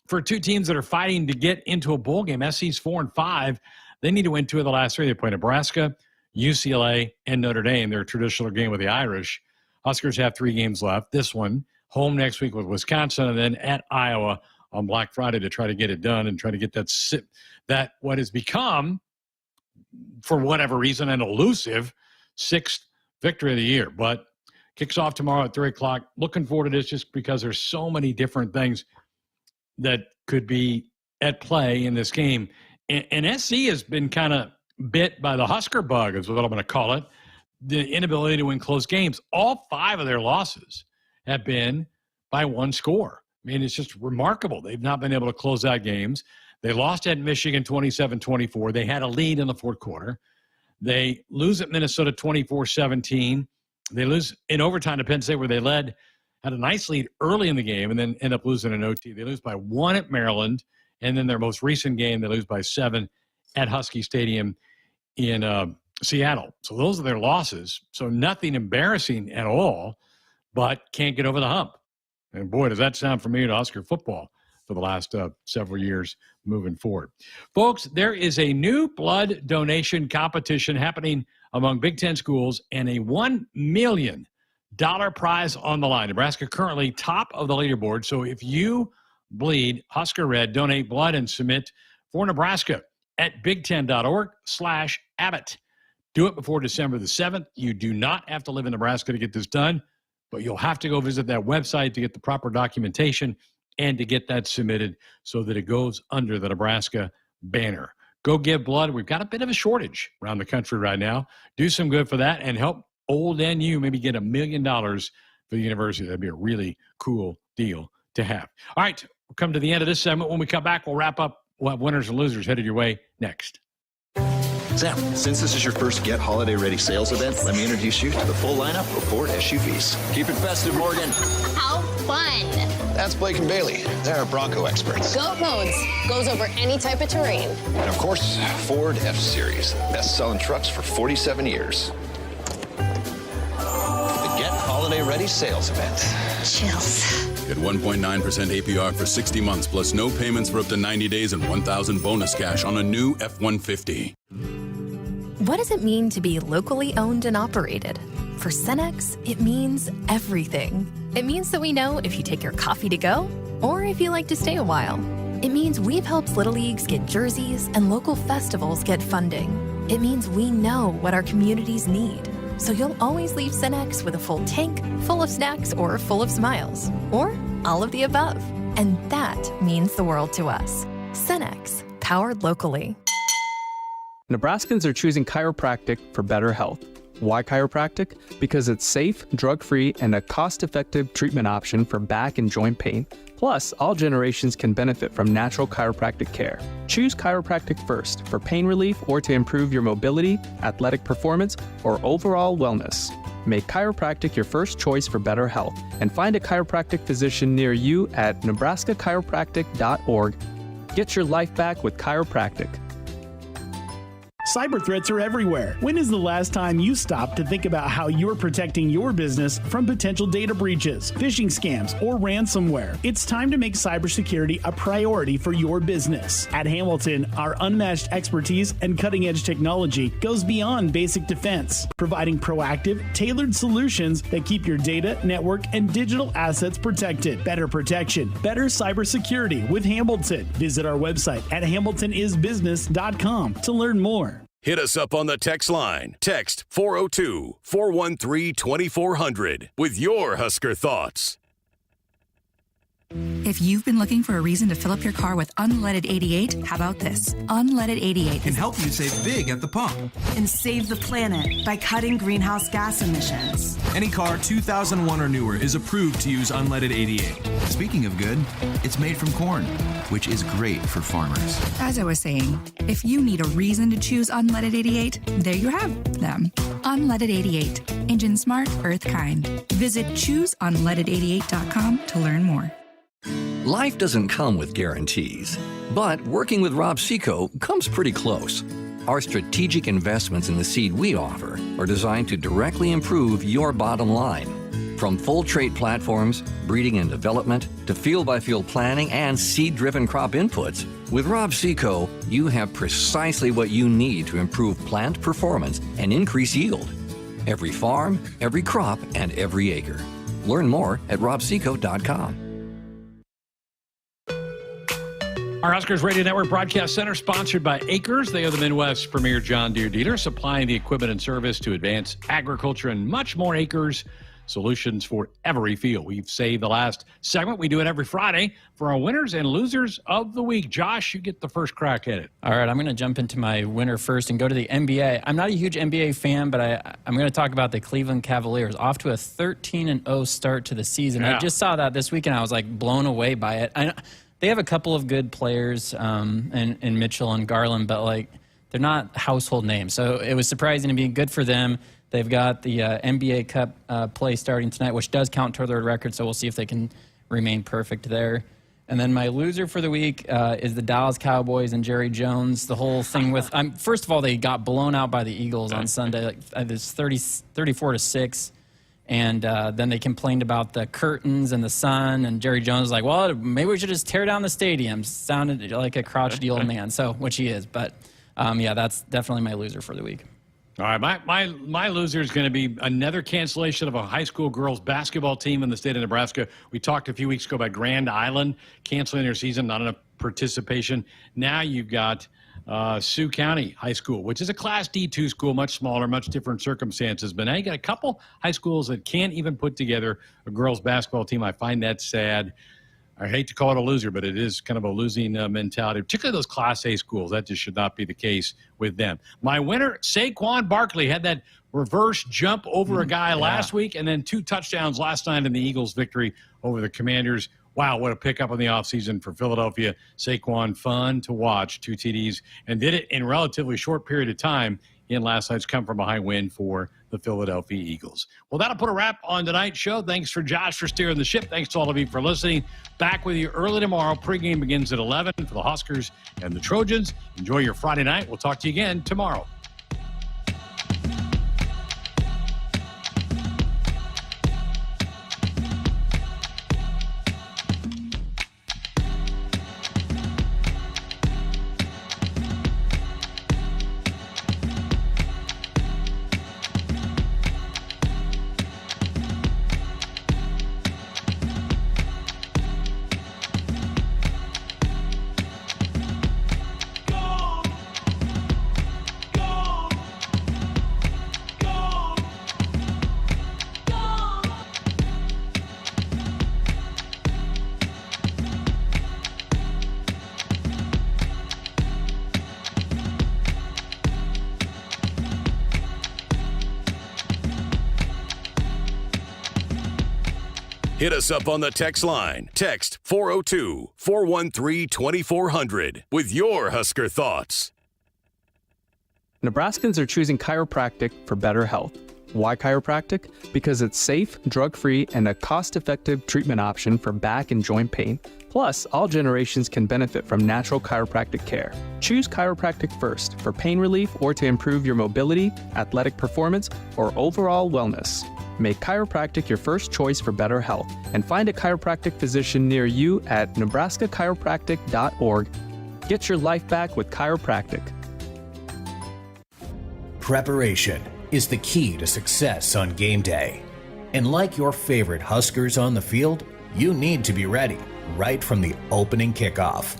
Speaker 3: for two teams that are fighting to get into a bowl game. SC's 4-5. They need to win 2 of the last 3. They play Nebraska, UCLA, and Notre Dame, their traditional game with the Irish. Huskers have 3 games left. This one, home next week with Wisconsin, and then at Iowa on Black Friday to try to get it done and try to get that what has become, for whatever reason, an elusive 6th victory of the year. But kicks off tomorrow at 3 o'clock. Looking forward to this just because there's so many different things that could be at play in this game. And SC has been kind of bit by the Husker bug, is what I'm going to call it, the inability to win close games. All 5 of their losses have been by 1 score. I mean, it's just remarkable. They've not been able to close out games. They lost at Michigan 27-24. They had a lead in the 4th quarter. They lose at Minnesota 24-17. They lose in overtime to Penn State, where they had a nice lead early in the game and then end up losing in OT. They lose by 1 at Maryland, and then their most recent game, they lose by 7 at Husky Stadium in Seattle. So those are their losses. So nothing embarrassing at all, but can't get over the hump. And boy, does that sound familiar to Husker football for the last several years moving forward. Folks, there is a new blood donation competition happening among Big Ten schools and a $1 million prize on the line. Nebraska currently top of the leaderboard. So if you bleed Husker Red, donate blood and submit for Nebraska at big10.org/Abbott. Do it before December the 7th. You do not have to live in Nebraska to get this done, but you'll have to go visit that website to get the proper documentation and to get that submitted so that it goes under the Nebraska banner. Go give blood. We've got a bit of a shortage around the country right now. Do some good for that and help old NU maybe get $1 million for the university. That'd be a really cool deal to have. All right, we'll come to the end of this segment. When we come back, we'll wrap up. We'll have winners and losers headed your way next.
Speaker 20: Sam, since this is your first Get Holiday Ready sales event, let me introduce you to the full lineup of Ford SUVs. Keep it festive, Morgan.
Speaker 21: How fun!
Speaker 1: That's Blake and Bailey. They're our Bronco experts.
Speaker 21: Goat modes goes over any type of terrain.
Speaker 1: And of course, Ford F-Series. Best-selling trucks for 47 years. The Get Holiday Ready sales event.
Speaker 21: Chills.
Speaker 22: Get 1.9% APR for 60 months plus no payments for up to 90 days and $1,000 bonus cash on a new F-150.
Speaker 11: What does it mean to be locally owned and operated? For Cenex, it means everything. It means that we know if you take your coffee to go or if you like to stay a while. It means we've helped Little Leagues get jerseys and local festivals get funding. It means we know what our communities need. So you'll always leave Cenex with a full tank, full of snacks, or full of smiles. Or all of the above. And that means the world to us. Cenex, powered locally.
Speaker 12: Nebraskans are choosing chiropractic for better health. Why chiropractic? Because it's safe, drug-free, and a cost-effective treatment option for back and joint pain. Plus, all generations can benefit from natural chiropractic care. Choose chiropractic first for pain relief or to improve your mobility, athletic performance, or overall wellness. Make chiropractic your first choice for better health and find a chiropractic physician near you at nebraska-chiropractic.org. Get your life back with chiropractic.
Speaker 6: Cyber threats are everywhere. When is the last time you stopped to think about how you're protecting your business from potential data breaches, phishing scams, or ransomware? It's time to make cybersecurity a priority for your business. At Hamilton, our unmatched expertise and cutting-edge technology goes beyond basic defense, providing proactive, tailored solutions that keep your data, network, and digital assets protected. Better protection, better cybersecurity with Hamilton. Visit our website at hamiltonisbusiness.com to learn more.
Speaker 9: Hit us up on the text line. Text 402-413-2400 with your Husker thoughts.
Speaker 25: If you've been looking for a reason to fill up your car with unleaded 88, how about this? Unleaded 88
Speaker 29: can help you save big at the pump.
Speaker 30: And save the planet by cutting greenhouse gas emissions.
Speaker 29: Any car 2001 or newer is approved to use unleaded 88. Speaking of good, it's made from corn, which is great for farmers.
Speaker 25: As I was saying, if you need a reason to choose unleaded 88, there you have them. Unleaded 88. Engine smart, earth kind. Visit chooseunleaded88.com to learn more.
Speaker 8: Life doesn't come with guarantees, but working with Rob Seco comes pretty close. Our strategic investments in the seed we offer are designed to directly improve your bottom line. From full trait platforms, breeding and development, to field-by-field planning and seed-driven crop inputs, with Rob Seco, you have precisely what you need to improve plant performance and increase yield. Every farm, every crop, and every acre. Learn more at robseco.com.
Speaker 3: Our Huskers Radio Network Broadcast Center, sponsored by Akrs. They are the Midwest's premier John Deere dealer, supplying the equipment and service to advance agriculture and much more. Akrs, solutions for every field. We've saved the last segment. We do it every Friday for our winners and losers of the week. Josh, you get the first crack at it.
Speaker 28: All right, I'm going to jump into my winner first and go to the NBA. I'm not a huge NBA fan, but I'm going to talk about the Cleveland Cavaliers. Off to a 13-0 start to the season.
Speaker 3: Yeah.
Speaker 28: I just saw that this weekend. I was like blown away by it. They have a couple of good players in Mitchell and Garland, but like they're not household names. So it was surprising to me. Good for them. They've got the NBA Cup play starting tonight, which does count toward their record. So we'll see if they can remain perfect there. And then my loser for the week is the Dallas Cowboys and Jerry Jones. The whole thing with first of all, they got blown out by the Eagles on Sunday. Like it was 34-6. And then they complained about the curtains and the sun. And Jerry Jones was like, well, maybe we should just tear down the stadium. Sounded like a crotchety old man, which he is. But, yeah, that's definitely my loser for the week.
Speaker 3: All right, my loser is going to be another cancellation of a high school girls basketball team in the state of Nebraska. We talked a few weeks ago about Grand Island canceling their season, not enough participation. Now you've got Sioux County High School, which is a Class D2 school, much smaller, much different circumstances. But now you got a couple high schools that can't even put together a girls basketball team. I find that sad. I hate to call it a loser, but it is kind of a losing mentality, particularly those Class A schools. That just should not be the case with them. My winner, Saquon Barkley, had that reverse jump over a guy last week and then 2 touchdowns last night in the Eagles' victory over the Commanders. Wow, what a pickup in the offseason for Philadelphia. Saquon, fun to watch, 2 TDs, and did it in a relatively short period of time in last night's come-from-behind win for the Philadelphia Eagles. Well, that'll put a wrap on tonight's show. Thanks for Josh for steering the ship. Thanks to all of you for listening. Back with you early tomorrow. Pregame begins at 11 for the Huskers and the Trojans. Enjoy your Friday night. We'll talk to you again tomorrow.
Speaker 9: Hit us up on the text line. Text 402-413-2400 with your Husker thoughts.
Speaker 12: Nebraskans are choosing chiropractic for better health. Why chiropractic? Because it's safe, drug-free, and a cost-effective treatment option for back and joint pain. Plus, all generations can benefit from natural chiropractic care. Choose chiropractic first for pain relief or to improve your mobility, athletic performance, or overall wellness. Make chiropractic your first choice for better health and find a chiropractic physician near you at nebraska-chiropractic.org. Get your life back with chiropractic.
Speaker 10: Preparation is the key to success on game day. And like your favorite Huskers on the field, you need to be ready right from the opening kickoff.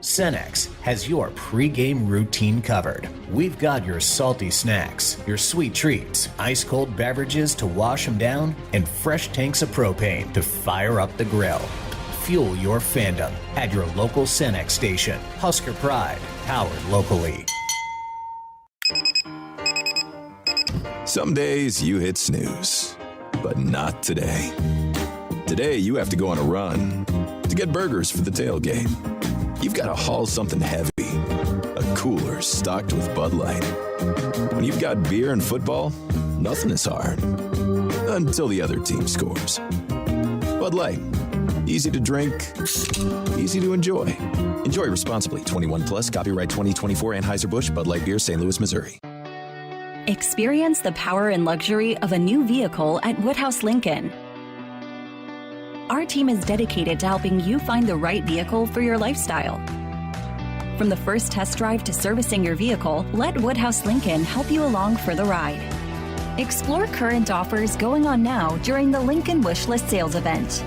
Speaker 10: Cenex has your pre-game routine covered. We've got your salty snacks, your sweet treats, ice-cold beverages to wash them down, and fresh tanks of propane to fire up the grill. Fuel your fandom at your local Cenex station. Husker Pride, powered locally.
Speaker 13: Some days you hit snooze, but not today. Today you have to go on a run to get burgers for the tailgate. You've got to haul something heavy, a cooler stocked with Bud Light. When you've got beer and football, nothing is hard. Until the other team scores. Bud Light. Easy to drink, easy to enjoy. Enjoy responsibly. 21 plus, copyright 2024 Anheuser-Busch, Bud Light Beer, St. Louis, Missouri.
Speaker 14: Experience the power and luxury of a new vehicle at Woodhouse Lincoln. Our team is dedicated to helping you find the right vehicle for your lifestyle. From the first test drive to servicing your vehicle, let Woodhouse Lincoln help you along for the ride. Explore current offers going on now during the Lincoln Wishlist Sales Event.